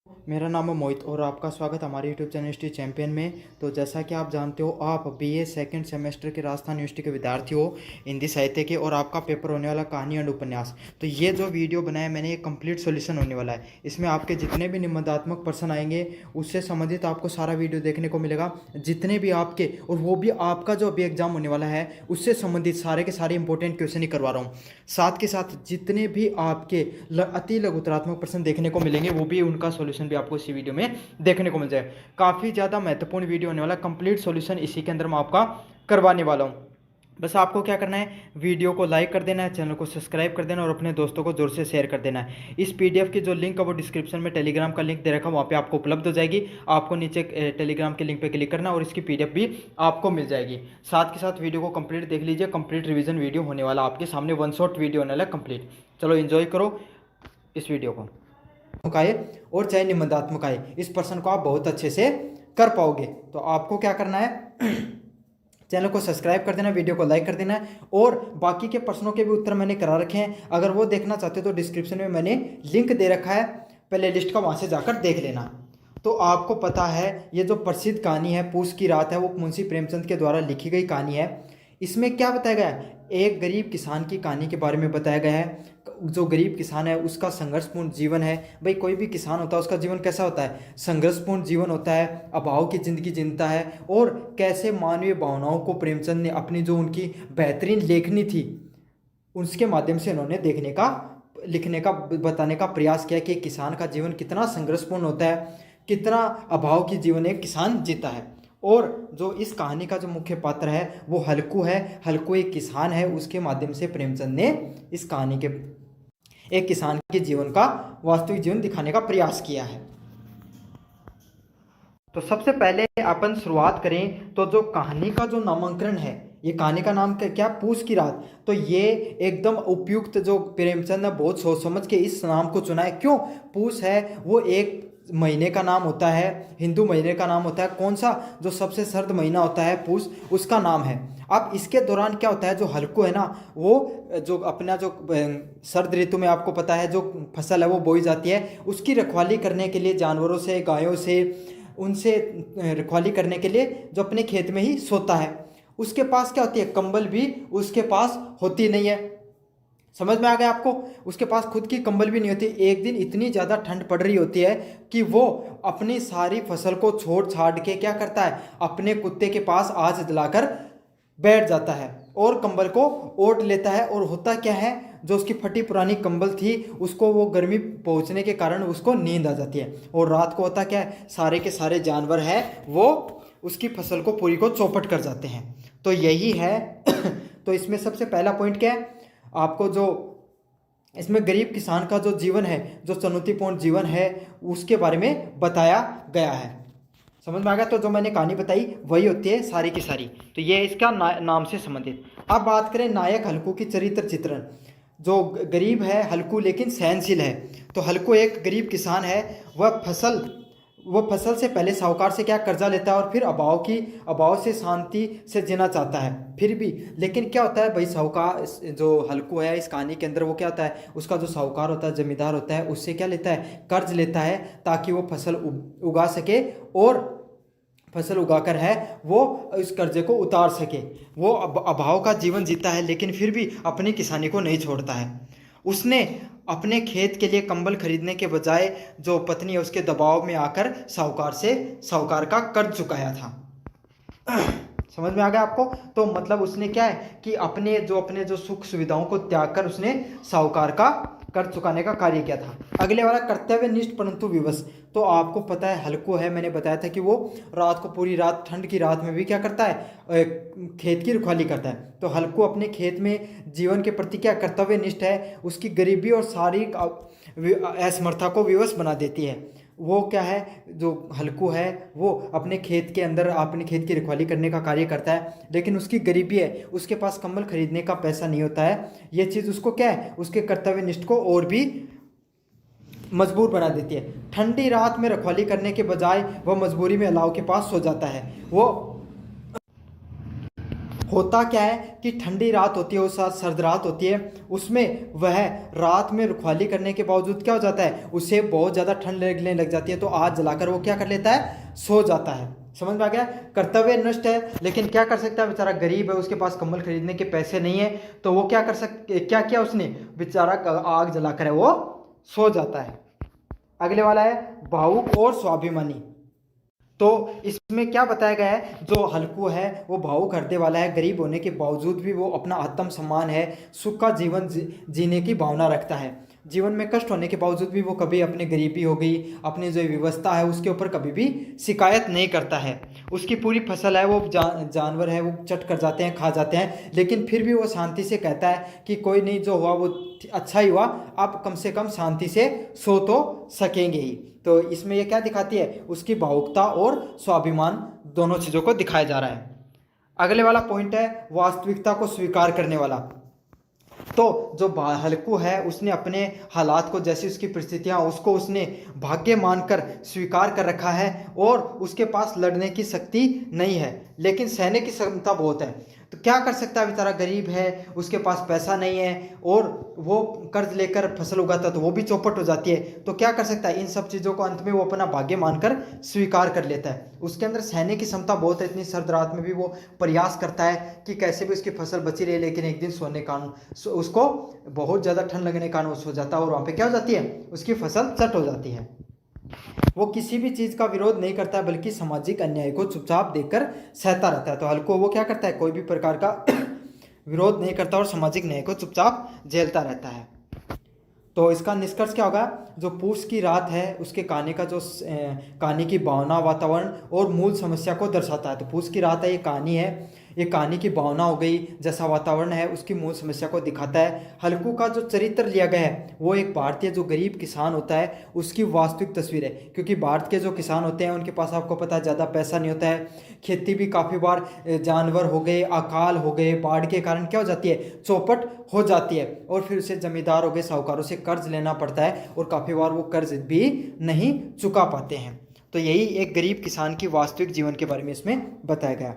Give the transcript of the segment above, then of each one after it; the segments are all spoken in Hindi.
मेरा नाम है मोहित और आपका स्वागत हमारे यूट्यूब चैनल हिस्ट्री चैंपियन में। तो जैसा कि आप जानते हो, आप बीए सेकंड सेमेस्टर के राजस्थान यूनिवर्सिटी के विद्यार्थी हो, हिंदी साहित्य के, और आपका पेपर होने वाला कहानी एंड उपन्यास। तो ये जो वीडियो बनाया मैंने, ये कंप्लीट सॉल्यूशन होने वाला है। इसमें आपके जितने भी निबंधात्मक प्रश्न आएंगे उससे संबंधित आपको सारा वीडियो देखने को मिलेगा। जितने भी आपके, और वो भी आपका जो अभी एग्जाम होने वाला है उससे संबंधित सारे के सारे इंपॉर्टेंट क्वेश्चन ही करवा रहा हूँ। साथ के साथ जितने भी आपके अति लघुतरात्मक प्रश्न देखने को मिलेंगे वो भी, उनका सॉल्यूशन भी आपको इसी वीडियो में देखने को मिल जाए। काफ़ी ज़्यादा महत्वपूर्ण वीडियो होने वाला, कंप्लीट सॉल्यूशन इसी के अंदर मैं आपका करवाने वाला हूँ। बस आपको क्या करना है, वीडियो को लाइक कर देना है, चैनल को सब्सक्राइब कर देना और अपने दोस्तों को जोर से शेयर कर देना है। इस पीडीएफ की जो लिंक है वो डिस्क्रिप्शन में टेलीग्राम का लिंक दे रखा है, वहाँ पे आपको उपलब्ध हो जाएगी। आपको नीचे टेलीग्राम के लिंक पे क्लिक करना और इसकी पीडीएफ भी आपको मिल जाएगी। साथ के साथ वीडियो को कंप्लीट देख लीजिए, कंप्लीट रिवीजन वीडियो होने वाला आपके सामने, वन शॉट वीडियो होने वाला कंप्लीट। चलो एंजॉय करो इस वीडियो को। आए और चाहे निबंधात्मक आए, इस प्रश्न को आप बहुत अच्छे से कर पाओगे। तो आपको क्या करना है, चैनल को सब्सक्राइब कर देना, वीडियो को लाइक कर देना है, और बाकी के प्रश्नों के भी उत्तर मैंने करा रखे हैं। अगर वो देखना चाहते हो तो डिस्क्रिप्शन में मैंने लिंक दे रखा है, प्ले लिस्ट का, वहाँ से जाकर देख लेना। तो आपको पता है ये जो प्रसिद्ध कहानी है पूस की रात है, वो मुंशी प्रेमचंद के द्वारा लिखी गई कहानी है। इसमें क्या बताया गया है, एक गरीब किसान की कहानी के बारे में बताया गया है। जो गरीब किसान है उसका संघर्षपूर्ण जीवन है। भाई कोई भी किसान होता है उसका जीवन कैसा होता है, संघर्षपूर्ण जीवन होता है, अभाव की जिंदगी जीता है। और कैसे मानवीय भावनाओं को प्रेमचंद ने अपनी जो उनकी बेहतरीन लेखनी थी उसके माध्यम से उन्होंने लिखने का बताने का प्रयास किया कि किसान का जीवन कितना संघर्षपूर्ण होता है, कितना अभाव की जीवन एक किसान जीता है। और जो इस कहानी का जो मुख्य पात्र है वो हल्कू है। हल्कू एक किसान है, उसके माध्यम से प्रेमचंद ने इस कहानी के एक किसान के जीवन का वास्तविक जीवन दिखाने का प्रयास किया है। तो सबसे पहले अपन शुरुआत करें तो जो कहानी का जो नामांकन है, ये कहानी का नाम क्या, पूस की रात। तो ये एकदम उपयुक्त, जो प्रेमचंद ने बहुत सोच समझ के इस नाम को चुना है। क्यों, पूस है वो एक महीने का नाम होता है, हिंदू महीने का नाम होता है। कौन सा, जो सबसे सर्द महीना होता है पूस, उसका नाम है। अब इसके दौरान क्या होता है, जो हल्कू है ना, वो जो अपना जो सर्द ऋतु में आपको पता है जो फसल है वो बोई जाती है, उसकी रखवाली करने के लिए जानवरों से, गायों से, उनसे रखवाली करने के लिए जो अपने खेत में ही सोता है। उसके पास क्या होती है, कंबल भी उसके पास होती नहीं है। समझ में आ गया आपको, उसके पास खुद की कंबल भी नहीं होती। एक दिन इतनी ज़्यादा ठंड पड़ रही होती है कि वो अपनी सारी फसल को छोड़ छाड़ के क्या करता है, अपने कुत्ते के पास आग जलाकर बैठ जाता है और कंबल को ओढ़ लेता है। और होता क्या है, जो उसकी फटी पुरानी कंबल थी उसको वो गर्मी पहुंचने के कारण उसको नींद आ जाती है। और रात को होता क्या है, सारे के सारे जानवर हैं वो उसकी फसल को पूरी को चौपट कर जाते हैं। तो यही है। तो इसमें सबसे पहला पॉइंट क्या है, आपको जो इसमें गरीब किसान का जो जीवन है, जो चुनौतीपूर्ण जीवन है, उसके बारे में बताया गया है। समझ में आ गया। तो जो मैंने कहानी बताई वही होती है सारी की सारी। तो ये इसका नाम से संबंधित। अब बात करें नायक हल्कू की चरित्र चित्रण। जो गरीब है हल्कू लेकिन सहनशील है। तो हल्कू एक गरीब किसान है, वह फसल से पहले साहूकार से क्या कर्जा लेता है और फिर अभाव से शांति से जीना चाहता है। फिर भी लेकिन क्या होता है भाई, साहूकार जो हल्कू है इस कहानी के अंदर, वो क्या होता है, उसका जो साहूकार होता है, जमींदार होता है, उससे क्या लेता है, कर्ज लेता है ताकि वो फसल उगा सके और फसल उगाकर है वो इस कर्जे को उतार सके। वो अभाव का जीवन जीता है लेकिन फिर भी अपनी किसानी को नहीं छोड़ता है। उसने अपने खेत के लिए कंबल खरीदने के बजाय जो पत्नी है उसके दबाव में आकर साहूकार का कर्ज चुकाया था। समझ में आ गया आपको। तो मतलब उसने क्या है कि अपने जो सुख सुविधाओं को त्याग कर उसने साहूकार का कर्ज चुकाने का कार्य किया था। अगले वाला कर्तव्यनिष्ठ परंतु विवश। तो आपको पता है हल्कू है, मैंने बताया था कि वो रात को, पूरी रात ठंड की रात में भी क्या करता है, खेत की रखवाली करता है। तो हल्कू अपने खेत में जीवन के प्रति क्या कर्तव्यनिष्ठ है, उसकी गरीबी और शारीरिक असमर्था को विवश बना देती है। वो क्या है, जो हल्कू है वो अपने खेत के अंदर अपने खेत की रखवाली करने का कार्य करता है, लेकिन उसकी गरीबी है, उसके पास कंबल खरीदने का पैसा नहीं होता है। ये चीज़ उसको क्या है, उसके कर्तव्यनिष्ठ को और भी मजबूर बना देती है। ठंडी रात में रखवाली करने के बजाय वह मजबूरी में अलाव के पास सो जाता है। वो होता क्या है कि ठंडी रात होती है, उस साथ सर्द रात होती है, उसमें वह रात में रखवाली करने के बावजूद क्या हो जाता है, उसे बहुत ज़्यादा ठंड लगने लग जाती है, तो आग जलाकर वो क्या कर लेता है, सो जाता है। समझ में आ गया? कर्तव्य नष्ट है, लेकिन क्या कर सकता है, बेचारा गरीब है, उसके पास कंबल खरीदने के पैसे नहीं है, तो वो क्या कर सकते, क्या किया उसने, बेचारा आग जलाकर है वो सो जाता है। अगले वाला है भावुक और स्वाभिमानी। तो इसमें क्या बताया गया है, जो हल्कू है वो भावुक हृदय वाला है, गरीब होने के बावजूद भी वो अपना आत्म सम्मान है, सुख का जीवन जीने की भावना रखता है। जीवन में कष्ट होने के बावजूद भी वो कभी अपनी गरीबी हो गई, अपनी जो व्यवस्था है उसके ऊपर कभी भी शिकायत नहीं करता है। उसकी पूरी फसल है वो जानवर है वो चट कर जाते हैं, खा जाते हैं, लेकिन फिर भी वो शांति से कहता है कि कोई नहीं, जो हुआ वो अच्छा ही हुआ, आप कम से कम शांति से सो तो सकेंगे ही। तो इसमें ये क्या दिखाती है, उसकी भावुकता और स्वाभिमान दोनों चीज़ों को दिखाया जा रहा है। अगले वाला पॉइंट है वास्तविकता को स्वीकार करने वाला। तो जो हल्कू है उसने अपने हालात को, जैसी उसकी परिस्थितियां, उसको उसने भाग्य मानकर स्वीकार कर रखा है, और उसके पास लड़ने की शक्ति नहीं है लेकिन सहने की क्षमता बहुत है। तो क्या कर सकता है, बेचारा गरीब है, उसके पास पैसा नहीं है, और वो कर्ज लेकर फसल उगाता तो वो भी चौपट हो जाती है, तो क्या कर सकता है, इन सब चीज़ों को अंत में वो अपना भाग्य मानकर स्वीकार कर लेता है। उसके अंदर सहने की क्षमता बहुत है, इतनी सर्द रात में भी वो प्रयास करता है कि कैसे भी उसकी फसल बची रहे, लेकिन एक दिन सोने कारण उसको बहुत ज़्यादा ठंड लगने के कारण वो सो जाता है, और वहाँ पे क्या हो जाती है, उसकी फसल चट हो जाती है। वो किसी भी चीज़ का विरोध नहीं करता है, बल्कि सामाजिक अन्याय को चुपचाप देखकर सहता रहता है। तो हल्को वो क्या करता है, कोई भी प्रकार का विरोध नहीं करता और सामाजिक न्याय को चुपचाप झेलता रहता है। तो इसका निष्कर्ष क्या होगा, जो पूस की रात है उसके कहानी का जो कहानी की भावना, वातावरण और मूल समस्या को दर्शाता है। तो पूस की रात है, ये कहानी है, ये कहानी की भावना हो गई, जैसा वातावरण है उसकी मूल समस्या को दिखाता है। हल्कू का जो चरित्र लिया गया है वो एक भारतीय जो गरीब किसान होता है उसकी वास्तविक तस्वीर है, क्योंकि भारत के जो किसान होते हैं उनके पास आपको पता है ज़्यादा पैसा नहीं होता है, खेती भी काफ़ी बार जानवर हो गए, अकाल हो गए, बाढ़ के कारण क्या हो जाती है, चौपट हो जाती है, और फिर उसे जमींदार हो गए, साहूकारों से कर्ज लेना पड़ता है, और काफ़ी बार वो कर्ज भी नहीं चुका पाते हैं। तो यही एक गरीब किसान की वास्तविक जीवन के बारे में इसमें बताया गया।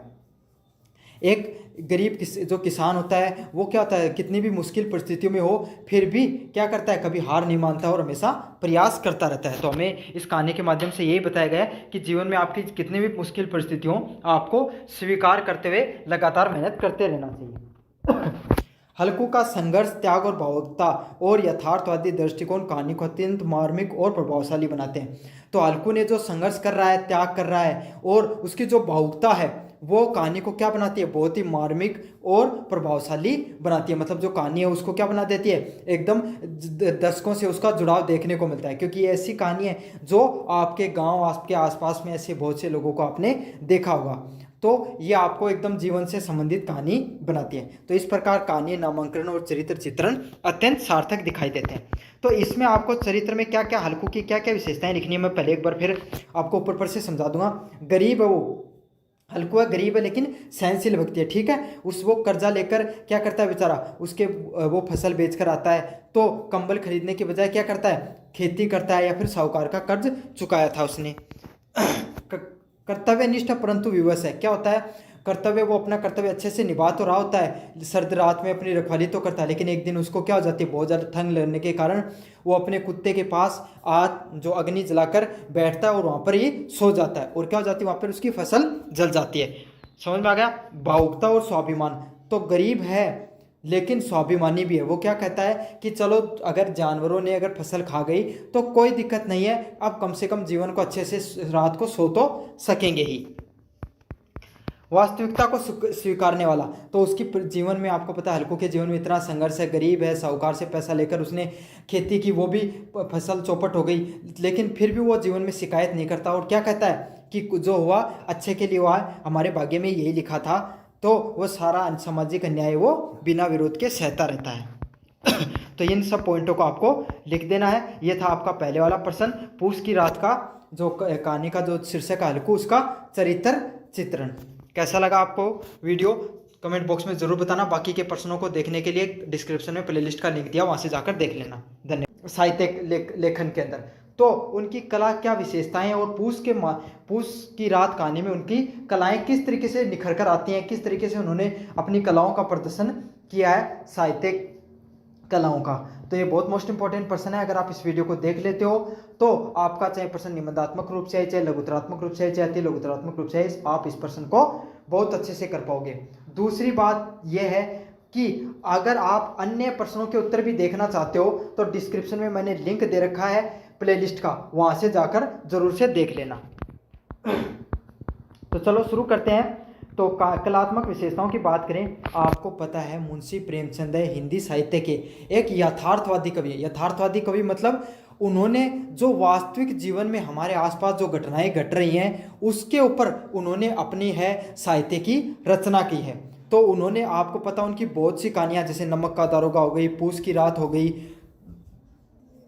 एक गरीब जो किसान होता है वो क्या होता है, कितनी भी मुश्किल परिस्थितियों में हो फिर भी क्या करता है, कभी हार नहीं मानता और हमेशा प्रयास करता रहता है। तो हमें इस कहानी के माध्यम से यही बताया गया है कि जीवन में आपकी कितनी भी मुश्किल परिस्थिति हो, आपको स्वीकार करते हुए लगातार मेहनत करते रहना चाहिए। हल्कू का संघर्ष, त्याग और भावुकता और यथार्थवादी दृष्टिकोण कहानी को अत्यंत मार्मिक और प्रभावशाली बनाते हैं। तो हल्कू ने जो संघर्ष कर रहा है, त्याग कर रहा है, और उसकी जो भावुकता है वो कहानी को क्या बनाती है, बहुत ही मार्मिक और प्रभावशाली बनाती है। मतलब जो कहानी है उसको क्या बना देती है, एकदम दर्शकों से उसका जुड़ाव देखने को मिलता है, क्योंकि ये ऐसी कहानी है जो आपके गांव, आपके आसपास में ऐसे बहुत से लोगों को आपने देखा होगा, तो ये आपको एकदम जीवन से संबंधित कहानी बनाती है। तो इस प्रकार कहानी, नामांकन और चरित्र चित्रण अत्यंत सार्थक दिखाई देते हैं। तो इसमें आपको चरित्र में क्या क्या, हल्कू की क्या क्या विशेषताएं लिखनी है, मैं पहले एक बार फिर आपको ऊपर पर से समझा दूंगा। गरीब है वो, हल्कू है, गरीब है लेकिन सहनशील व्यक्ति है, ठीक है। वो कर्जा लेकर क्या करता है बेचारा, उसके वो फसल बेचकर आता है, तो कंबल खरीदने के बजाय क्या करता है, खेती करता है, या फिर साहूकार का कर्ज चुकाया था उसने। कर्तव्यनिष्ठ परंतु विवश है, क्या होता है, कर्तव्य, वो अपना कर्तव्य अच्छे से निभा तो रहा होता है, सर्द रात में अपनी रखवाली तो करता है, लेकिन एक दिन उसको क्या हो जाती है, बहुत ज़्यादा ठंड लगने के कारण वो अपने कुत्ते के पास जो अग्नि जलाकर बैठता है और वहाँ पर ही सो जाता है, और क्या हो जाती है, वहाँ पर उसकी फसल जल जाती है। समझ में आ गया। भावुकता और स्वाभिमान, तो गरीब है लेकिन स्वाभिमानी भी है। वो क्या कहता है कि चलो अगर जानवरों ने अगर फसल खा गई तो कोई दिक्कत नहीं है, अब कम से कम जीवन को अच्छे से रात को सो तो सकेंगे ही। वास्तविकता को स्वीकारने वाला, तो उसकी जीवन में आपको पता है हल्कू के जीवन में इतना संघर्ष है, गरीब है, साहूकार से पैसा लेकर उसने खेती की, वो भी फसल चौपट हो गई, लेकिन फिर भी वो जीवन में शिकायत नहीं करता, और क्या कहता है कि जो हुआ अच्छे के लिए हुआ, हमारे भाग्य में यही लिखा था। तो वो सारा सामाजिक अन्याय वो बिना विरोध के सहता रहता है। तो इन सब पॉइंटों को आपको लिख देना है। ये था आपका पहले वाला प्रश्न, पूस की रात का जो कहानी का जो शीर्षक है हल्कू, उसका चरित्र चित्रण। कैसा लगा आपको वीडियो, कमेंट बॉक्स में ज़रूर बताना। बाकी के प्रश्नों को देखने के लिए डिस्क्रिप्शन में प्लेलिस्ट का लिंक दिया, वहाँ से जाकर देख लेना। धन्यवाद। साहित्य लेखन के अंदर तो उनकी कला क्या विशेषताएं हैं और पूस की रात कहानी में उनकी कलाएं किस तरीके से निखर कर आती हैं, किस तरीके से उन्होंने अपनी कलाओं का प्रदर्शन किया है, साहित्यिक कलाओं का। तो ये बहुत मोस्ट इंपॉर्टेंट प्रश्न है। अगर आप इस वीडियो को देख लेते हो तो आपका चाहे प्रश्न निबंधात्मक रूप से है, चाहे लघुतरात्मक रूप से है, चाहे अति लघुतरात्मक रूप से है, आप इस प्रश्न को बहुत अच्छे से कर पाओगे। दूसरी बात यह है कि अगर आप अन्य प्रश्नों के उत्तर भी देखना चाहते हो तो डिस्क्रिप्शन में मैंने लिंक दे रखा है प्लेलिस्ट का, वहां से जाकर जरूर से देख लेना। तो चलो शुरू करते हैं। तो कलात्मक विशेषताओं की बात करें, आपको पता है मुंशी प्रेमचंद है हिंदी साहित्य के एक यथार्थवादी कवि। यथार्थवादी कवि मतलब उन्होंने जो वास्तविक जीवन में हमारे आसपास जो घटनाएं घट रही हैं उसके ऊपर उन्होंने अपनी है साहित्य की रचना की है। तो उन्होंने, आपको पता, उनकी बहुत सी कहानियां जैसे नमक का दारोगा हो गई, पूस की रात हो गई,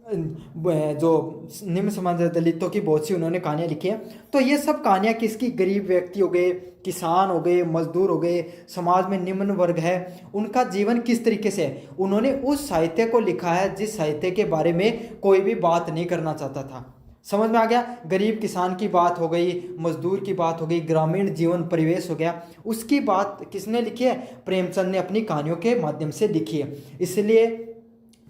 जो निम्न समाज दलितों की बहुत सी उन्होंने कहानियां लिखी हैं। तो ये सब कहानियां किसकी, गरीब व्यक्ति हो गए, किसान हो गए, मजदूर हो गए, समाज में निम्न वर्ग है, उनका जीवन किस तरीके से है, उन्होंने उस साहित्य को लिखा है जिस साहित्य के बारे में कोई भी बात नहीं करना चाहता था। समझ में आ गया? गरीब किसान की बात हो गई, मजदूर की बात हो गई, ग्रामीण जीवन परिवेश हो गया, उसकी बात किसने लिखी है? प्रेमचंद ने अपनी कहानियों के माध्यम से लिखी है। इसलिए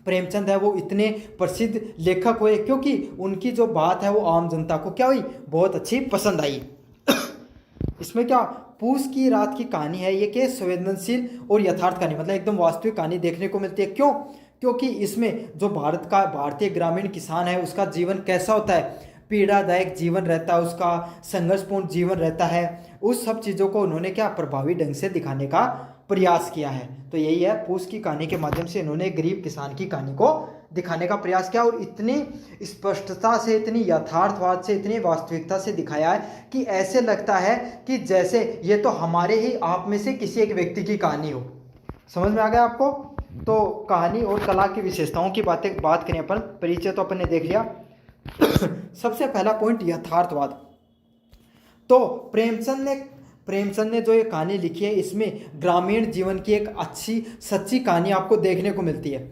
प्रेमचंद है वो इतने प्रसिद्ध लेखक हुए क्योंकि उनकी जो बात है वो आम जनता को क्या हुई, बहुत अच्छी पसंद आई। इसमें क्या, पूस की रात की कहानी है ये कि संवेदनशील और यथार्थ कहानी, मतलब एकदम वास्तविक कहानी देखने को मिलती है। क्यों? क्योंकि इसमें जो भारतीय ग्रामीण किसान है उसका जीवन कैसा होता है, पीड़ादायक जीवन रहता है, उसका संघर्षपूर्ण जीवन रहता है। उस सब चीज़ों को उन्होंने क्या प्रभावी ढंग से दिखाने का प्रयास किया है। तो यही है, पूस की कहानी के माध्यम से इन्होंने गरीब किसान की कहानी को दिखाने का प्रयास किया और इतनी स्पष्टता से, इतनी यथार्थवाद से, इतनी वास्तविकता से दिखाया है कि ऐसे लगता है कि जैसे ये तो हमारे ही आप में से किसी एक व्यक्ति की कहानी हो। समझ में आ गया आपको? तो कहानी और कला की विशेषताओं की बात करें अपन, परिचय तो अपन ने देख लिया। सबसे पहला पॉइंट यथार्थवाद। तो प्रेमचंद ने जो ये कहानी लिखी है इसमें ग्रामीण जीवन की एक अच्छी सच्ची कहानी आपको देखने को मिलती है,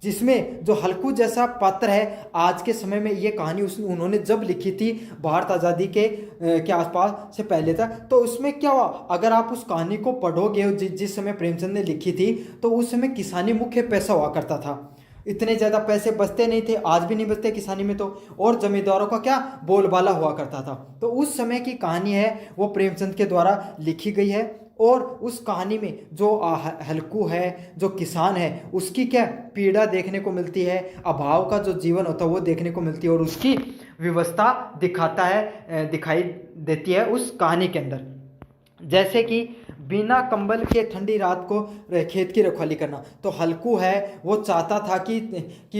जिसमें जो हल्कू जैसा पात्र है आज के समय में, ये कहानी उन्होंने जब लिखी थी भारत आज़ादी के आसपास से पहले था। तो उसमें क्या हुआ, अगर आप उस कहानी को पढ़ोगे जिस समय प्रेमचंद ने लिखी थी तो उस समय किसानी मुख्य पैसा हुआ करता था। इतने ज़्यादा पैसे बचते नहीं थे, आज भी नहीं बचते किसानी में तो, और जमींदारों का क्या बोलबाला हुआ करता था। तो उस समय की कहानी है वो प्रेमचंद के द्वारा लिखी गई है और उस कहानी में जो हल्कू है, जो किसान है, उसकी क्या पीड़ा देखने को मिलती है, अभाव का जो जीवन होता है वो देखने को मिलती है और उसकी व्यवस्था दिखाई देती है उस कहानी के अंदर। जैसे कि बिना कंबल के ठंडी रात को खेत की रखवाली करना। तो हल्कू है वो चाहता था कि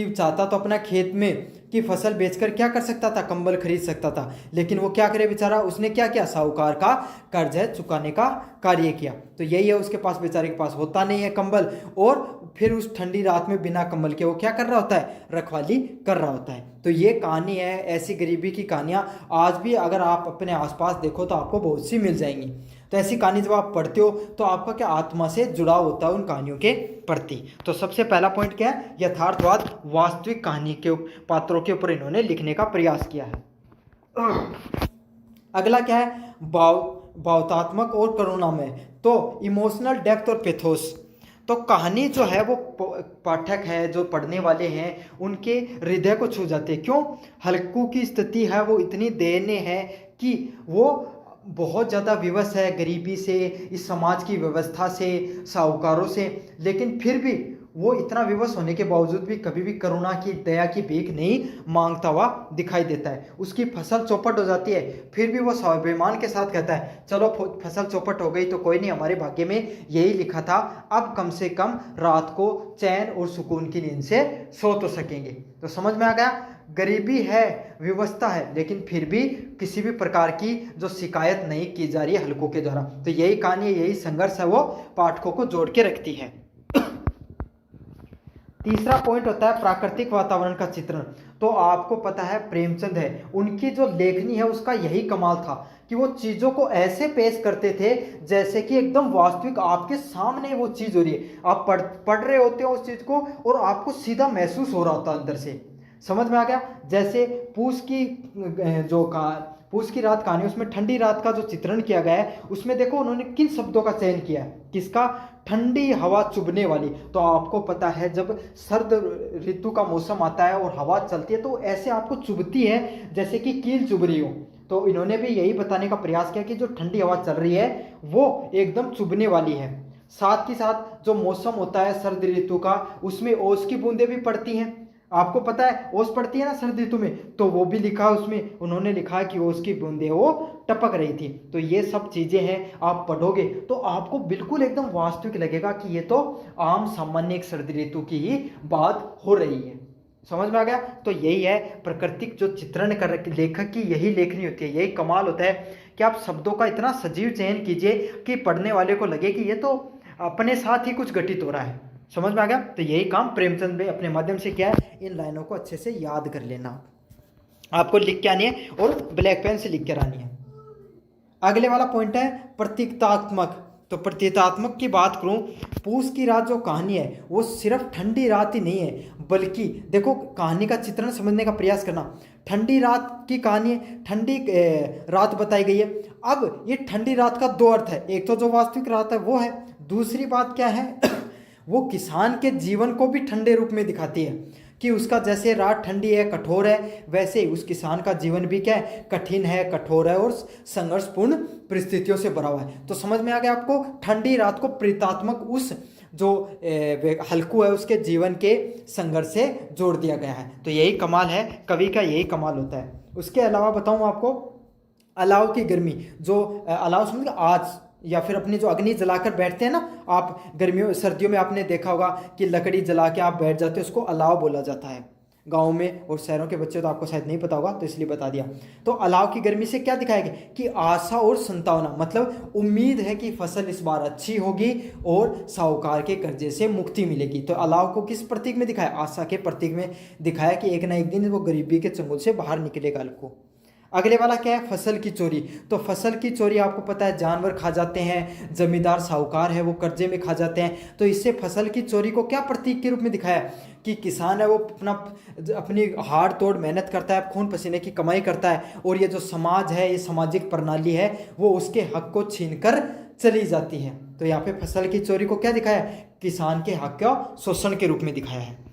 चाहता तो अपना खेत में की फसल बेचकर क्या कर सकता था, कंबल खरीद सकता था, लेकिन वो क्या करे बेचारा, उसने क्या किया, साहूकार का कर्ज है चुकाने का कार्य किया। तो यही है, उसके पास बेचारे के पास होता नहीं है कंबल, और फिर उस ठंडी रात में बिना कंबल के वो क्या कर रहा होता है, रखवाली कर रहा होता है। तो ये कहानी है, ऐसी गरीबी की कहानियाँ आज भी अगर आप अपने आसपास देखो तो आपको बहुत सी मिल जाएंगी। तो ऐसी कहानी जब आप पढ़ते हो तो आपका क्या आत्मा से जुड़ाव होता है उन कहानियों के प्रति। तो सबसे पहला पॉइंट क्या है, यथार्थवाद, वास्तविक कहानी के पात्रों के ऊपर इन्होंने लिखने का प्रयास किया है। अगला क्या है, भावनात्मक और करुणामय। तो इमोशनल डेप्थ और पेथोस। तो कहानी जो है वो पाठक है, जो पढ़ने वाले हैं, उनके हृदय को छू जाते हैं। क्यों? हल्कू की स्थिति है वो इतनी दयनीय है कि वो बहुत ज़्यादा विवश है गरीबी से, इस समाज की व्यवस्था से, साहूकारों से, लेकिन फिर भी वो इतना विवश होने के बावजूद भी कभी भी करुणा की, दया की भीख नहीं मांगता हुआ दिखाई देता है। उसकी फसल चौपट हो जाती है, फिर भी वो स्वाभिमान के साथ कहता है चलो फसल चौपट हो गई तो कोई नहीं, हमारे भाग्य में यही लिखा था, अब कम से कम रात को चैन और सुकून की नींद से सो तो सकेंगे। तो समझ में आ गया, गरीबी है, विवशता है, लेकिन फिर भी किसी भी प्रकार की जो शिकायत नहीं की जा रही है हल्कों के द्वारा। तो यही कहानी, यही संघर्ष है वो पाठकों को जोड़ के रखती है। तीसरा पॉइंट होता है प्राकृतिक वातावरण का चित्रण। तो आपको पता है प्रेमचंद है, उनकी जो लेखनी है उसका यही कमाल था कि वो चीज़ों को ऐसे पेश करते थे जैसे कि एकदम वास्तविक आपके सामने वो चीज़ हो रही है, आप पढ़ रहे होते हो उस चीज़ को और आपको सीधा महसूस हो रहा होता अंदर से। समझ में आ गया। जैसे पूस की जो का पूस की रात कहानी, उसमें ठंडी रात का जो चित्रण किया गया है, उसमें देखो उन्होंने किन शब्दों का चयन किया है, किसका, ठंडी हवा चुभने वाली। तो आपको पता है जब सर्द ऋतु का मौसम आता है और हवा चलती है तो ऐसे आपको चुभती है जैसे कि कील चुभ रही हो। तो इन्होंने भी यही बताने का प्रयास किया कि जो ठंडी हवा चल रही है वो एकदम चुभने वाली है। साथ ही साथ जो मौसम होता है सर्द ऋतु का, उसमें ओस की बूंदें भी पड़ती हैं। आपको पता है ओस पड़ती है ना सर्द ऋतु में, तो वो भी लिखा उसमें, उन्होंने लिखा कि ओस की बूंदें वो टपक रही थी। तो ये सब चीजें हैं, आप पढ़ोगे तो आपको बिल्कुल एकदम वास्तविक लगेगा कि ये तो आम सामान्य एक सर्द ऋतु की ही बात हो रही है। समझ में आ गया। तो यही है प्राकृतिक जो चित्रण कर लेखक की यही लेखनी होती है, यही कमाल होता है कि आप शब्दों का इतना सजीव चयन कीजिए कि पढ़ने वाले को लगे कि ये तो अपने साथ ही कुछ घटित हो रहा है। समझ में आ गया। तो यही काम प्रेमचंद ने अपने माध्यम से किया है। इन लाइनों को अच्छे से याद कर लेना, आपको लिख के आनी है और ब्लैक पेन से लिख कर आनी है। अगले वाला पॉइंट है प्रतीकात्मक। तो प्रतीकात्मक की बात करूं, पूस की रात जो कहानी है वो सिर्फ ठंडी रात ही नहीं है, बल्कि देखो कहानी का चित्रण समझने का प्रयास करना। ठंडी रात की कहानी है, ठंडी रात बताई गई है। अब ये ठंडी रात का दो अर्थ है, एक तो जो वास्तविक रात है वो है, दूसरी बात क्या है वो किसान के जीवन को भी ठंडे रूप में दिखाती है कि उसका जैसे रात ठंडी है, कठोर है, वैसे ही उस किसान का जीवन भी क्या है, कठिन है, कठोर है और संघर्षपूर्ण परिस्थितियों से भरा हुआ है। तो समझ में आ गया आपको, ठंडी रात को प्रीतात्मक उस जो हल्कू है उसके जीवन के संघर्ष से जोड़ दिया गया है। तो यही कमाल है, कवि का यही कमाल होता है। उसके अलावा बताऊं आपको, अलाव की गर्मी, जो अलाव समझ आज या फिर अपनी जो अग्नि जलाकर बैठते हैं ना, आप गर्मियों सर्दियों में आपने देखा होगा कि लकड़ी जला के आप बैठ जाते हो, उसको अलाव बोला जाता है। गाँव में और शहरों के बच्चे तो आपको शायद नहीं पता होगा, तो इसलिए बता दिया। तो अलाव की गर्मी से क्या दिखाया गया कि आशा और संतावना, मतलब उम्मीद है कि फसल इस बार अच्छी होगी और साहूकार के कर्जे से मुक्ति मिलेगी। तो अलाव को किस प्रतीक में दिखाया, आशा के प्रतीक में दिखाया कि एक ना एक दिन वो गरीबी के चंगुल से बाहर निकलेगा को। अगले वाला क्या है, फसल की चोरी। तो फसल की चोरी आपको पता है जानवर खा जाते हैं, जमींदार साहूकार है वो कर्जे में खा जाते हैं। तो इससे फसल की चोरी को क्या प्रतीक के रूप में दिखाया कि किसान है वो अपनी हाड़ तोड़ मेहनत करता है, खून पसीने की कमाई करता है, और ये जो समाज है, ये सामाजिक प्रणाली है, वो उसके हक को छीन कर चली जाती है। तो यहाँ पे फसल की चोरी को क्या दिखाया, किसान के हक का शोषण के रूप में दिखाया है।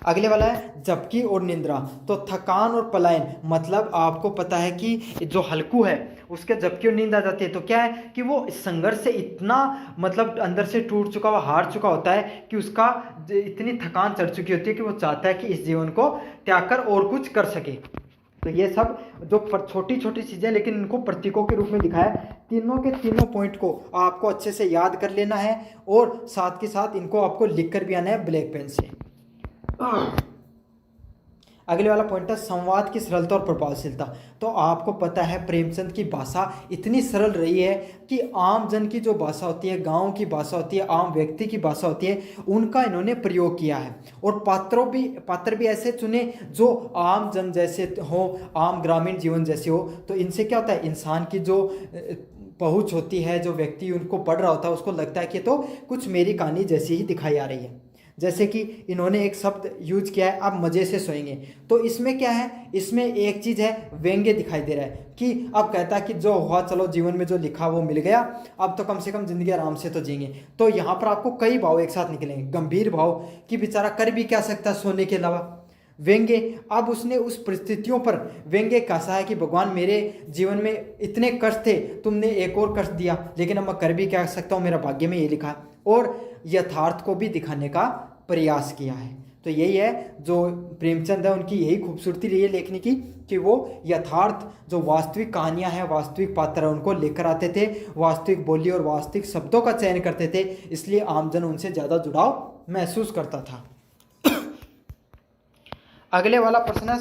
अगले वाला है झपकी और निंद्रा। तो थकान और पलायन, मतलब आपको पता है कि जो हल्कू है उसके झपकी और नींद आ जाती है। तो क्या है कि वो संघर्ष से इतना मतलब अंदर से टूट चुका हुआ, हार चुका होता है कि उसका इतनी थकान चढ़ चुकी होती है कि वो चाहता है कि इस जीवन को त्याग कर और कुछ कर सके। तो ये सब जो छोटी छोटी चीज़ें, लेकिन इनको प्रतीकों के रूप में दिखाया है। तीनों के तीनों पॉइंट को आपको अच्छे से याद कर लेना है और साथ के साथ इनको आपको लिख कर भी आना है ब्लैक पेन से। अगले वाला पॉइंट है संवाद की सरलता और प्रभावशीलता। तो आपको पता है प्रेमचंद की भाषा इतनी सरल रही है कि आम जन की जो भाषा होती है, गांव की भाषा होती है, आम व्यक्ति की भाषा होती है, उनका इन्होंने प्रयोग किया है। और पात्र भी ऐसे चुने जो आम जन जैसे हो, आम ग्रामीण जीवन जैसे हो। तो इनसे क्या होता है, इंसान की जो पहुँच होती है, जो व्यक्ति उनको पढ़ रहा होता है उसको लगता है कि तो कुछ मेरी कहानी जैसी ही दिखाई आ रही है। जैसे कि इन्होंने एक शब्द यूज किया है, आप मज़े से सोएंगे। तो इसमें क्या है, इसमें एक चीज़ है व्यंग्य दिखाई दे रहा है कि अब कहता है कि जो हुआ चलो जीवन में जो लिखा वो मिल गया, अब तो कम से कम ज़िंदगी आराम से तो जिएंगे। तो यहाँ पर आपको कई भाव एक साथ निकलेंगे, गंभीर भाव कि बेचारा कर भी क्या सकता है सोने के अलावा, व्यंग्य। अब उसने उस परिस्थितियों पर व्यंग्य कसा है कि भगवान मेरे जीवन में इतने कष्ट थे, तुमने एक और कष्ट दिया, लेकिन अब मैं कर भी क्या सकता हूँ, मेरा भाग्य में ये लिखा है। और यथार्थ को भी दिखाने का प्रयास किया है। तो यही है जो प्रेमचंद है, उनकी यही खूबसूरती रही है लेखनी की कि वो यथार्थ जो वास्तविक कहानियां हैं, वास्तविक पात्र हैं, उनको लेकर आते थे, वास्तविक बोली और वास्तविक शब्दों का चयन करते थे, इसलिए आमजन उनसे ज़्यादा जुड़ाव महसूस करता था। अगले वाला प्रश्न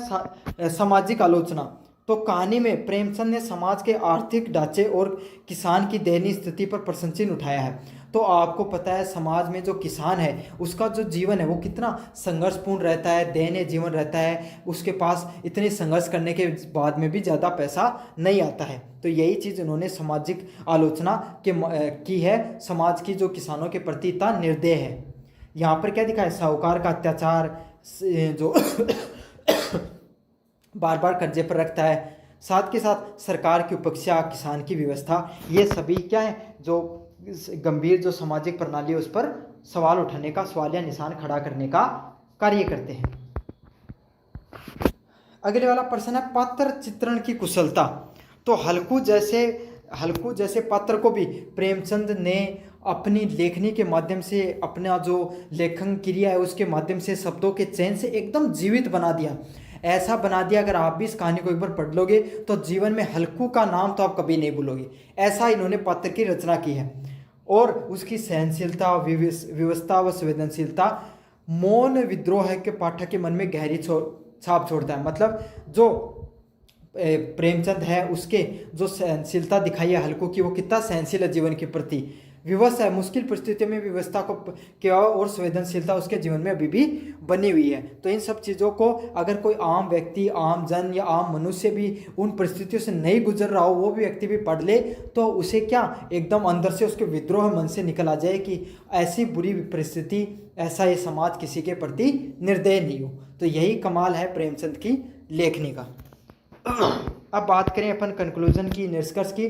है सामाजिक आलोचना। तो कहानी में प्रेमचंद ने समाज के आर्थिक ढांचे और किसान की दयनीय स्थिति पर प्रश्न चिन्ह उठाया है। तो आपको पता है समाज में जो किसान है उसका जो जीवन है वो कितना संघर्षपूर्ण रहता है, दयनीय जीवन रहता है, उसके पास इतने संघर्ष करने के बाद में भी ज़्यादा पैसा नहीं आता है। तो यही चीज़ उन्होंने सामाजिक आलोचना की है, समाज की जो किसानों के प्रति इतना निर्दय है। यहाँ पर क्या दिखा है, साहूकार का अत्याचार, जो बार बार कर्जे पर रखता है। साथ के साथ सरकार की उपेक्षा, किसान की व्यवस्था, ये सभी क्या है जो गंभीर जो सामाजिक प्रणाली है उस पर सवाल उठाने का, सवालिया निशान खड़ा करने का कार्य करते हैं। अगले वाला प्रश्न है पात्र चित्रण की कुशलता। तो हल्कू जैसे पात्र को भी प्रेमचंद ने अपनी लेखनी के माध्यम से, अपना जो लेखन क्रिया है उसके माध्यम से शब्दों के चयन से एकदम जीवित बना दिया। ऐसा बना दिया, अगर आप भी इस कहानी को एक बार पढ़ लोगे तो जीवन में हल्कू का नाम तो आप कभी नहीं भूलोगे। ऐसा इन्होंने पात्र की रचना की है। और उसकी सहनशीलता, व्यवस्था व संवेदनशीलता मौन विद्रोह के पाठक के मन में गहरी छाप छोड़ता है। मतलब जो प्रेमचंद है उसके जो सहनशीलता दिखाई है हल्कू की, वो कितना सहनशील है जीवन के प्रति, विवश है, मुश्किल परिस्थितियों में व्यवस्था को क्या और संवेदनशीलता उसके जीवन में अभी भी बनी हुई है। तो इन सब चीज़ों को अगर कोई आम व्यक्ति, आम जन या आम मनुष्य भी उन परिस्थितियों से नहीं गुजर रहा हो, वो भी व्यक्ति भी पढ़ ले तो उसे क्या एकदम अंदर से उसके विद्रोह मन से निकल आ जाए कि ऐसी बुरी परिस्थिति, ऐसा ये समाज किसी के प्रति निर्दय नहीं हो। तो यही कमाल है प्रेमचंद की लेखनी का। अब बात करें अपन कंक्लूजन की, निष्कर्ष की,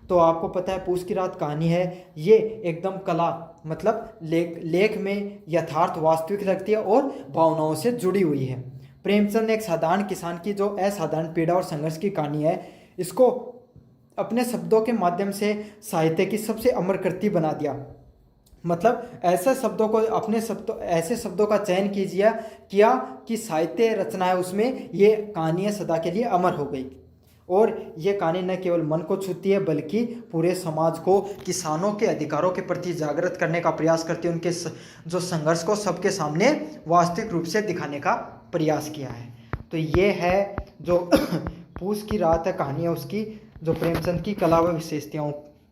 तो आपको पता है पूस की रात कहानी है, ये एकदम कला मतलब लेख में यथार्थ वास्तविक लगती है और भावनाओं से जुड़ी हुई है। प्रेमचंद ने एक साधारण किसान की जो असाधारण पीड़ा और संघर्ष की कहानी है, इसको अपने शब्दों के माध्यम से साहित्य की सबसे अमर कृति बना दिया। मतलब ऐसे शब्दों को ऐसे शब्दों का चयन किया कि साहित्य रचना है उसमें ये कहानियाँ सदा के लिए अमर हो गई। और ये कहानी न केवल मन को छूती है बल्कि पूरे समाज को किसानों के अधिकारों के प्रति जागृत करने का प्रयास करती है, उनके जो संघर्ष को सबके सामने वास्तविक रूप से दिखाने का प्रयास किया है। तो ये है जो पूस की रात है कहानी है उसकी, जो प्रेमचंद की कला व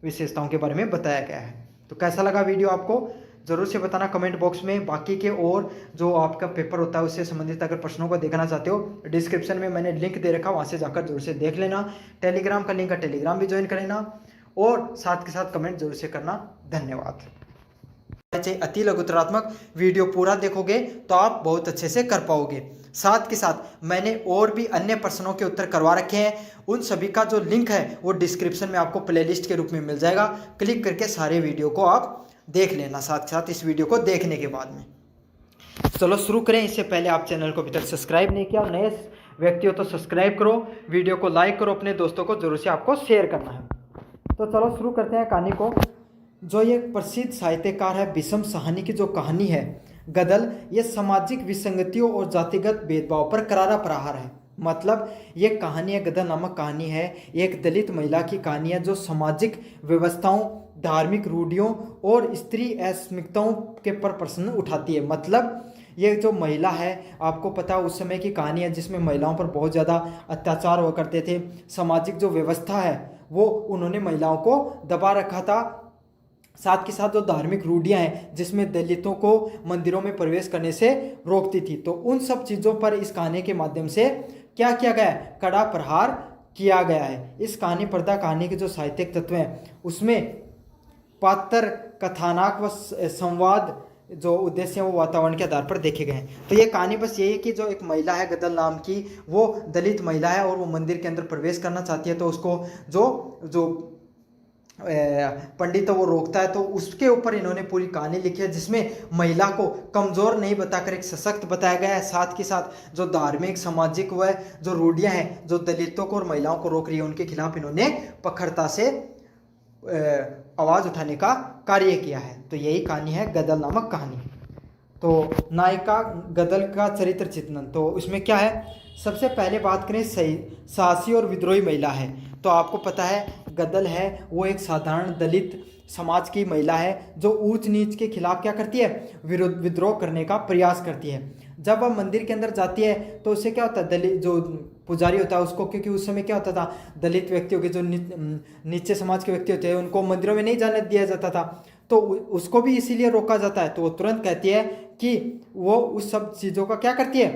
विशेषताओं के बारे में बताया गया है। तो कैसा लगा वीडियो आपको ज़रूर से बताना कमेंट बॉक्स में। बाकी के और जो आपका पेपर होता है उससे संबंधित अगर प्रश्नों को देखना चाहते हो, डिस्क्रिप्शन में मैंने लिंक दे रखा, वहाँ से जाकर जरूर से देख लेना। टेलीग्राम का लिंक है, टेलीग्राम भी ज्वाइन कर लेना और साथ के साथ कमेंट जरूर से करना। धन्यवाद। अति लघुतरात्मक वीडियो पूरा देखोगे तो आप बहुत अच्छे से कर पाओगे। साथ के साथ मैंने और भी अन्य प्रश्नों के उत्तर करवा रखे हैं, उन सभी का जो लिंक है वो डिस्क्रिप्शन में आपको प्लेलिस्ट के रूप में मिल जाएगा। क्लिक करके सारे वीडियो को आप देख लेना साथ साथ इस वीडियो को देखने के बाद में। चलो शुरू करें। इससे पहले आप चैनल को अभी तक सब्सक्राइब नहीं किया, नए व्यक्ति हो तो सब्सक्राइब करो, वीडियो को लाइक करो, अपने दोस्तों को जरूर से आपको शेयर करना है। तो चलो शुरू करते हैं कहानी को। जो ये प्रसिद्ध साहित्यकार है बिशम साहनी की जो कहानी है गदल, ये सामाजिक विसंगतियों और जातिगत भेदभाव पर करारा प्रहार है। मतलब ये कहानी है, गदल नामक कहानी है, एक दलित महिला की कहानी है जो सामाजिक व्यवस्थाओं, धार्मिक रूढ़ियों और स्त्री अस्मिताओं के पर प्रश्न उठाती है। मतलब ये जो महिला है, आपको पता है उस समय की कहानी है जिसमें महिलाओं पर बहुत ज़्यादा अत्याचार हुआ करते थे। सामाजिक जो व्यवस्था है वो उन्होंने महिलाओं को दबा रखा था। साथ के साथ जो धार्मिक रूढ़ियाँ हैं जिसमें दलितों को मंदिरों में प्रवेश करने से रोकती थी। तो उन सब चीज़ों पर इस कहानी के माध्यम से क्या किया गया है, कड़ा प्रहार किया गया है। इस कहानी पर्दा कहानी के जो साहित्यिक तत्व हैं उसमें पात्र, कथानक व संवाद जो उद्देश्य है वो वातावरण के आधार पर देखे गए हैं। तो ये कहानी बस यही है कि जो एक महिला है गदल नाम की, वो दलित महिला है और वो मंदिर के अंदर प्रवेश करना चाहती है, तो उसको जो पंडित वो रोकता है। तो उसके ऊपर इन्होंने पूरी कहानी लिखी है जिसमें महिला को कमज़ोर नहीं बताकर एक सशक्त बताया गया है। साथ के साथ जो धार्मिक, सामाजिक व जो रूढ़ियाँ हैं जो दलितों को और महिलाओं को रोक रही है उनके खिलाफ इन्होंने प्रखरता से आवाज़ उठाने का कार्य किया है। तो यही कहानी है गदल नामक कहानी। तो नायिका गदल का चरित्र चित्रण, तो उसमें क्या है, सबसे पहले बात करें साहसी और विद्रोही महिला है। तो आपको पता है गदल है वो एक साधारण दलित समाज की महिला है जो ऊंच नीच के खिलाफ क्या करती है, विद्रोह करने का प्रयास करती है। जब वह मंदिर के अंदर जाती है तो उससे क्या होता है, दलित जो पुजारी होता है उसको, क्योंकि उस समय क्या होता था, दलित व्यक्तियों के जो नीचे समाज के व्यक्ति होते हैं उनको मंदिरों में नहीं जाने दिया जाता था, तो उसको भी इसीलिए रोका जाता है। तो वो तुरंत कहती है कि वो उस सब चीज़ों का क्या करती है,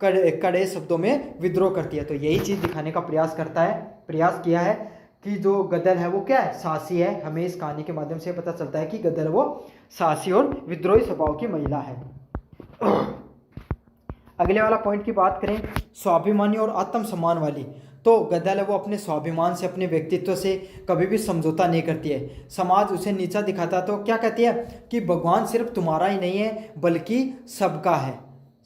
कड़े शब्दों में विद्रोह करती है। तो यही चीज़ दिखाने का प्रयास किया है कि जो गदल है वो क्या है, साहसी है। हमें इस कहानी के माध्यम से पता चलता है कि गदल वो साहसी और विद्रोही स्वभाव की महिला है। अगले वाला पॉइंट की बात करें, स्वाभिमानी और आत्मसम्मान वाली। तो गदल है वो अपने स्वाभिमान से, अपने व्यक्तित्व से कभी भी समझौता नहीं करती है। समाज उसे नीचा दिखाता तो क्या कहती है कि भगवान सिर्फ तुम्हारा ही नहीं है बल्कि सबका है।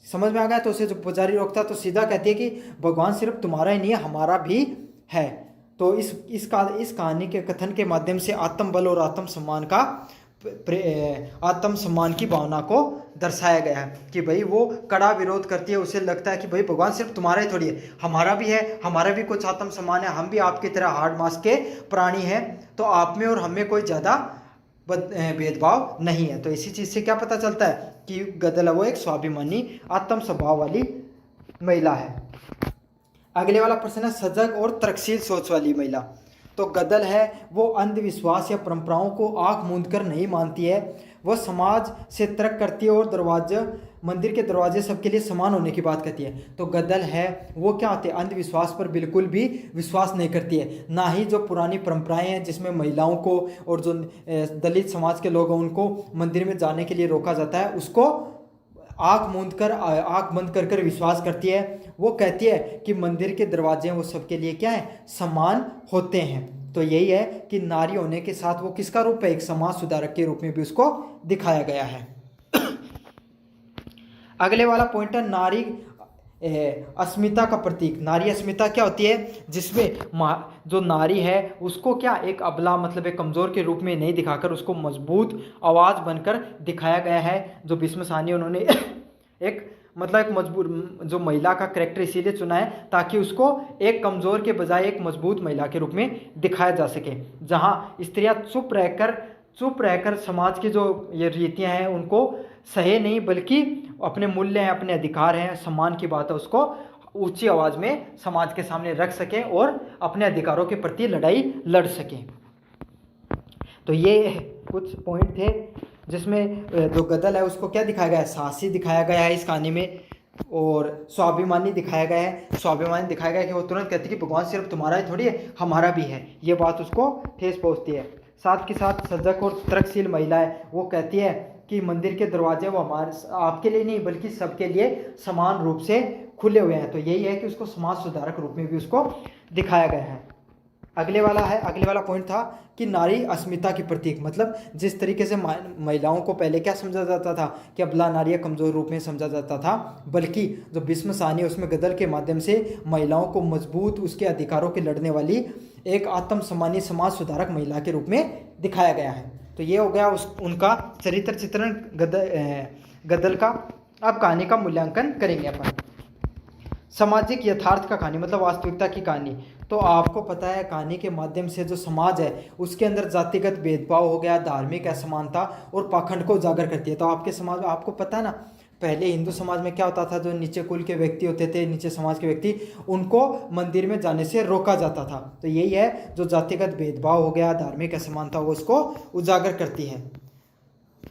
समझ में आ गया? तो उसे जो पुजारी रोकता तो सीधा कहती है कि भगवान सिर्फ तुम्हारा ही नहीं है, हमारा भी है। तो इस कहानी के कथन के माध्यम से आत्मबल और आत्मसम्मान की भावना को दर्शाया गया है कि भाई वो कड़ा विरोध करती है। उसे लगता है कि भाई भगवान सिर्फ तुम्हारा ही थोड़ी है, हमारा भी है, हमारा भी कुछ आत्मसम्मान है, हम भी आपकी तरह हार्ड मास के प्राणी हैं। तो आप में और हम में कोई ज़्यादा भेदभाव नहीं है। तो इसी चीज़ से क्या पता चलता है कि गदल वो एक स्वाभिमानी आत्म स्वभाव वाली महिला है। अगले वाला प्रश्न है सजग और तर्कशील सोच वाली महिला। तो गदल है वो अंधविश्वास या परंपराओं को आंख मूंद कर नहीं मानती है। वह समाज से तर्क करती है और मंदिर के दरवाजे सबके लिए समान होने की बात कहती है। तो गदल है वो क्या होती है, अंधविश्वास पर बिल्कुल भी विश्वास नहीं करती है। ना ही जो पुरानी परंपराएं हैं जिसमें महिलाओं को और जो दलित समाज के लोग हैं उनको मंदिर में जाने के लिए रोका जाता है, उसको आंख बंद कर विश्वास करती है। वो कहती है कि मंदिर के दरवाजे वो सबके लिए क्या है, समान होते हैं। तो यही है कि नारी होने के साथ वो किसका रूप है, एक समाज सुधारक के रूप में भी उसको दिखाया गया है। अगले वाला पॉइंट है नारी अस्मिता का प्रतीक। नारी अस्मिता क्या होती है, जिसमें जो नारी है उसको क्या एक अबला मतलब एक कमज़ोर के रूप में नहीं दिखाकर उसको मजबूत आवाज़ बनकर दिखाया गया है। जो भीष्म साहनी उन्होंने एक मजबूत जो महिला का कैरेक्टर इसीलिए चुना है ताकि उसको एक कमज़ोर के बजाय एक मजबूत महिला के रूप में दिखाया जा सके। जहाँ स्त्रियाँ चुप रहकर समाज की जो ये रीतियाँ हैं उनको सहे नहीं, बल्कि अपने मूल्य हैं, अपने अधिकार हैं, सम्मान की बात है, उसको ऊंची आवाज़ में समाज के सामने रख सकें और अपने अधिकारों के प्रति लड़ाई लड़ सकें। तो ये कुछ पॉइंट थे जिसमें जो गदल है उसको क्या दिखाया गया है, साहसी दिखाया गया है इस कहानी में, और स्वाभिमानी दिखाया गया है। स्वाभिमानी दिखाया गया है कि वो तुरंत कहती है कि भगवान सिर्फ तुम्हारा ही थोड़ी है, हमारा भी है। ये बात उसको ठेस पहुँचती है। साथ के साथ सजग और तर्कशील महिला है, वो कहती है कि मंदिर के दरवाजे वो आपके लिए नहीं बल्कि सबके लिए समान रूप से खुले हुए हैं। तो यही है कि उसको समाज सुधारक रूप में भी उसको दिखाया गया है। अगले वाला पॉइंट था कि नारी अस्मिता की प्रतीक, मतलब जिस तरीके से महिलाओं को पहले क्या समझा जाता था कि अबला नारी कमज़ोर रूप में समझा जाता था, बल्कि जो भीष्म साहनी उसमें गदल के माध्यम से महिलाओं को मजबूत उसके अधिकारों की लड़ने वाली एक आत्मसम्मानी समाज सुधारक महिला के रूप में दिखाया गया है। तो ये हो गया उनका चरित्र चित्रण गदल का। अब कहानी का मूल्यांकन करेंगे अपन। सामाजिक यथार्थ का कहानी मतलब वास्तविकता की कहानी। तो आपको पता है कहानी के माध्यम से जो समाज है उसके अंदर जातिगत भेदभाव हो गया, धार्मिक असमानता और पाखंड को उजागर करती है। तो आपके समाज में आपको पता है ना, पहले हिंदू समाज में क्या होता था, जो नीचे कुल के व्यक्ति होते थे, नीचे समाज के व्यक्ति, उनको मंदिर में जाने से रोका जाता था। तो यही है जो जातिगत भेदभाव हो गया, धार्मिक असमानता हो, उसको उजागर करती है।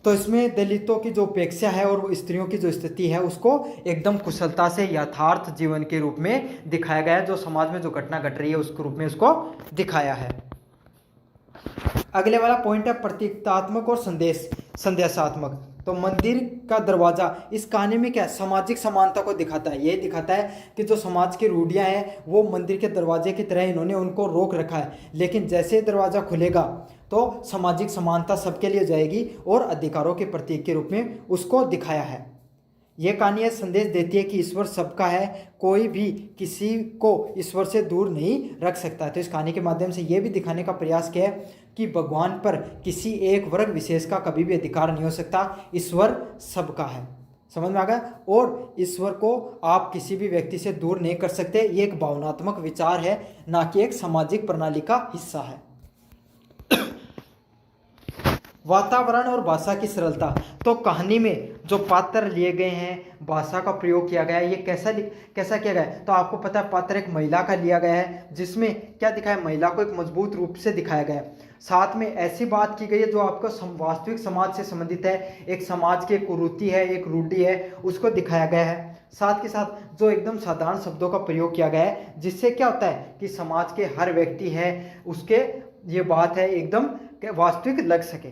तो इसमें दलितों की जो उपेक्षा है और स्त्रियों की जो स्थिति है उसको एकदम कुशलता से यथार्थ जीवन के रूप में दिखाया गया है। जो समाज में जो घटना घट रही है उसके रूप में उसको दिखाया है। अगले वाला पॉइंट है प्रतीकात्मक और संदेशात्मक। तो मंदिर का दरवाजा इस कहानी में क्या सामाजिक समानता को दिखाता है। ये दिखाता है कि जो समाज की रूढ़ियाँ हैं वो मंदिर के दरवाजे की तरह इन्होंने उनको रोक रखा है, लेकिन जैसे दरवाज़ा खुलेगा तो सामाजिक समानता सबके लिए जाएगी और अधिकारों के प्रतीक के रूप में उसको दिखाया है। यह कहानी यह संदेश देती है कि ईश्वर सबका है, कोई भी किसी को ईश्वर से दूर नहीं रख सकता है। तो इस कहानी के माध्यम से यह भी दिखाने का प्रयास किया है कि भगवान पर किसी एक वर्ग विशेष का कभी भी अधिकार नहीं हो सकता, ईश्वर सबका है। समझ में आ गया? और ईश्वर को आप किसी भी व्यक्ति से दूर नहीं कर सकते। ये एक भावनात्मक विचार है, ना कि एक सामाजिक प्रणाली का हिस्सा है। वातावरण और भाषा की सरलता। तो कहानी में जो पात्र लिए गए हैं, भाषा का प्रयोग किया गया है, ये कैसा किया गया है। तो आपको पता है पात्र एक महिला का लिया गया है, जिसमें क्या दिखाया है, महिला को एक मजबूत रूप से दिखाया गया है। साथ में ऐसी बात की गई है जो आपको वास्तविक समाज से संबंधित है, एक समाज की कुरीति है, एक रूढ़ि है, उसको दिखाया गया है। साथ के साथ जो एकदम साधारण शब्दों का प्रयोग किया गया है, जिससे क्या होता है कि समाज के हर व्यक्ति है उसके ये बात है एकदम वास्तविक लग सके।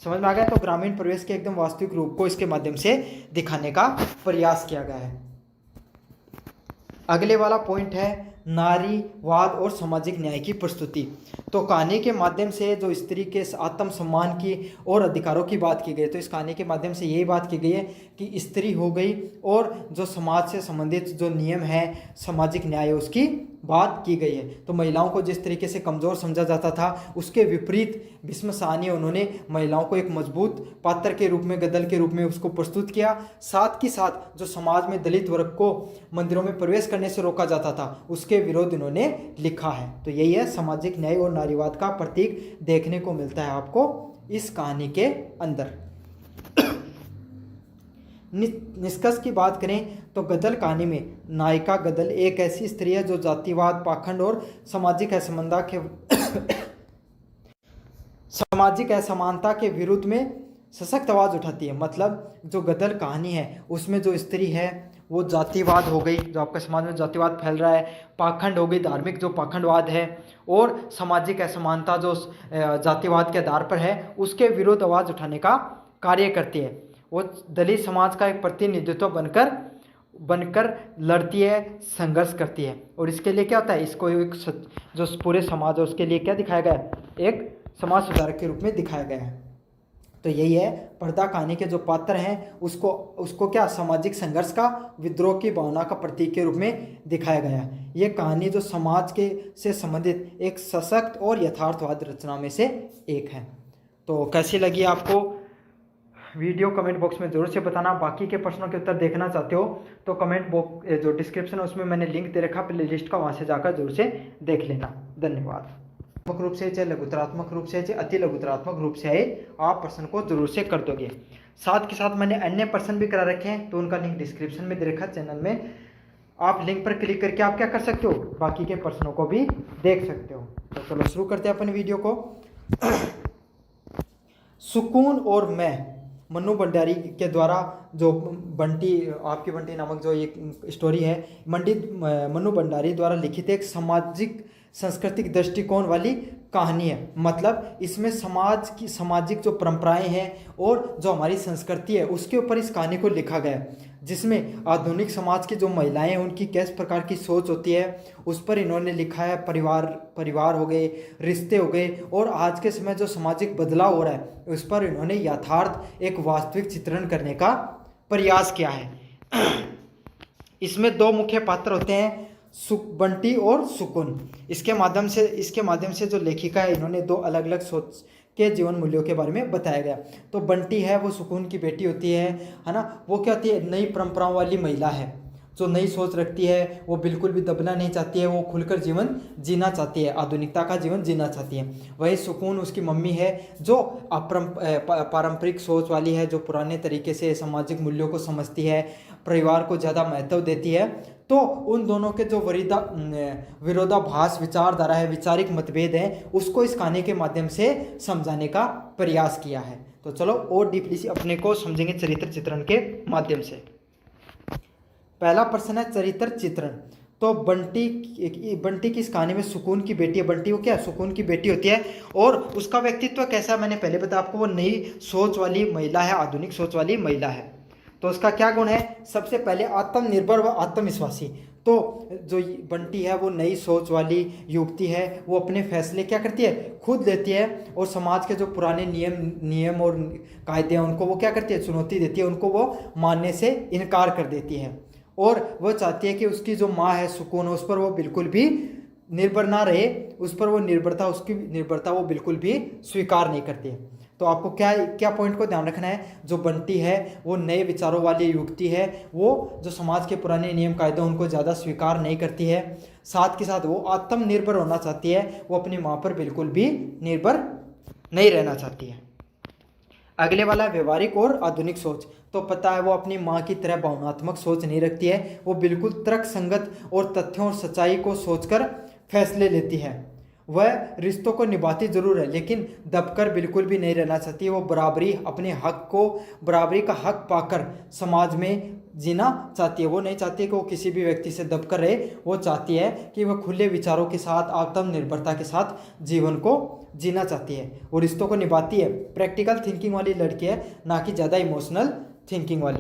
समझ में आ गया? तो ग्रामीण परिवेश के एकदम वास्तविक रूप को इसके माध्यम से दिखाने का प्रयास किया गया है। अगले वाला पॉइंट है नारीवाद और सामाजिक न्याय की प्रस्तुति। तो कहानी के माध्यम से जो स्त्री के आत्मसम्मान की और अधिकारों की बात की गई, तो इस कहानी के माध्यम से यही बात की गई है कि स्त्री हो गई और जो समाज से संबंधित जो नियम है, सामाजिक न्याय, उसकी बात की गई है। तो महिलाओं को जिस तरीके से कमज़ोर समझा जाता था, उसके विपरीत भीष्म साहनी उन्होंने महिलाओं को एक मजबूत पात्र के रूप में, गदल के रूप में उसको प्रस्तुत किया। साथ ही साथ जो समाज में दलित वर्ग को मंदिरों में प्रवेश करने से रोका जाता था, उसके विरोध इन्होंने लिखा है। तो यही है, सामाजिक न्याय और नारीवाद का प्रतीक देखने को मिलता है आपको इस कहानी के अंदर। निष्कर्ष की बात करें तो गदल कहानी में नायिका गदल एक ऐसी स्त्री है जो जातिवाद, पाखंड और सामाजिक असमानता के विरुद्ध में सशक्त आवाज़ उठाती है। मतलब जो गदल कहानी है उसमें जो स्त्री है वो जातिवाद हो गई, जो आपका समाज में जातिवाद फैल रहा है, पाखंड हो गई, धार्मिक जो पाखंडवाद है, और सामाजिक असमानता जो जातिवाद के आधार पर है, उसके विरुद्ध आवाज़ उठाने का कार्य करती है। वो दलित समाज का एक प्रतिनिधित्व बनकर लड़ती है, संघर्ष करती है। और इसके लिए क्या होता है, इसको एक जो पूरे समाज है उसके लिए क्या दिखाया गया है, एक समाज सुधारक के रूप में दिखाया गया है। तो यही है, पर्दा कहानी के जो पात्र हैं उसको क्या सामाजिक संघर्ष का, विद्रोह की भावना का प्रतीक के रूप में दिखाया गया है। ये कहानी जो समाज के से संबंधित एक सशक्त और यथार्थवाद रचना में से एक है। तो कैसी लगी आपको वीडियो, कमेंट बॉक्स में ज़रूर से बताना। बाकी के प्रश्नों के उत्तर देखना चाहते हो तो कमेंट बॉक्स जो डिस्क्रिप्शन है उसमें मैंने लिंक दे रखा प्ले लिस्ट का, वहाँ से जाकर ज़रूर से देख लेना। धन्यवाद। रूप से चाहे लघुतरात्मक रूप से चाहे अति लघुतरात्मक रूप से आए, आप प्रश्न को जरूर से कर दोगे। साथ के साथ मैंने अन्य प्रश्न भी करा रखे हैं, तो उनका लिंक डिस्क्रिप्शन में दे रखा चैनल में। आप लिंक पर क्लिक करके आप क्या कर सकते हो, बाकी के प्रश्नों को भी देख सकते हो। तो चलो शुरू करते हैं अपन वीडियो को। सुकून और मैं, मन्नू भंडारी के द्वारा जो आपकी बंटी नामक जो एक स्टोरी है, मन्नू भंडारी द्वारा लिखित एक सांस्कृतिक दृष्टिकोण वाली कहानी है। मतलब इसमें सामाजिक जो परंपराएं हैं और जो हमारी संस्कृति है उसके ऊपर इस कहानी को लिखा गया है, जिसमें आधुनिक समाज की जो महिलाएं हैं उनकी किस प्रकार की सोच होती है उस पर इन्होंने लिखा है। परिवार हो गए, रिश्ते हो गए, और आज के समय जो सामाजिक बदलाव हो रहा है उस पर इन्होंने यथार्थ एक वास्तविक चित्रण करने का प्रयास किया है। इसमें दो मुख्य पात्र होते हैं, बंटी और सुकून। इसके माध्यम से जो लेखिका है इन्होंने दो अलग अलग सोच के जीवन मूल्यों के बारे में बताया गया। तो बंटी है वो सुकून की बेटी होती है ना। वो क्या होती है, नई परंपराओं वाली महिला है जो नई सोच रखती है, वो बिल्कुल भी दबना नहीं चाहती है, वो खुलकर जीवन जीना चाहती है, आधुनिकता का जीवन जीना चाहती है। वही सुकून उसकी मम्मी है जो पारंपरिक सोच वाली है, जो पुराने तरीके से सामाजिक मूल्यों को समझती है, परिवार को ज़्यादा महत्व देती है। तो उन दोनों के जो विरोधाभास विचारधारा है, वैचारिक मतभेद है, उसको इस कहानी के माध्यम से समझाने का प्रयास किया है। तो चलो और डीपली से अपने को समझेंगे चरित्र चित्रण के माध्यम से। पहला प्रश्न है चरित्र चित्रण। तो बंटी की इस कहानी में सुकून की बेटी है। बंटी वो क्या, सुकून की बेटी होती है, और उसका व्यक्तित्व कैसा है मैंने पहले बताया आपको, वो नई सोच वाली महिला है, आधुनिक सोच वाली महिला है। तो उसका क्या गुण है, सबसे पहले आत्मनिर्भर व आत्मविश्वासी। तो जो बंटी है वो नई सोच वाली युवती है, वो अपने फैसले क्या करती है, खुद लेती है, और समाज के जो पुराने नियम और कायदे हैं उनको वो क्या करती है, चुनौती देती है, उनको वो मानने से इनकार कर देती है। और वो चाहती है कि उसकी जो माँ है सुकून, उस पर वो बिल्कुल भी निर्भर ना रहे, उसकी निर्भरता वो बिल्कुल भी स्वीकार नहीं करती है। तो आपको क्या पॉइंट को ध्यान रखना है, जो बंटी है वो नए विचारों वाली युवती है, वो जो समाज के पुराने नियम कायदे उनको ज़्यादा स्वीकार नहीं करती है। साथ के साथ वो आत्मनिर्भर होना चाहती है, वो अपनी माँ पर बिल्कुल भी निर्भर नहीं रहना चाहती है। अगले वाला व्यवहारिक और आधुनिक सोच। तो पता है वो अपनी माँ की तरह भावनात्मक सोच नहीं रखती है, वो बिल्कुल तर्कसंगत और तथ्यों और सच्चाई को सोचकर फैसले लेती है। वह रिश्तों को निभाती जरूर है, लेकिन दबकर बिल्कुल भी नहीं रहना चाहती है। वो बराबरी का हक पाकर समाज में जीना चाहती है। वो नहीं चाहती कि वो किसी भी व्यक्ति से दबकर रहे, वो चाहती है कि वह खुले विचारों के साथ, आत्मनिर्भरता के साथ जीवन को जीना चाहती है, वो रिश्तों को निभाती है। प्रैक्टिकल थिंकिंग वाली लड़की है, ना कि ज़्यादा इमोशनल थिंकिंग वाली।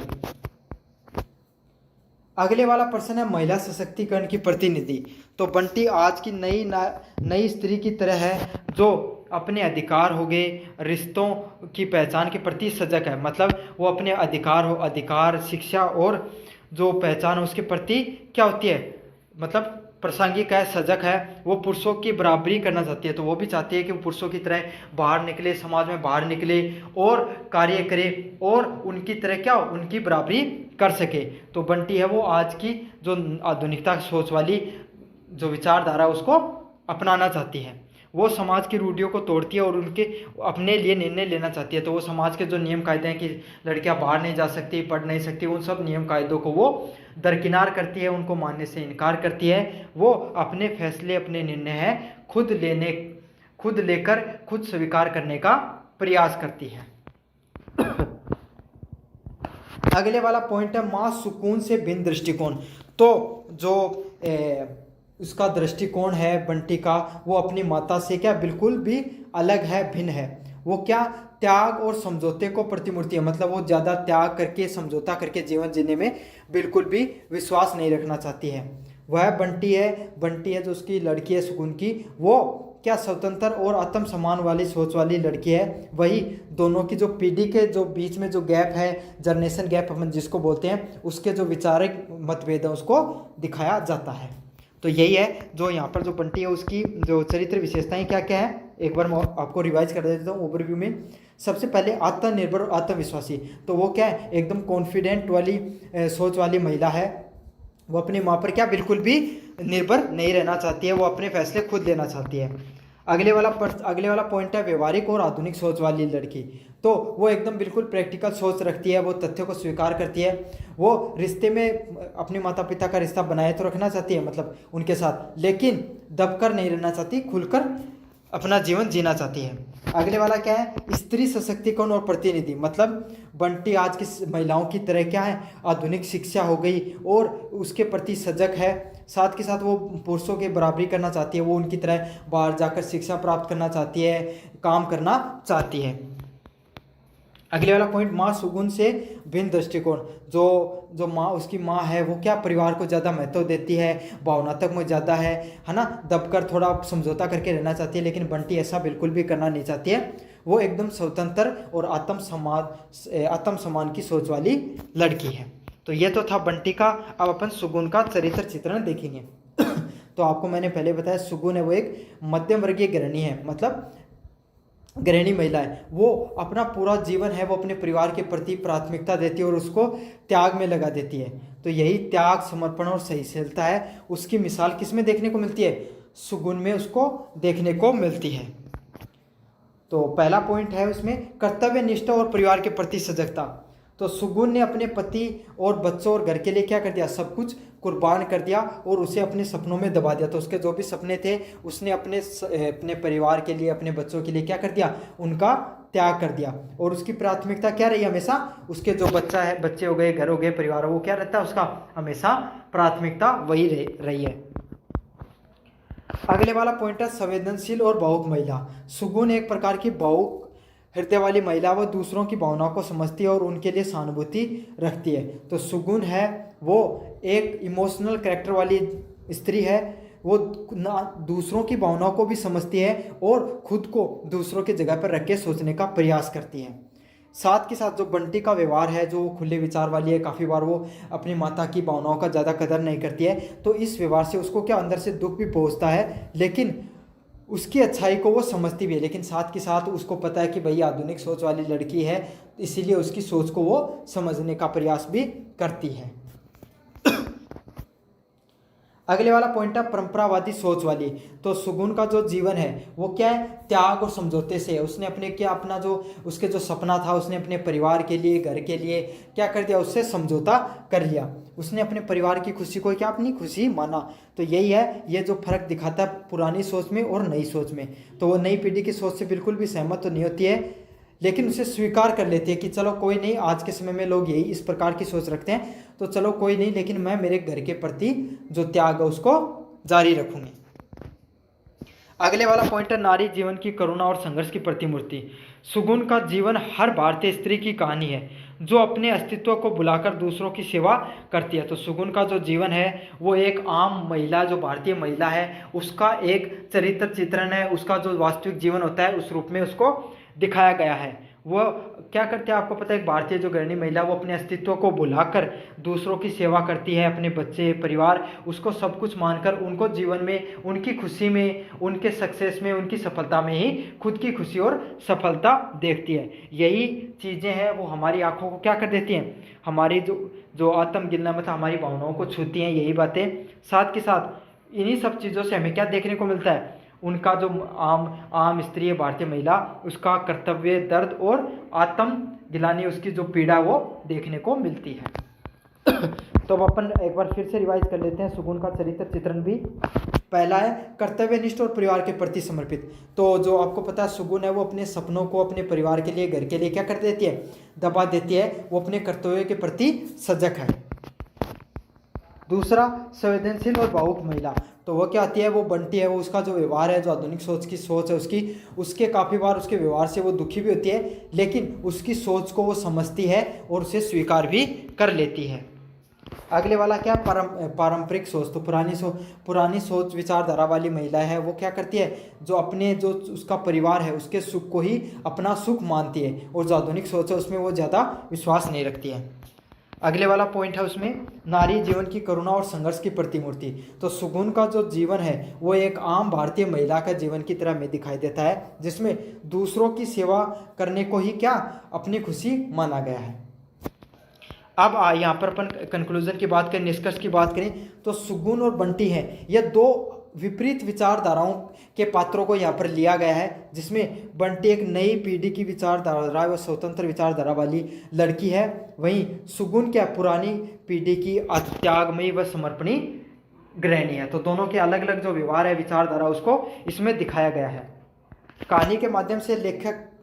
अगले वाला प्रश्न है महिला सशक्तिकरण की प्रतिनिधि। तो बंटी आज की नई स्त्री की तरह है जो अपने अधिकार हो गए, रिश्तों की पहचान के प्रति सजग है। मतलब वो अपने अधिकार, शिक्षा और जो पहचान है उसके प्रति क्या होती है, मतलब प्रासंगिक है, सजग है। वो पुरुषों की बराबरी करना चाहती है। तो वो भी चाहती है कि वो पुरुषों की तरह बाहर निकले, समाज में बाहर निकले और कार्य करे और उनकी तरह क्या उनकी बराबरी कर सके। तो बंटी है वो आज की जो आधुनिकता सोच वाली जो विचारधारा उसको अपनाना चाहती है। वो समाज की रूढ़ियों को तोड़ती है और उनके अपने लिए निर्णय लेना चाहती है। तो वो समाज के जो नियम कायदे हैं कि लड़कियां बाहर नहीं जा सकती, पढ़ नहीं सकती, उन सब नियम कायदों को वो दरकिनार करती है, उनको मानने से इनकार करती है। वो अपने फैसले, अपने निर्णय है खुद लेकर खुद स्वीकार करने का प्रयास करती है। अगले वाला पॉइंट है मां सुकून से भिन्न दृष्टिकोण। तो जो उसका दृष्टिकोण है बंटी का, वो अपनी माता से क्या बिल्कुल भी अलग है, भिन्न है। वो क्या त्याग और समझौते को प्रतिमूर्ति है। मतलब वो ज़्यादा त्याग करके, समझौता करके जीवन जीने में बिल्कुल भी विश्वास नहीं रखना चाहती है। वह बंटी है जो उसकी लड़की है सुकून की, वो क्या स्वतंत्र और आत्म सम्मान वाली सोच वाली लड़की है। वही दोनों की जो पीढ़ी के जो बीच में जो गैप है, जनरेशन गैप अपन जिसको बोलते हैं, उसके जो विचारिक मतभेद है उसको दिखाया जाता है। तो यही है जो यहाँ पर जो बंटी है उसकी जो चरित्र विशेषताएं क्या क्या है, एक बार मैं आपको रिवाइज कर देता हूँ ओवरव्यू में। सबसे पहले आत्मनिर्भर और आत्मविश्वासी। तो वो क्या है, एकदम कॉन्फिडेंट वाली सोच वाली महिला है। वो अपनी माँ पर क्या बिल्कुल भी निर्भर नहीं रहना चाहती है, वो अपने फैसले खुद लेना चाहती है। अगले वाला पॉइंट है व्यवहारिक और आधुनिक सोच वाली लड़की। तो वो एकदम बिल्कुल प्रैक्टिकल सोच रखती है, वो तथ्य को स्वीकार करती है। वो रिश्ते में अपने माता पिता का रिश्ता बनाए तो रखना चाहती है, मतलब उनके साथ, लेकिन दबकर नहीं रहना चाहती, खुलकर अपना जीवन जीना चाहती है। अगले वाला क्या है, स्त्री सशक्तिकरण और प्रतिनिधि। मतलब बंटी आज की महिलाओं की तरह क्या है, आधुनिक शिक्षा हो गई और उसके प्रति सजग है। साथ के साथ वो पुरुषों की बराबरी करना चाहती है, वो उनकी तरह बाहर जाकर शिक्षा प्राप्त करना चाहती है, काम करना चाहती है। अगले वाला पॉइंट माँ सुगुन से भिन्न दृष्टिकोण। जो माँ उसकी माँ है वो क्या परिवार को ज़्यादा महत्व देती है, भावनात्मक में ज़्यादा है ना, दबकर थोड़ा समझौता करके रहना चाहती है। लेकिन बंटी ऐसा बिल्कुल भी करना नहीं चाहती है, वो एकदम स्वतंत्र और आत्म सम्मान की सोच वाली लड़की है। तो ये तो था बंटी का। अब अपन सुगुन का चरित्र चित्रण देखेंगे। तो आपको मैंने पहले बताया सुगुन है वो एक मध्यम वर्गीय गृहिणी है, मतलब गृहिणी महिला है। वो अपना पूरा जीवन है वो अपने परिवार के प्रति प्राथमिकता देती है और उसको त्याग में लगा देती है। तो यही त्याग, समर्पण और सहनशीलता है, उसकी मिसाल किस में देखने को मिलती है, सुगुन में उसको देखने को मिलती है। तो पहला पॉइंट है उसमें कर्तव्य निष्ठा और परिवार के प्रति सजगता। तो सुगुन ने अपने पति और बच्चों और घर के लिए क्या कर दिया, सब कुछ कुर्बान कर दिया और उसे अपने सपनों में दबा दिया। तो उसके जो भी सपने थे उसने अपने परिवार के लिए, अपने बच्चों के लिए क्या कर दिया, उनका त्याग कर दिया। और उसकी प्राथमिकता क्या रही हमेशा, उसके जो बच्चे हो गए, घर हो गए, परिवार हो, वो क्या रहता है उसका हमेशा प्राथमिकता वही रही है। अगले वाला पॉइंट है संवेदनशील और भावुक महिला। सुगुन एक प्रकार की भावुक हृदय वाली महिला, वो दूसरों की भावनाओं को समझती है और उनके लिए सहानुभूति रखती है। तो सुगुन है वो एक इमोशनल कैरेक्टर वाली स्त्री है। वो दूसरों की भावनाओं को भी समझती है और खुद को दूसरों की जगह पर रख के सोचने का प्रयास करती है। साथ के साथ जो बंटी का व्यवहार है, जो खुले विचार वाली है, काफ़ी बार वो अपनी माता की भावनाओं का ज़्यादा कदर नहीं करती है। तो इस व्यवहार से उसको क्या अंदर से दुख भी पहुंचता है, लेकिन उसकी अच्छाई को वो समझती भी है। लेकिन साथ के साथ उसको पता है कि भाई आधुनिक सोच वाली लड़की है, इसीलिए उसकी सोच को वो समझने का प्रयास भी करती है। अगले वाला पॉइंट है परंपरावादी सोच वाली। तो सुगुन का जो जीवन है वो क्या है, त्याग और समझौते से है। उसने अपने क्या अपना जो उसके जो सपना था, उसने अपने परिवार के लिए, घर के लिए क्या कर दिया, उससे समझौता कर लिया। उसने अपने परिवार की खुशी को क्या अपनी खुशी माना। तो यही है, ये जो फर्क दिखाता है पुरानी सोच में और नई सोच में। तो वो नई पीढ़ी की सोच से बिल्कुल भी सहमत तो नहीं होती है, लेकिन उसे स्वीकार कर लेती है कि चलो कोई नहीं, आज के समय में लोग यही इस प्रकार की सोच रखते हैं, तो चलो कोई नहीं, लेकिन मैं मेरे घर के प्रति जो त्याग है उसको जारी रखूंगी। अगले वाला पॉइंट है नारी जीवन की करुणा और संघर्ष की प्रतिमूर्ति। सुगुन का जीवन हर भारतीय स्त्री की कहानी है। जो अपने अस्तित्व को बुलाकर दूसरों की सेवा करती है। तो सुगुन का जो जीवन है वो एक आम महिला, जो भारतीय महिला है, उसका एक चरित्र चित्रण है। उसका जो वास्तविक जीवन होता है उस रूप में उसको दिखाया गया है। वो क्या करते हैं आपको पता है, एक भारतीय जो गृहिणी महिला वो अपने अस्तित्व को भुलाकर दूसरों की सेवा करती है, अपने बच्चे परिवार उसको सब कुछ मानकर उनको जीवन में, उनकी खुशी में, उनके सक्सेस में, उनकी सफलता में ही खुद की खुशी और सफलता देखती है। यही चीज़ें हैं वो हमारी आंखों को क्या कर देती हैं, हमारी जो आत्मगिलना में हमारी भावनाओं को छूती हैं यही बातें। साथ के साथ इन्हीं सब चीज़ों से हमें क्या देखने को मिलता है, उनका जो आम स्त्री है भारतीय महिला, उसका कर्तव्य, दर्द और आत्म गिलानी, उसकी जो पीड़ा वो देखने को मिलती है। तो अब अपन एक बार फिर से रिवाइज कर लेते हैं सुगुन का चरित्र चित्रण भी। पहला है कर्तव्यनिष्ठ और परिवार के प्रति समर्पित। तो जो आपको पता है सुगुन है वो अपने सपनों को अपने परिवार के लिए, घर के लिए क्या कर देती है, दबा देती है। वो अपने कर्तव्य के प्रति सजग है। दूसरा संवेदनशील और भावुक महिला। तो वो क्या आती है, वो बंटी है, वो उसका जो व्यवहार है, जो आधुनिक सोच की सोच है उसके काफ़ी बार उसके व्यवहार से वो दुखी भी होती है, लेकिन उसकी सोच को वो समझती है और उसे स्वीकार भी कर लेती है। अगले वाला क्या, पारंपरिक सोच। तो पुरानी सोच विचारधारा वाली महिला है, वो क्या करती है, जो अपने जो उसका परिवार है उसके सुख को ही अपना सुख मानती है, और जो आधुनिक सोच है उसमें वो ज़्यादा विश्वास नहीं रखती है। अगले वाला पॉइंट है उसमें नारी जीवन की करुणा और संघर्ष की प्रतिमूर्ति। तो सुगुन का जो जीवन है वो एक आम भारतीय महिला का जीवन की तरह में दिखाई देता है, जिसमें दूसरों की सेवा करने को ही क्या अपनी खुशी माना गया है। अब यहाँ पर अपन कंक्लूजन की बात करें, निष्कर्ष की बात करें, तो सुगुन और बंटी है, यह दो विपरीत विचारधाराओं के पात्रों को यहाँ पर लिया गया है, जिसमें बंटी एक नई पीढ़ी की विचारधारा व स्वतंत्र विचारधारा वाली लड़की है, वहीं सुगुन क्या पुरानी पीढ़ी की त्यागमयी व समर्पणी गृहिणी है। तो दोनों के अलग अलग जो व्यवहार है, विचारधारा, उसको इसमें दिखाया गया है। कहानी के माध्यम से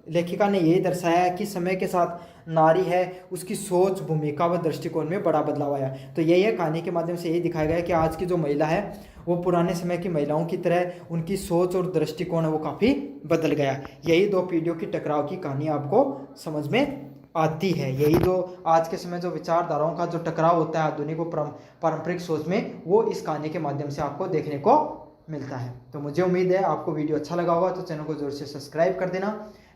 लेखिका ने यही दर्शाया है कि समय के साथ नारी है, उसकी सोच, भूमिका व दृष्टिकोण में बड़ा बदलाव आया। तो यही है, कहानी के माध्यम से यही दिखाया गया है कि आज की जो महिला है वो पुराने समय की महिलाओं की तरह उनकी सोच और दृष्टिकोण है वो काफ़ी बदल गया। यही दो पीढ़ियों की टकराव की कहानी आपको समझ में आती है। यही जो आज के समय जो विचारधाराओं का जो टकराव होता है आधुनिक और पारंपरिक सोच में, वो इस कहानी के माध्यम से आपको देखने को मिलता है। तो मुझे उम्मीद है आपको वीडियो अच्छा लगा होगा, तो चैनल को जोर से सब्सक्राइब कर देना,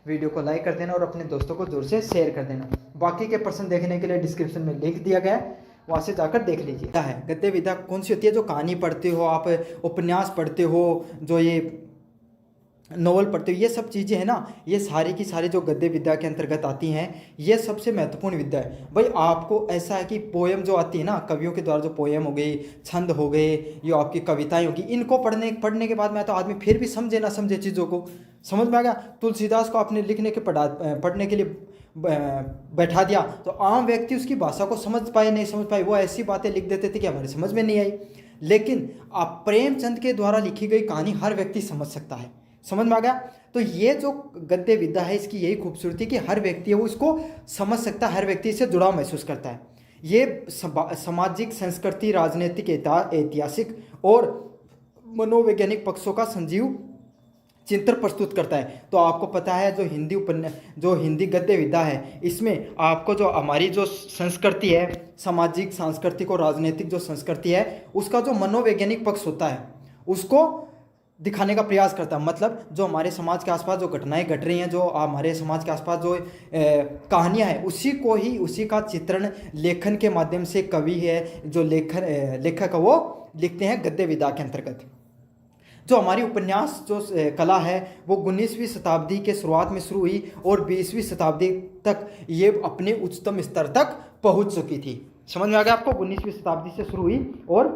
वीडियो को लाइक कर देना और अपने दोस्तों को जोर से शेयर कर देना। बाकी के प्रश्न देखने के लिए डिस्क्रिप्शन में लिंक दिया गया है, वहाँ से जाकर देख लीजिए। क्या है गद्य विधा कौन सी होती है, जो कहानी पढ़ते हो आप, उपन्यास पढ़ते हो, जो ये नोवेल पढ़ते हो, ये सब चीज़ें हैं ना, ये सारी की सारी जो गद्य विद्या के अंतर्गत आती हैं, ये सबसे महत्वपूर्ण विद्या है भाई। आपको ऐसा है कि पोएम जो आती है ना, कवियों के द्वारा जो पोएम हो गई, छंद हो गए, ये आपकी कविताएं होगी, इनको पढ़ने के बाद में तो आदमी फिर भी समझे ना समझे चीज़ों को समझ में आ गया। तुलसीदास को आपने लिखने के पढ़ने के लिए बैठा दिया तो आम व्यक्ति उसकी भाषा को समझ पाए नहीं समझ पाए, वो ऐसी बातें लिख देते थे कि हमारी समझ में नहीं आई। लेकिन आप प्रेमचंद के द्वारा लिखी गई कहानी हर व्यक्ति समझ सकता है, समझ में आ गया। तो ये जो गद्य विद्या है इसकी यही खूबसूरती कि हर व्यक्ति है वो इसको समझ सकता है, हर व्यक्ति इससे जुड़ाव महसूस करता है। ये सामाजिक, संस्कृति, राजनीतिक, ऐतिहासिक और मनोवैज्ञानिक पक्षों का संजीव चिंतन प्रस्तुत करता है। तो आपको पता है जो हिंदी गद्य विधा है, इसमें आपको जो हमारी जो संस्कृति है, सामाजिक, सांस्कृतिक और राजनीतिक जो संस्कृति है, उसका जो मनोवैज्ञानिक पक्ष होता है उसको दिखाने का प्रयास करता है। मतलब जो हमारे समाज के आसपास जो घटनाएं घट रही हैं, जो हमारे समाज के आसपास जो कहानियां हैं, उसी का चित्रण लेखन के माध्यम से कवि है जो लेखक है वो लिखते हैं गद्य विधा के अंतर्गत। जो हमारी उपन्यास जो कला है वो 19वीं शताब्दी के शुरुआत में शुरू हुई और 20वीं शताब्दी तक ये अपने उच्चतम स्तर तक पहुंच चुकी थी। समझ में आ गया आपको, 19वीं शताब्दी से शुरू हुई और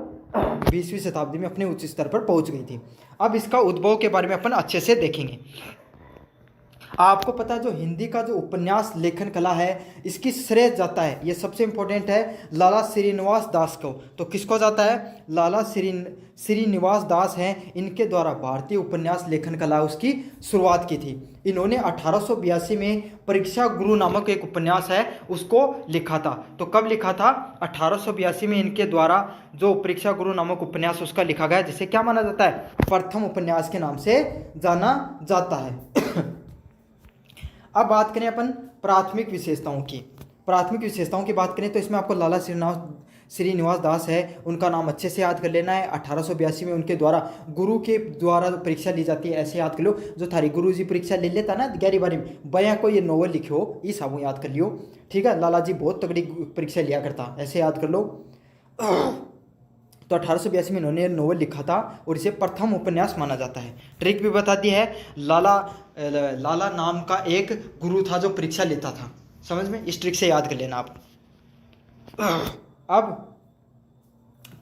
20वीं शताब्दी में अपने उच्च स्तर पर पहुंच गई थी। अब इसका उद्भव के बारे में अपन अच्छे से देखेंगे। आपको पता है जो हिंदी का जो उपन्यास लेखन कला है इसकी श्रेय जाता है, ये सबसे इम्पोर्टेंट है, लाला श्रीनिवास दास को। तो किसको जाता है, लाला श्रीनिवास दास हैं, इनके द्वारा भारतीय उपन्यास लेखन कला उसकी शुरुआत की थी। इन्होंने 1882 में परीक्षा गुरु नामक एक उपन्यास है उसको लिखा था। तो कब लिखा था, 1882 में इनके द्वारा जो परीक्षा गुरु नामक उपन्यास उसका लिखा गया, जिसे क्या माना जाता है, प्रथम उपन्यास के नाम से जाना जाता है। अब बात करें अपन प्राथमिक विशेषताओं की। प्राथमिक विशेषताओं की बात करें तो इसमें आपको लाला श्रीनिवास दास है, उनका नाम अच्छे से याद कर लेना है। 1882 में उनके द्वारा गुरु के द्वारा परीक्षा ली जाती है, ऐसे याद कर लो। जो थारी गुरु जी परीक्षा ले लेता ना 11वीं में, बया को ये नोवेल लिखे हो, इस साबू याद कर लियो। ठीक है, लाला जी बहुत तगड़ी परीक्षा लिया करता, ऐसे याद कर लो। तो 1882 में इन्होंने नोवेल लिखा था और इसे प्रथम उपन्यास माना जाता है। ट्रिक भी बता दी है, लाला नाम का एक गुरु था जो परीक्षा लेता था, समझ में, इस ट्रिक से याद कर लेना आप। अब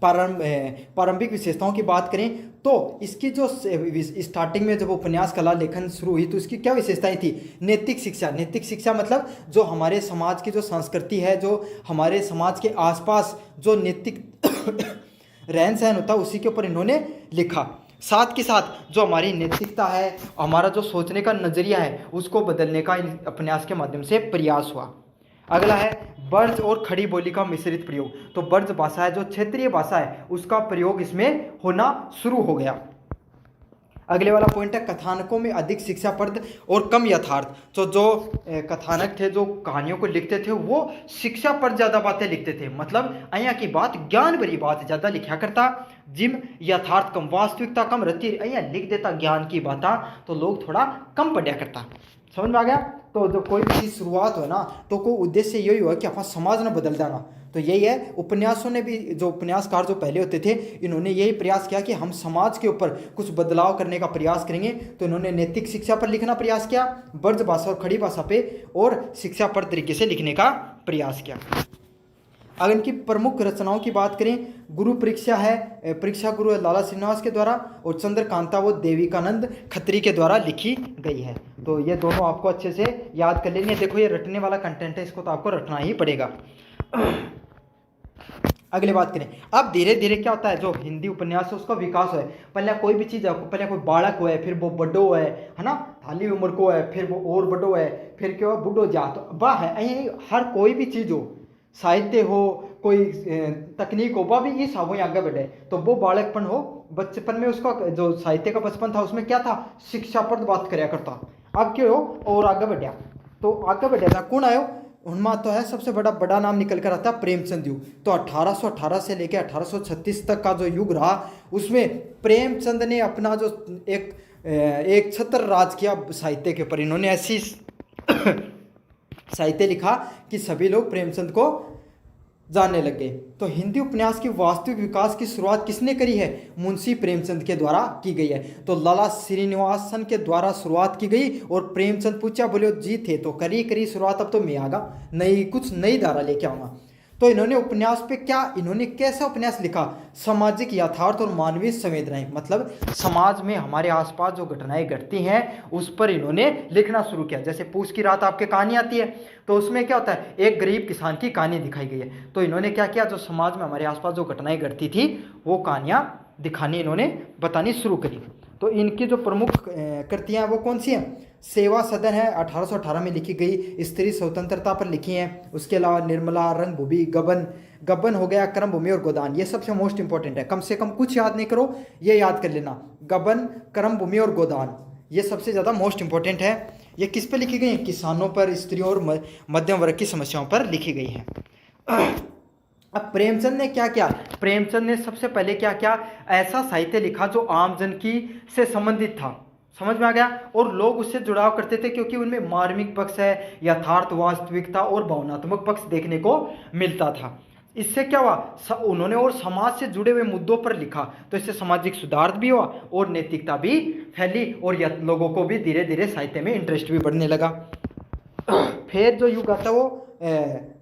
प्रारंभिक विशेषताओं की बात करें तो इसकी जो स्टार्टिंग में जब उपन्यास कला लेखन शुरू हुई तो इसकी क्या विशेषताएं थी? नैतिक शिक्षा। नैतिक शिक्षा मतलब जो हमारे समाज की जो संस्कृति है, जो हमारे समाज के आसपास जो नैतिक रहन सहन होता है, उसी के ऊपर इन्होंने लिखा। साथ के साथ जो हमारी नैतिकता है, हमारा जो सोचने का नजरिया है, उसको बदलने का इन उपन्यास के माध्यम से प्रयास हुआ। अगला है ब्रज और खड़ी बोली का मिश्रित प्रयोग। तो ब्रज भाषा है, जो क्षेत्रीय भाषा है, उसका प्रयोग इसमें होना शुरू हो गया। अगले वाला पॉइंट है कथानकों में अधिक शिक्षाप्रद और कम यथार्थ। तो जो कथानक थे, जो कहानियों को लिखते थे, वो शिक्षाप्रद ज़्यादा बातें लिखते थे, मतलब अया की बात, ज्ञान भरी बात ज़्यादा लिखा करता, जिम यथार्थ कम, वास्तविकता कम रहती, अया लिख देता ज्ञान की बातें, तो लोग थोड़ा कम पढ़ा करता। समझ में आ गया? तो जब कोई भी चीज़ शुरुआत हो ना, तो कोई उद्देश्य यही हुआ कि अपना समाज ना बदल देना। तो यही है, उपन्यासों ने भी, जो उपन्यासकार जो पहले होते थे, इन्होंने यही प्रयास किया कि हम समाज के ऊपर कुछ बदलाव करने का प्रयास करेंगे। तो इन्होंने नैतिक शिक्षा पर लिखना प्रयास किया, ब्रज भाषा और खड़ी भाषा पे, और शिक्षाप्रद तरीके से लिखने का प्रयास किया। अगर इनकी प्रमुख रचनाओं की बात करें, गुरु परीक्षा है, परीक्षा गुरु लाला श्रीनिवास के द्वारा, और चंद्रकांता वो देविकानंद खत्री के द्वारा लिखी गई है। तो ये दोनों आपको अच्छे से याद कर लेनी है। देखो ये रटने वाला कंटेंट है, इसको तो आपको रटना ही पड़ेगा। अगले बात करें, अब धीरे धीरे क्या होता है, जो हिंदी उपन्यास है उसका विकास है। पहले कोई भी चीज़ है, पहले कोई बालक हो है, फिर वो बड़ो है ना, हाली उम्र को है, फिर वो और बड़ो है, फिर क्या हो बुढ़ो जा, तो वाह है, हर कोई भी चीज़ हो, साहित्य हो, कोई तकनीक हो, वह भी इस हावों आगे बढ़े। तो वो बालकपन हो, बचपन में उसका जो साहित्य का बचपन था, उसमें क्या था, शिक्षाप्रद बात कराया करता। अब क्यों हो और आगे बढ़िया, तो आगे बढ़िया था, कौन आयो, उनमें तो है सबसे बड़ा नाम निकल कर आता प्रेमचंद युग। तो 1818 से लेकर 1836 तक का जो युग रहा, उसमें प्रेमचंद ने अपना जो एक छत्र राज किया साहित्य के ऊपर। इन्होंने ऐसी साहित्य लिखा कि सभी लोग प्रेमचंद को जानने लग गए। तो हिंदी उपन्यास की वास्तविक विकास की शुरुआत किसने करी है? मुंशी प्रेमचंद के द्वारा की गई है। तो लाला श्रीनिवासन के द्वारा शुरुआत की गई, और प्रेमचंद पूछा, बोले जी थे तो करी शुरुआत, अब तो मैं आगा कुछ नई धारा लेके आऊँगा। तो इन्होंने उपन्यास पे इन्होंने कैसा उपन्यास लिखा? सामाजिक यथार्थ और मानवीय संवेदनाएं, मतलब समाज में हमारे आसपास जो घटनाएं घटती हैं उस पर इन्होंने लिखना शुरू किया। जैसे पूस की रात आपके कहानी आती है, तो उसमें क्या होता है, एक गरीब किसान की कहानी दिखाई गई है। तो इन्होंने क्या किया, जो समाज में हमारे आसपास जो घटनाएं घटती थी वो कहानियाँ दिखानी, इन्होंने बतानी शुरू करी। तो इनकी जो प्रमुख कृतियाँ वो कौन सी हैं? सेवा सदन है, 1818 में लिखी गई, स्त्री स्वतंत्रता पर लिखी हैं। उसके अलावा निर्मला, रंगभूमि, गबन हो गया, कर्म भूमि और गोदान, ये सबसे मोस्ट इंपॉर्टेंट है। कम से कम कुछ याद नहीं करो, ये याद कर लेना, गबन, कर्म भूमि और गोदान, ये सबसे ज़्यादा मोस्ट इंपॉर्टेंट है। ये किस पर लिखी गई? किसानों पर, स्त्रियों और मध्यम वर्ग की समस्याओं पर लिखी गई हैं। अब प्रेमचंद ने क्या किया? प्रेमचंद ने सबसे पहले क्या किया, ऐसा साहित्य लिखा जो आम जन की से संबंधित था। समझ में आ गया? और लोग उससे जुड़ाव करते थे क्योंकि उनमें मार्मिक पक्ष है, यथार्थ, वास्तविकता और भावनात्मक पक्ष देखने को मिलता था। इससे क्या हुआ, उन्होंने और समाज से जुड़े हुए मुद्दों पर लिखा, तो इससे सामाजिक सुधार भी हुआ और नैतिकता भी फैली, और लोगों को भी धीरे धीरे साहित्य में इंटरेस्ट भी बढ़ने लगा। फिर जो युग आता है वो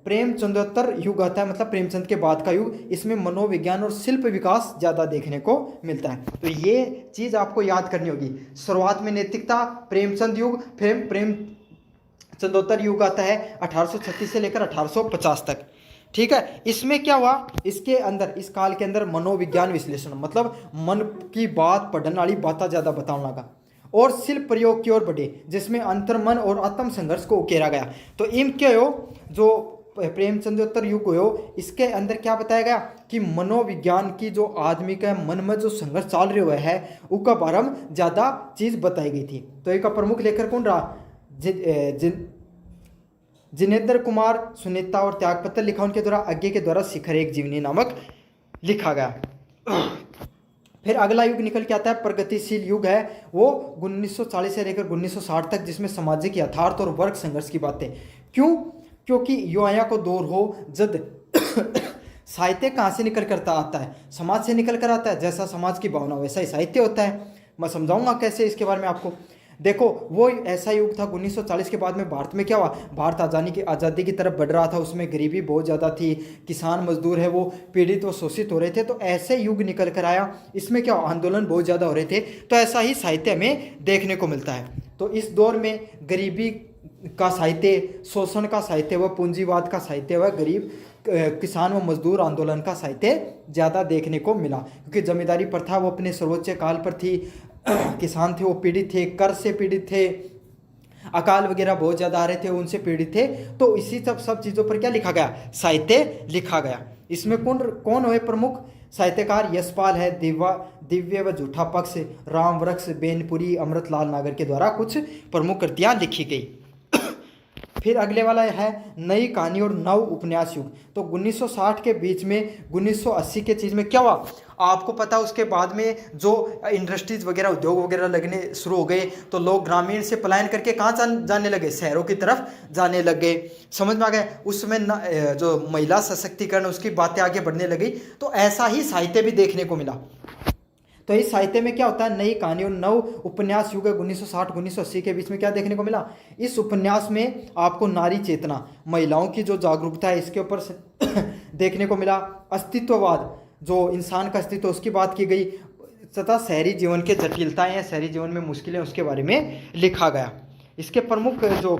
प्रेमचंदोत्तर युग आता है, मतलब प्रेमचंद के बाद का युग। इसमें मनोविज्ञान और शिल्प विकास ज़्यादा देखने को मिलता है। तो ये चीज़ आपको याद करनी होगी। शुरुआत में नैतिकता, प्रेमचंद युग, फिर प्रेमचंदोत्तर युग आता है 1836 से लेकर 1850 तक। ठीक है, इसमें क्या हुआ, इसके अंदर, इस काल के अंदर मनोविज्ञान विश्लेषण, मतलब मन की बात पढ़ने वाली बातें ज़्यादा बताने लगा, और शिल्प प्रयोग की ओर बढ़े, जिसमें अंतर्मन और आत्म संघर्ष को उकेरा गया। तो इन क्या हो, जो प्रेमचंदोत्तर युग हो, इसके अंदर क्या बताया गया कि मनोविज्ञान की जो आदमी का मन में जो संघर्ष चल रहे हुए है, उसका बारे में ज़्यादा चीज़ बताई गई थी। तो एक प्रमुख लेखक कौन रहा? जिनेंद्र कुमार सुनीता और त्यागपत्र लिखा उनके द्वारा। आगे के द्वारा शिखर एक जीवनी नामक लिखा गया। फिर अगला युग निकल के आता है प्रगतिशील युग है, वो 1940 से लेकर 1960 तक, जिसमें सामाजिक यथार्थ और वर्ग संघर्ष की बातें। क्यों? क्योंकि यो आया को दौर हो जद साहित्य कहाँ से निकल कर आता है? समाज से निकल कर आता है। जैसा समाज की भावना वैसा ही साहित्य होता है। मैं समझाऊंगा कैसे इसके बारे में आपको। देखो, वो ऐसा युग था 1940 के बाद में भारत में क्या हुआ, भारत आज़ादी की तरफ बढ़ रहा था, उसमें गरीबी बहुत ज़्यादा थी, किसान मजदूर है वो पीड़ित व शोषित हो रहे थे। तो ऐसे युग निकल कर आया, इसमें क्या आंदोलन बहुत ज़्यादा हो रहे थे। तो ऐसा ही साहित्य में देखने को मिलता है। तो इस दौर में गरीबी का साहित्य, शोषण का साहित्य व पूंजीवाद का साहित्य व गरीब किसान व मजदूर आंदोलन का साहित्य ज़्यादा देखने को मिला, क्योंकि जमींदारी प्रथा वो अपने सर्वोच्च काल पर थी। किसान थे वो पीड़ित थे, कर से पीड़ित थे, अकाल वगैरह बहुत ज़्यादा आ रहे थे, उनसे पीड़ित थे। तो इसी सब चीज़ों पर क्या लिखा गया? साहित्य लिखा गया। इसमें कौन हुए प्रमुख साहित्यकार? यशपाल है, दिव्य व झूठा पक्ष, राम वृक्ष, बेनपुरी, अमृतलाल नागर के द्वारा कुछ प्रमुख कृतियाँ लिखी गई। फिर अगले वाला है नई कहानी और नव उपन्यास युग। तो 1960 के बीच में 1980 के चीज़ में क्या हुआ आपको पता। उसके बाद में जो इंडस्ट्रीज वगैरह, उद्योग वगैरह लगने शुरू हो गए, तो लोग ग्रामीण से पलायन करके कहाँ जाने लगे? शहरों की तरफ जाने लगे। समझ में आ गया? उसमें जो महिला सशक्तिकरण उसकी बातें आगे बढ़ने लगी। तो ऐसा ही साहित्य भी देखने को मिला। तो इस साहित्य में क्या होता है? नई कहानी और नव उपन्यास युग 1960-1980 के बीच में क्या देखने को मिला? इस उपन्यास में आपको नारी चेतना, महिलाओं की जो जागरूकता है, इसके ऊपर देखने को मिला। अस्तित्ववाद, जो इंसान का अस्तित्व, उसकी बात की गई, तथा शहरी जीवन के जटिलताएं हैं, शहरी जीवन में मुश्किलें, उसके बारे में लिखा गया। इसके प्रमुख जो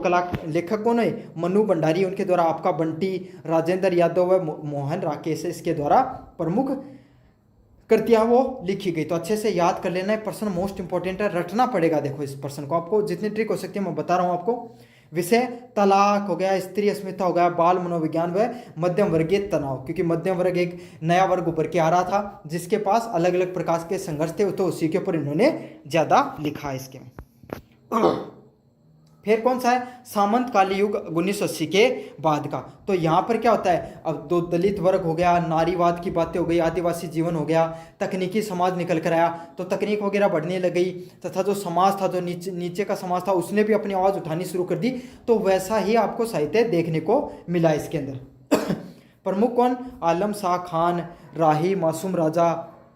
लेखक कौन है? मनु भंडारी, उनके द्वारा आपका बंटी, राजेंद्र यादव व मोहन राकेश, इसके द्वारा प्रमुख कृतियाँ वो लिखी गई। तो अच्छे से याद कर लेना है, प्रश्न मोस्ट इंपॉर्टेंट है, रटना पड़ेगा। देखो इस प्रश्न को, आपको जितनी ट्रिक हो सकती है मैं बता रहा हूँ आपको। विषय तलाक हो गया, स्त्री अस्मिता हो गया, बाल मनोविज्ञान व मध्यम वर्गीय तनाव, क्योंकि मध्यम वर्ग एक नया वर्ग उभर के आ रहा था जिसके पास अलग अलग प्रकार के संघर्ष थे, तो उसी के ऊपर इन्होंने ज़्यादा लिखा है इसके में। फिर कौन सा है? सामंतकाली युग 1980 के बाद का। तो यहाँ पर क्या होता है? अब दो दलित वर्ग हो गया, नारीवाद की बातें हो गई, आदिवासी जीवन हो गया, तकनीकी समाज निकल कर आया, तो तकनीक वगैरह बढ़ने लग गई, तथा जो समाज था, जो नीचे का समाज था, उसने भी अपनी आवाज़ उठानी शुरू कर दी। तो वैसा ही आपको साहित्य देखने को मिला इसके अंदर। प्रमुख कौन? आलम शाह खान, राही, मासूम राजा,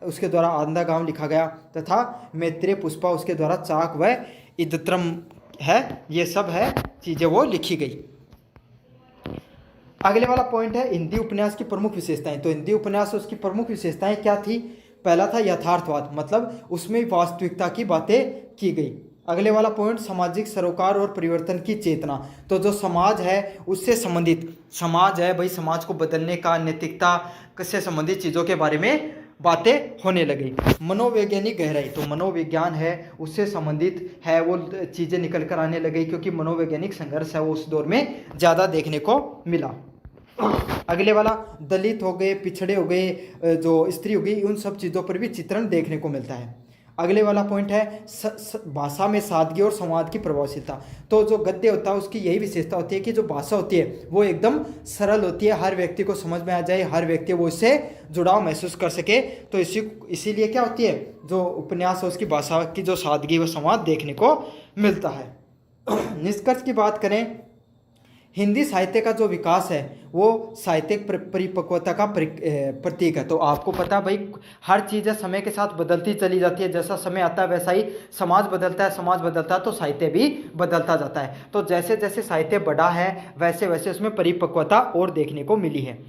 उसके द्वारा आंधा गांव लिखा गया, तथा मैत्रेय पुष्पा, उसके द्वारा चाक व इदत्रम है, ये सब है चीज़ें वो लिखी गई। अगले वाला पॉइंट है हिंदी उपन्यास की प्रमुख विशेषताएं। तो हिंदी उपन्यास उसकी प्रमुख विशेषताएं क्या थी? पहला था यथार्थवाद, मतलब उसमें वास्तविकता की बातें की गई। अगले वाला पॉइंट सामाजिक सरोकार और परिवर्तन की चेतना। तो जो समाज है उससे संबंधित, समाज है भाई, समाज को बदलने का, नैतिकता से संबंधित चीज़ों के बारे में बातें होने लगी। मनोवैज्ञानिक गहराई, तो मनोविज्ञान है उससे संबंधित है, वो चीज़ें निकल कर आने लगी, क्योंकि मनोवैज्ञानिक संघर्ष है वो उस दौर में ज़्यादा देखने को मिला। अगले वाला दलित हो गए, पिछड़े हो गए, जो स्त्री हो गई, उन सब चीज़ों पर भी चित्रण देखने को मिलता है। अगले वाला पॉइंट है भाषा में सादगी और संवाद की प्रभावशीलता। तो जो गद्य होता है उसकी यही विशेषता होती है कि जो भाषा होती है वो एकदम सरल होती है, हर व्यक्ति को समझ में आ जाए, हर व्यक्ति वो इससे जुड़ाव महसूस कर सके। तो इसीलिए क्या होती है, जो उपन्यास है उसकी भाषा की जो सादगी व संवाद देखने को मिलता है। निष्कर्ष की बात करें, हिंदी साहित्य का जो विकास है वो साहित्यिक परिपक्वता का प्रतीक है। तो आपको पता भाई, हर चीज़ें समय के साथ बदलती चली जाती है, जैसा समय आता है वैसा ही समाज बदलता है, समाज बदलता है तो साहित्य भी बदलता जाता है। तो जैसे जैसे साहित्य बढ़ा है वैसे वैसे उसमें परिपक्वता और देखने को मिली है।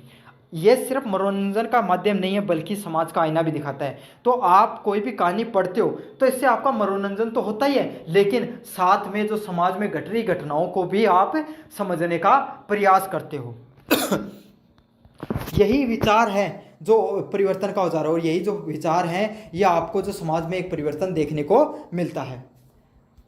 ये सिर्फ मनोरंजन का माध्यम नहीं है बल्कि समाज का आईना भी दिखाता है। तो आप कोई भी कहानी पढ़ते हो तो इससे आपका मनोरंजन तो होता ही है, लेकिन साथ में जो समाज में घट रही घटनाओं को भी आप समझने का प्रयास करते हो। यही विचार है जो परिवर्तन का औजार है, और यही जो विचार है ये आपको जो समाज में एक परिवर्तन देखने को मिलता है।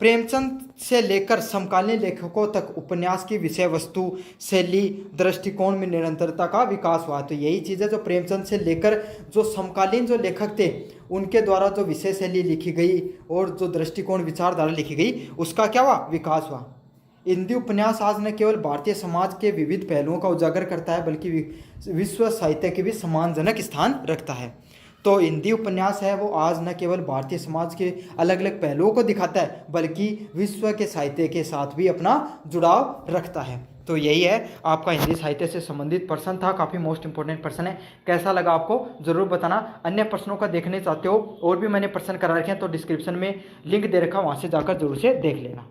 प्रेमचंद से लेकर समकालीन लेखकों तक उपन्यास की विषय वस्तु, शैली, दृष्टिकोण में निरंतरता का विकास हुआ। तो यही चीज़ है जो प्रेमचंद से लेकर जो समकालीन जो लेखक थे उनके द्वारा जो विषय शैली लिखी गई और जो दृष्टिकोण विचारधारा लिखी गई उसका क्या हुआ, विकास हुआ। हिंदी उपन्यास आज न केवल भारतीय समाज के विविध पहलुओं का उजागर करता है बल्कि विश्व साहित्य के भी सम्मानजनक स्थान रखता है। तो हिंदी उपन्यास है वो आज न केवल भारतीय समाज के अलग अलग पहलुओं को दिखाता है बल्कि विश्व के साहित्य के साथ भी अपना जुड़ाव रखता है। तो यही है आपका हिंदी साहित्य से संबंधित प्रश्न था, काफ़ी मोस्ट इंपॉर्टेंट प्रश्न है। कैसा लगा आपको ज़रूर बताना। अन्य प्रश्नों का देखने चाहते हो और भी मैंने प्रश्न करा रखे हैं तो डिस्क्रिप्शन में लिंक दे रखा, वहाँ से जाकर जरूर से देख लेना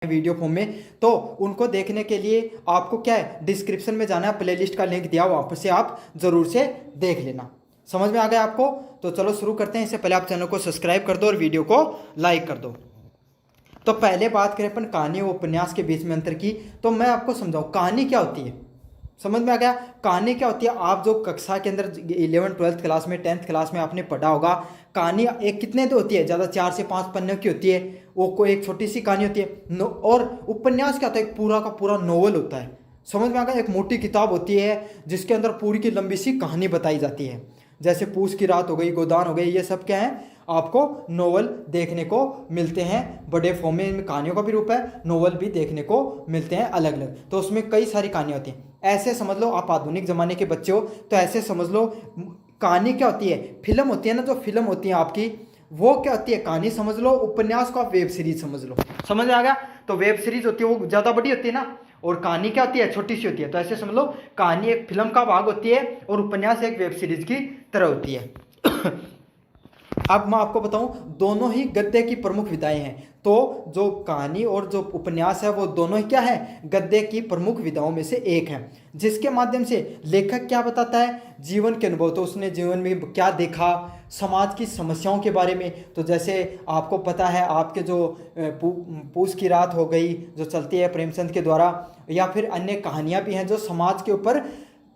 वीडियो फॉर्म में। तो उनको देखने के लिए आपको क्या है, डिस्क्रिप्शन में जाना है, प्लेलिस्ट का लिंक दिया हुआ से आप ज़रूर से देख लेना। समझ में आ गया आपको? तो चलो शुरू करते हैं। इससे पहले आप चैनल को सब्सक्राइब कर दो और वीडियो को लाइक कर दो। तो पहले बात करें अपन कहानी और उपन्यास के बीच में अंतर की, तो मैं आपको समझाऊं कहानी क्या होती है। समझ में आ गया? कहानी क्या होती है, आप जो कक्षा के अंदर 11th 12th क्लास में 10th क्लास में आपने पढ़ा होगा। कहानी एक कितने तो होती है, ज़्यादा 4 से 5 पन्ने की होती है, वो कोई एक छोटी सी कहानी होती है। और उपन्यास क्या होता है, एक पूरा का पूरा नोवेल होता है। समझ में आ गया? एक मोटी किताब होती है जिसके अंदर पूरी की लंबी सी कहानी बताई जाती है। जैसे पूस की रात हो गई, गोदान हो गई, ये सब क्या है, आपको नोवेल देखने को मिलते हैं। बड़े फॉर्म में इनमें कहानियों का भी रूप है, नोवेल भी देखने को मिलते हैं अलग अलग। तो उसमें कई सारी कहानियाँ होती हैं। ऐसे समझ लो, आप आधुनिक ज़माने के बच्चे हो तो ऐसे समझ लो कहानी क्या होती है, फिल्म होती है ना, जो फिल्म होती है आपकी वो क्या होती है, कहानी समझ लो। उपन्यास को आप वेब सीरीज समझ लो। समझ में आ गया? तो वेब सीरीज होती है वो ज़्यादा बड़ी होती है ना, और कहानी क्या होती है, छोटी सी होती है। तो ऐसे समझ लो कहानी एक फिल्म का भाग होती है और उपन्यास एक वेब सीरीज की तरह होती है। अब मैं आपको बताऊं, दोनों ही गद्य की प्रमुख विधाएं हैं। तो जो कहानी और जो उपन्यास है वो दोनों ही क्या है, गद्य की प्रमुख विधाओं में से एक है, जिसके माध्यम से लेखक क्या बताता है, जीवन के अनुभव। तो उसने जीवन में क्या देखा, समाज की समस्याओं के बारे में। तो जैसे आपको पता है, आपके जो पूस की रात हो गई जो चलती है प्रेमचंद के द्वारा, या फिर अन्य कहानियाँ भी हैं जो समाज के ऊपर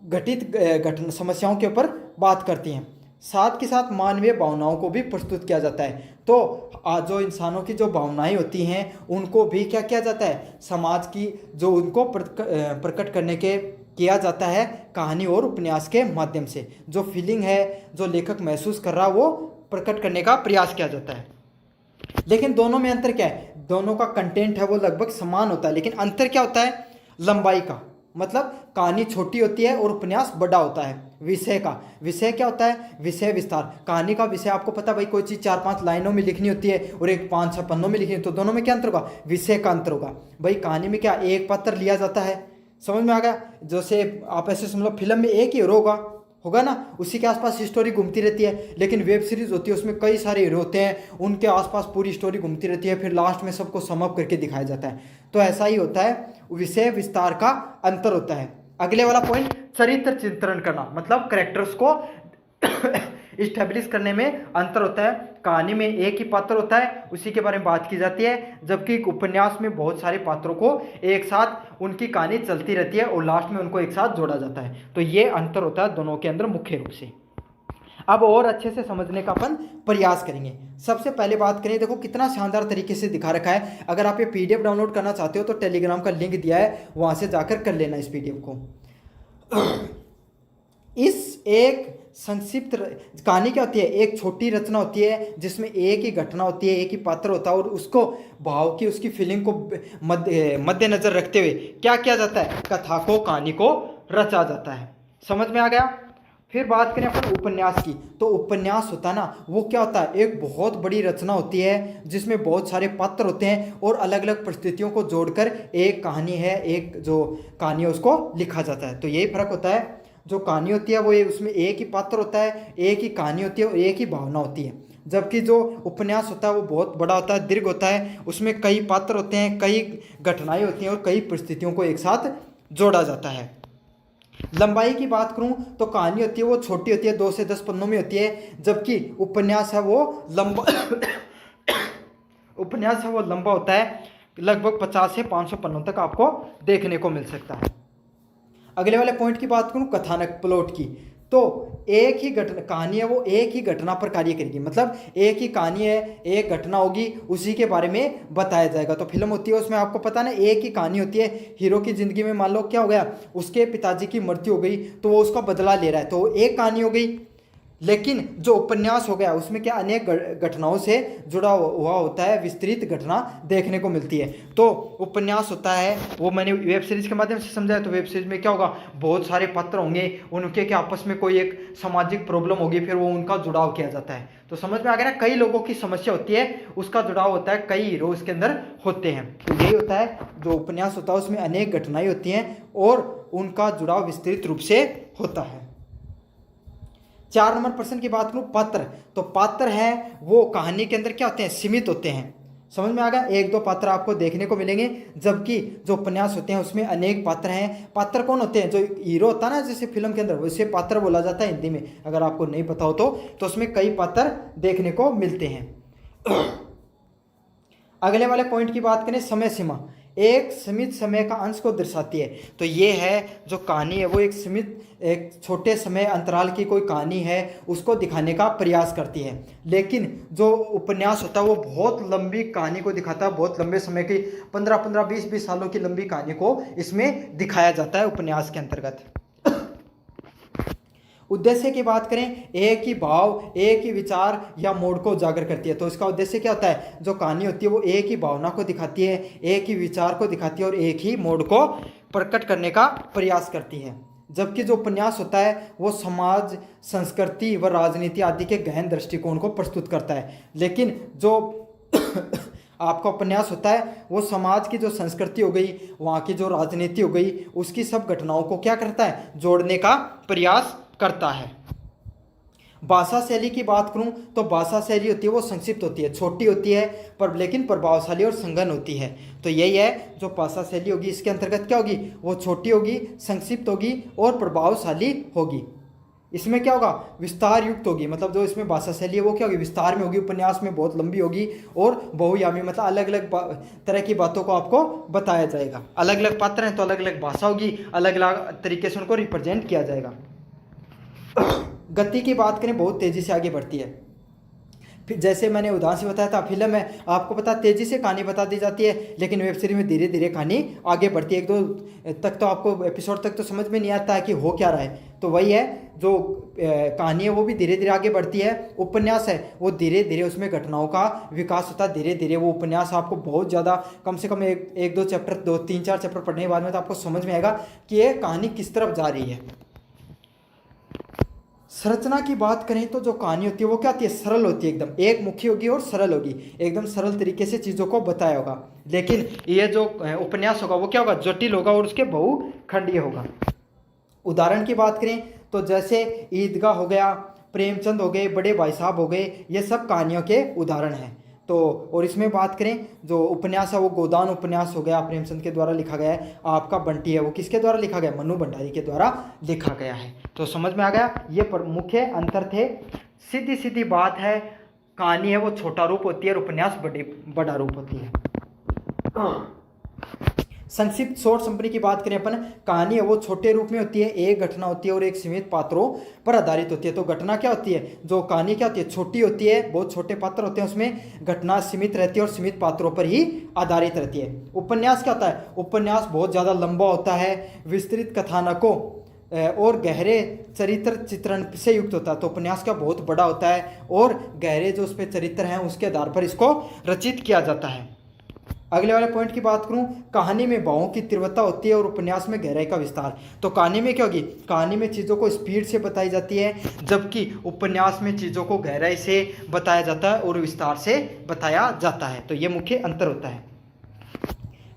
घटित घटना समस्याओं के ऊपर बात करती हैं। साथ के साथ मानवीय भावनाओं को भी प्रस्तुत किया जाता है। तो आज जो इंसानों की जो भावनाएं होती हैं उनको भी क्या किया जाता है, समाज की जो उनको प्रकट करने के किया जाता है कहानी और उपन्यास के माध्यम से। जो फीलिंग है, जो लेखक महसूस कर रहा, वो प्रकट करने का प्रयास किया जाता है। लेकिन दोनों में अंतर क्या है, दोनों का कंटेंट है वो लगभग समान होता है, लेकिन अंतर क्या होता है, लंबाई का। मतलब कहानी छोटी होती है और उपन्यास बड़ा होता है। विषय का, विषय क्या होता है, विषय विस्तार। कहानी का विषय आपको पता भाई, कोई चीज़ 4-5 लाइनों में लिखनी होती है और एक 5-6 पन्नों में लिखनी है। तो दोनों में क्या अंतर होगा, विषय का अंतर होगा। भाई कहानी में क्या एक पात्र लिया जाता है, समझ में आ गया? जैसे आप ऐसे समझ लो फिल्म में एक ही हीरो होगा ना, उसी के आसपास स्टोरी घूमती रहती है। लेकिन वेब सीरीज होती है उसमें कई सारे हीरो होते हैं, उनके आसपास पूरी स्टोरी घूमती रहती है, फिर लास्ट में सबको सम अप करके दिखाया जाता है। तो ऐसा ही होता है, विषय विस्तार का अंतर होता है। अगले वाला पॉइंट, चरित्र चित्रण करना, मतलब कैरेक्टर्स को इस्टेब्लिश करने में अंतर होता है। कहानी में एक ही पात्र होता है, उसी के बारे में बात की जाती है, जबकि उपन्यास में बहुत सारे पात्रों को एक साथ उनकी कहानी चलती रहती है और लास्ट में उनको एक साथ जोड़ा जाता है। तो ये अंतर होता है दोनों के अंदर मुख्य रूप से। अब और अच्छे से समझने का अपन प्रयास करेंगे। सबसे पहले बात करें, देखो कितना शानदार तरीके से दिखा रखा है। अगर आप ये पीडीएफ डाउनलोड करना चाहते हो तो टेलीग्राम का लिंक दिया है, वहाँ से जाकर कर लेना इस पीडीएफ को। इस एक संक्षिप्त कहानी क्या होती है, एक छोटी रचना होती है जिसमें एक ही घटना होती है, एक ही पात्र होता है, और उसको भाव की, उसकी फीलिंग को मद्देनजर रखते हुए क्या किया जाता है, कथा को, कहानी को रचा जाता है। समझ में आ गया? फिर बात करें अपन उपन्यास की, तो उपन्यास होता है ना, वो क्या होता है, एक बहुत बड़ी रचना होती है जिसमें बहुत सारे पात्र होते हैं और अलग अलग परिस्थितियों को जोड़कर एक कहानी है, एक जो कहानी है उसको लिखा जाता है। तो यही फर्क होता है, जो कहानी होती है वो उसमें एक ही पात्र होता है, एक ही कहानी होती है और एक ही भावना होती है। जबकि जो उपन्यास होता है वो बहुत बड़ा होता है, दीर्घ होता है, उसमें कई पात्र होते हैं, कई घटनाएं होती हैं और कई परिस्थितियों को एक साथ जोड़ा जाता है। लंबाई की बात करूं तो कहानी होती है वो छोटी होती है, 2 से 10 पन्नों में होती है, जबकि उपन्यास है वो लंबा उपन्यास है वो लंबा होता है, लगभग 50 से 500 पन्नों तक आपको देखने को मिल सकता है। अगले वाले पॉइंट की बात करूं, कथानक, प्लॉट की, तो एक ही घटना कहानी है वो एक ही घटना पर कार्य करेगी। मतलब एक ही कहानी है, एक घटना होगी, उसी के बारे में बताया जाएगा। तो फिल्म होती है उसमें आपको पता ना, एक ही कहानी होती है। हीरो की ज़िंदगी में मान लो क्या हो गया, उसके पिताजी की मृत्यु हो गई तो वो उसका बदला ले रहा है, तो एक कहानी हो गई। लेकिन जो उपन्यास हो गया उसमें क्या अनेक घटनाओं से जुड़ा हुआ होता है, विस्तृत घटना देखने को मिलती है। तो उपन्यास होता है वो मैंने वेब सीरीज के माध्यम से समझाया। तो वेब सीरीज में क्या होगा, बहुत सारे पात्र होंगे, उनके क्या आपस में कोई एक सामाजिक प्रॉब्लम होगी, फिर वो उनका जुड़ाव किया जाता है। तो समझ में आ गया ना, कई लोगों की समस्या होती है, उसका जुड़ाव होता है, कई हीरो इसके अंदर होते हैं। तो यही होता है जो उपन्यास होता है, उसमें अनेक घटनाएं होती हैं और उनका जुड़ाव विस्तृत रूप से होता है। 4 नंबर प्रश्न की बात करूं, पात्र। तो पात्र है वो कहानी के अंदर क्या होते हैं, सीमित होते हैं। समझ में आ गया, 1-2 पात्र आपको देखने को मिलेंगे, जबकि जो उपन्यास होते हैं उसमें अनेक पात्र हैं। पात्र कौन होते हैं, जो हीरो होता है ना जैसे फिल्म के अंदर, वैसे पात्र बोला जाता है हिंदी में, अगर आपको नहीं पता हो तो उसमें कई पात्र देखने को मिलते हैं। अगले वाले पॉइंट की बात करें, समय सीमा एक सीमित समय का अंश को दर्शाती है। तो ये है जो कहानी है वो एक सीमित, एक छोटे समय अंतराल की कोई कहानी है, उसको दिखाने का प्रयास करती है। लेकिन जो उपन्यास होता है वो बहुत लंबी कहानी को दिखाता है, बहुत लंबे समय की 15-15, 20-20 सालों की लंबी कहानी को इसमें दिखाया जाता है उपन्यास के अंतर्गत। उद्देश्य की बात करें, एक ही भाव, एक ही विचार या मोड़ को उजागर करती है। तो इसका उद्देश्य क्या होता है, जो कहानी होती है वो एक ही भावना को दिखाती है, एक ही विचार को दिखाती है और एक ही मोड़ को प्रकट करने का प्रयास करती है। जबकि जो उपन्यास होता है वो समाज, संस्कृति व राजनीति आदि के गहन दृष्टिकोण को प्रस्तुत करता है। लेकिन जो आपका उपन्यास होता है वो समाज की जो संस्कृति हो गई, वहाँ की जो राजनीति हो गई, उसकी सब घटनाओं को क्या करता है, जोड़ने का प्रयास करता है। भाषा शैली की बात करूं तो भाषा शैली होती है वो संक्षिप्त होती है, छोटी होती है, पर लेकिन प्रभावशाली और संघन होती है। तो यही है जो भाषा शैली होगी, इसके अंतर्गत क्या होगी, वो छोटी होगी, संक्षिप्त होगी और प्रभावशाली होगी। इसमें क्या होगा, विस्तार युक्त होगी, मतलब जो इसमें भाषा शैली है वो क्या होगी, विस्तार में होगी, उपन्यास में बहुत लंबी होगी और बहुयामी, मतलब अलग अलग तरह की बातों को आपको बताया जाएगा। अलग अलग पात्र हैं तो अलग अलग भाषा होगी, अलग अलग तरीके से उनको रिप्रेजेंट किया जाएगा। गति की बात करें, बहुत तेजी से आगे बढ़ती है। फिर जैसे मैंने उदाहरण से बताया था, फिल्म में आपको पता तेजी से कहानी बता दी जाती है, लेकिन वेब सीरीज में धीरे धीरे कहानी आगे बढ़ती है। 1-2 तक तो आपको, एपिसोड तक तो समझ में नहीं आता है कि हो क्या रहा है। तो वही है, जो कहानी है वो भी धीरे धीरे आगे बढ़ती है। उपन्यास है वो धीरे धीरे उसमें घटनाओं का विकास होता है, धीरे धीरे वो उपन्यास आपको बहुत ज़्यादा, कम से कम 1-2 चैप्टर, 2-3-4 चैप्टर पढ़ने के बाद में तो आपको समझ में आएगा कि ये कहानी किस तरफ जा रही है। संरचना की बात करें तो जो कहानी होती है वो क्या होती है, सरल होती है, एकदम एक मुखी होगी और सरल होगी, एकदम सरल तरीके से चीज़ों को बताया होगा। लेकिन ये जो उपन्यास होगा वो क्या होगा, जटिल होगा और उसके बहुखंडीय होगा। उदाहरण की बात करें तो जैसे ईदगाह हो गया, प्रेमचंद हो गए, बड़े भाई साहब हो गए, ये सब कहानियों के उदाहरण हैं। तो और इसमें बात करें जो उपन्यास है वो गोदान उपन्यास हो गया, प्रेमचंद के द्वारा लिखा गया है। आपका बंटी है वो किसके द्वारा लिखा गया, मन्नू भंडारी के द्वारा लिखा गया है। तो समझ में आ गया, ये मुख्य अंतर थे। सीधी सीधी बात है, कहानी है वो छोटा रूप होती है और उपन्यास बड़ा रूप होती है। संक्षिप्त शॉर्ट समरी की बात करें अपन, कहानी है वो छोटे रूप में होती है, एक घटना होती है और एक सीमित पात्रों पर आधारित होती है। तो घटना क्या होती है, जो कहानी क्या होती है, छोटी होती है, बहुत छोटे पात्र होते हैं, उसमें घटना सीमित रहती है और सीमित पात्रों पर ही आधारित रहती है। उपन्यास क्या होता है, उपन्यास बहुत ज़्यादा लंबा होता है, विस्तृत कथानकों और गहरे चरित्र चित्रण से युक्त होता है। तो उपन्यास का बहुत बड़ा होता है और गहरे जो उस पर चरित्र हैं उसके आधार पर इसको रचित किया जाता है। अगले वाले पॉइंट की बात करूं, कहानी में भावों की तीव्रता होती है और उपन्यास में गहराई का विस्तार। तो कहानी में क्या होगी, कहानी में चीज़ों को स्पीड से बताई जाती है, जबकि उपन्यास में चीज़ों को गहराई से बताया जाता है और विस्तार से बताया जाता है। तो ये मुख्य अंतर होता है।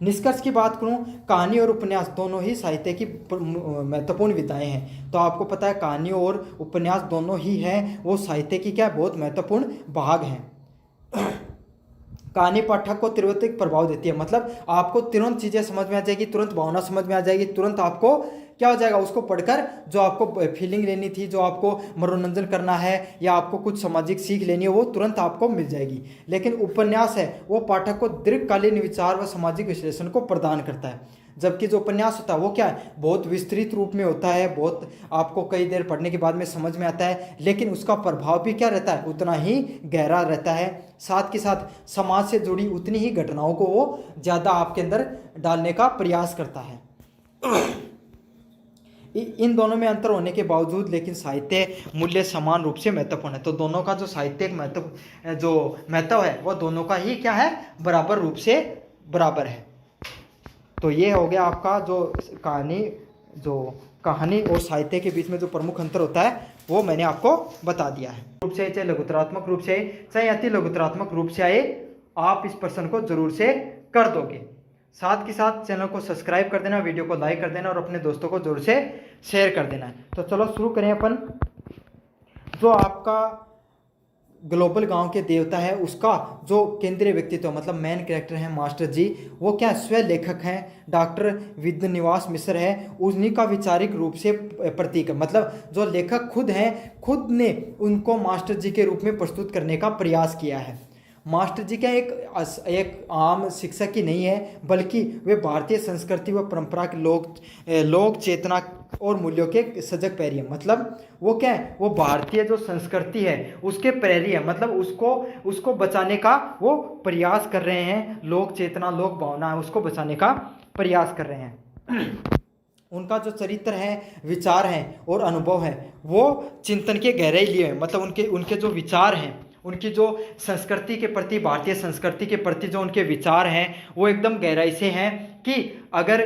निष्कर्ष की बात करूं, कहानी और उपन्यास दोनों ही साहित्य की महत्वपूर्ण विधाएं हैं। तो आपको पता है कहानी और उपन्यास दोनों ही हैं वो साहित्य की क्या बहुत महत्वपूर्ण भाग हैं। कहानी पाठक को तुरंत प्रभाव देती है, मतलब आपको तुरंत चीज़ें समझ में आ जाएगी, तुरंत भावना समझ में आ जाएगी, तुरंत आपको क्या हो जाएगा, उसको पढ़कर जो आपको फीलिंग लेनी थी, जो आपको मनोरंजन करना है या आपको कुछ सामाजिक सीख लेनी है वो तुरंत आपको मिल जाएगी। लेकिन उपन्यास है वो पाठक को दीर्घकालीन विचार व सामाजिक विश्लेषण को प्रदान करता है, जबकि जो उपन्यास होता है वो क्या है, बहुत विस्तृत रूप में होता है, बहुत आपको कई देर पढ़ने के बाद में समझ में आता है, लेकिन उसका प्रभाव भी क्या रहता है, उतना ही गहरा रहता है। साथ के साथ समाज से जुड़ी उतनी ही घटनाओं को वो ज़्यादा आपके अंदर डालने का प्रयास करता है। इन दोनों में अंतर होने के बावजूद लेकिन साहित्य मूल्य समान रूप से महत्वपूर्ण है। तो दोनों का जो साहित्यिक महत्व है वो दोनों का ही क्या है, बराबर रूप से बराबर है। तो ये हो गया आपका जो कहानी और साहित्य के बीच में जो प्रमुख अंतर होता है वो मैंने आपको बता दिया है। रूप से चाहे लघुतरात्मक रूप से आए चाहे अति लघुतरात्मक रूप से आए, आप इस प्रश्न को जरूर से कर दोगे। साथ के साथ चैनल को सब्सक्राइब कर देना, वीडियो को लाइक कर देना और अपने दोस्तों को जरूर से शेयर कर देना है। तो चलो शुरू करें अपन। जो आपका ग्लोबल गांव के देवता है उसका जो केंद्रीय व्यक्तित्व मतलब मेन कैरेक्टर है मास्टर जी, वो क्या स्व लेखक हैं, डॉक्टर विद्यानिवास मिश्र है, उन्हीं का वैचारिक रूप से प्रतीक है। मतलब जो लेखक खुद हैं, खुद ने उनको मास्टर जी के रूप में प्रस्तुत करने का प्रयास किया है। मास्टर जी क्या एक आम शिक्षक ही नहीं है, बल्कि वे भारतीय संस्कृति व परंपरा के लोक चेतना और मूल्यों के सजग पैरी है। मतलब वो क्या है, वो भारतीय जो संस्कृति है उसके प्रेरी है, मतलब उसको बचाने का वो प्रयास कर रहे हैं। लोक चेतना, लोक भावना है, उसको बचाने का प्रयास कर रहे हैं। उनका जो चरित्र है, विचार हैं और अनुभव है वो चिंतन के गहराई लिए हैं। मतलब उनके जो विचार हैं, उनकी जो संस्कृति के प्रति, भारतीय संस्कृति के प्रति जो उनके विचार हैं वो एकदम गहराई से हैं कि अगर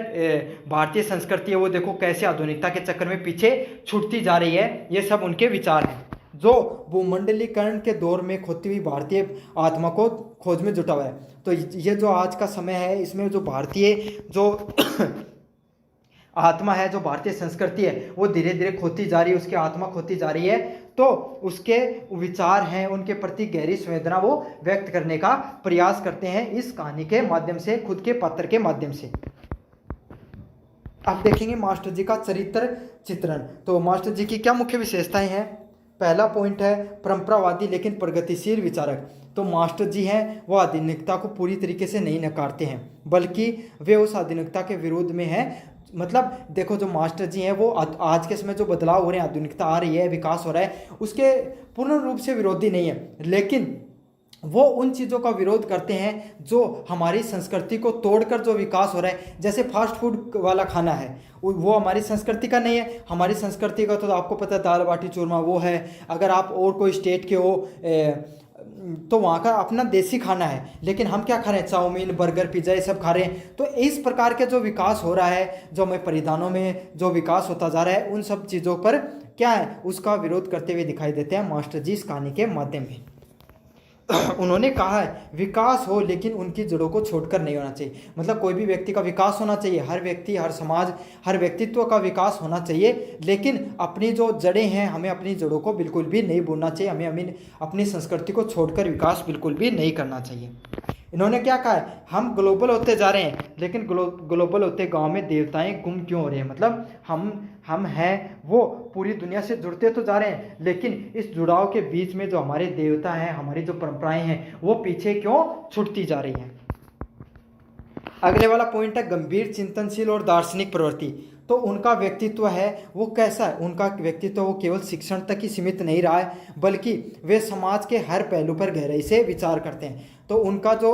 भारतीय संस्कृति है वो देखो कैसे आधुनिकता के चक्कर में पीछे छूटती जा रही है, ये सब उनके विचार हैं। जो भूमंडलीकरण के दौर में खोती हुई भारतीय आत्मा को खोज में जुटा हुआ है। तो ये जो आज का समय है इसमें जो भारतीय जो आत्मा है, जो भारतीय संस्कृति है वो धीरे धीरे खोती जा रही है, उसकी आत्मा खोती जा रही है। तो उसके विचार हैं, उनके प्रति गहरी संवेदना वो व्यक्त करने का प्रयास करते हैं इस कहानी के माध्यम से, खुद के पात्र के माध्यम से। अब देखेंगे मास्टर जी का चरित्र चित्रण। तो मास्टर जी की क्या मुख्य विशेषताएं हैं? पहला पॉइंट है परंपरावादी लेकिन प्रगतिशील विचारक। तो मास्टर जी हैं वो आधुनिकता को पूरी तरीके से नहीं नकारते हैं, बल्कि वे उस आधुनिकता के विरोध में हैं। मतलब देखो जो मास्टर जी हैं वो आज के समय जो बदलाव हो रहे हैं, आधुनिकता आ रही है, विकास हो रहा है, उसके पूर्ण रूप से विरोधी नहीं है, लेकिन वो उन चीज़ों का विरोध करते हैं जो हमारी संस्कृति को तोड़कर जो विकास हो रहा है। जैसे फास्ट फूड वाला खाना है वो हमारी संस्कृति का नहीं है। हमारी संस्कृति का तो आपको पता है दाल बाटी चूरमा वो है। अगर आप और कोई स्टेट के हो तो वहाँ का अपना देसी खाना है, लेकिन हम क्या खा रहे हैं, चाउमीन, बर्गर, पिज्ज़ा ये सब खा रहे हैं। तो इस प्रकार के जो विकास हो रहा है, जो हमें परिधानों में जो विकास होता जा रहा है, उन सब चीज़ों पर क्या है उसका विरोध करते हुए दिखाई देते हैं मास्टर जी इस कहानी के माध्यम में। उन्होंने कहा है विकास हो लेकिन उनकी जड़ों को छोड़कर नहीं होना चाहिए। मतलब कोई भी व्यक्ति का विकास होना चाहिए, हर व्यक्ति, हर समाज, हर व्यक्तित्व का विकास होना चाहिए, लेकिन अपनी जो जड़ें हैं हमें अपनी जड़ों को बिल्कुल भी नहीं भूलना चाहिए। हमें अपनी संस्कृति को छोड़कर विकास बिल्कुल भी नहीं करना चाहिए। इन्होंने क्या कहा है, हम ग्लोबल होते जा रहे हैं लेकिन ग्लोबल होते गांव में देवताएं गुम क्यों हो रहे हैं। मतलब हम हैं वो पूरी दुनिया से जुड़ते तो जा रहे हैं, लेकिन इस जुड़ाव के बीच में जो हमारे देवता हैं, हमारी जो परंपराएं हैं वो पीछे क्यों छूटती जा रही हैं। अगले वाला पॉइंट है गंभीर, चिंतनशील और दार्शनिक प्रवृत्ति। तो उनका व्यक्तित्व है वो कैसा है, उनका व्यक्तित्व वो केवल शिक्षण तक ही सीमित नहीं रहा है, बल्कि वे समाज के हर पहलू पर गहराई से विचार करते हैं। तो उनका जो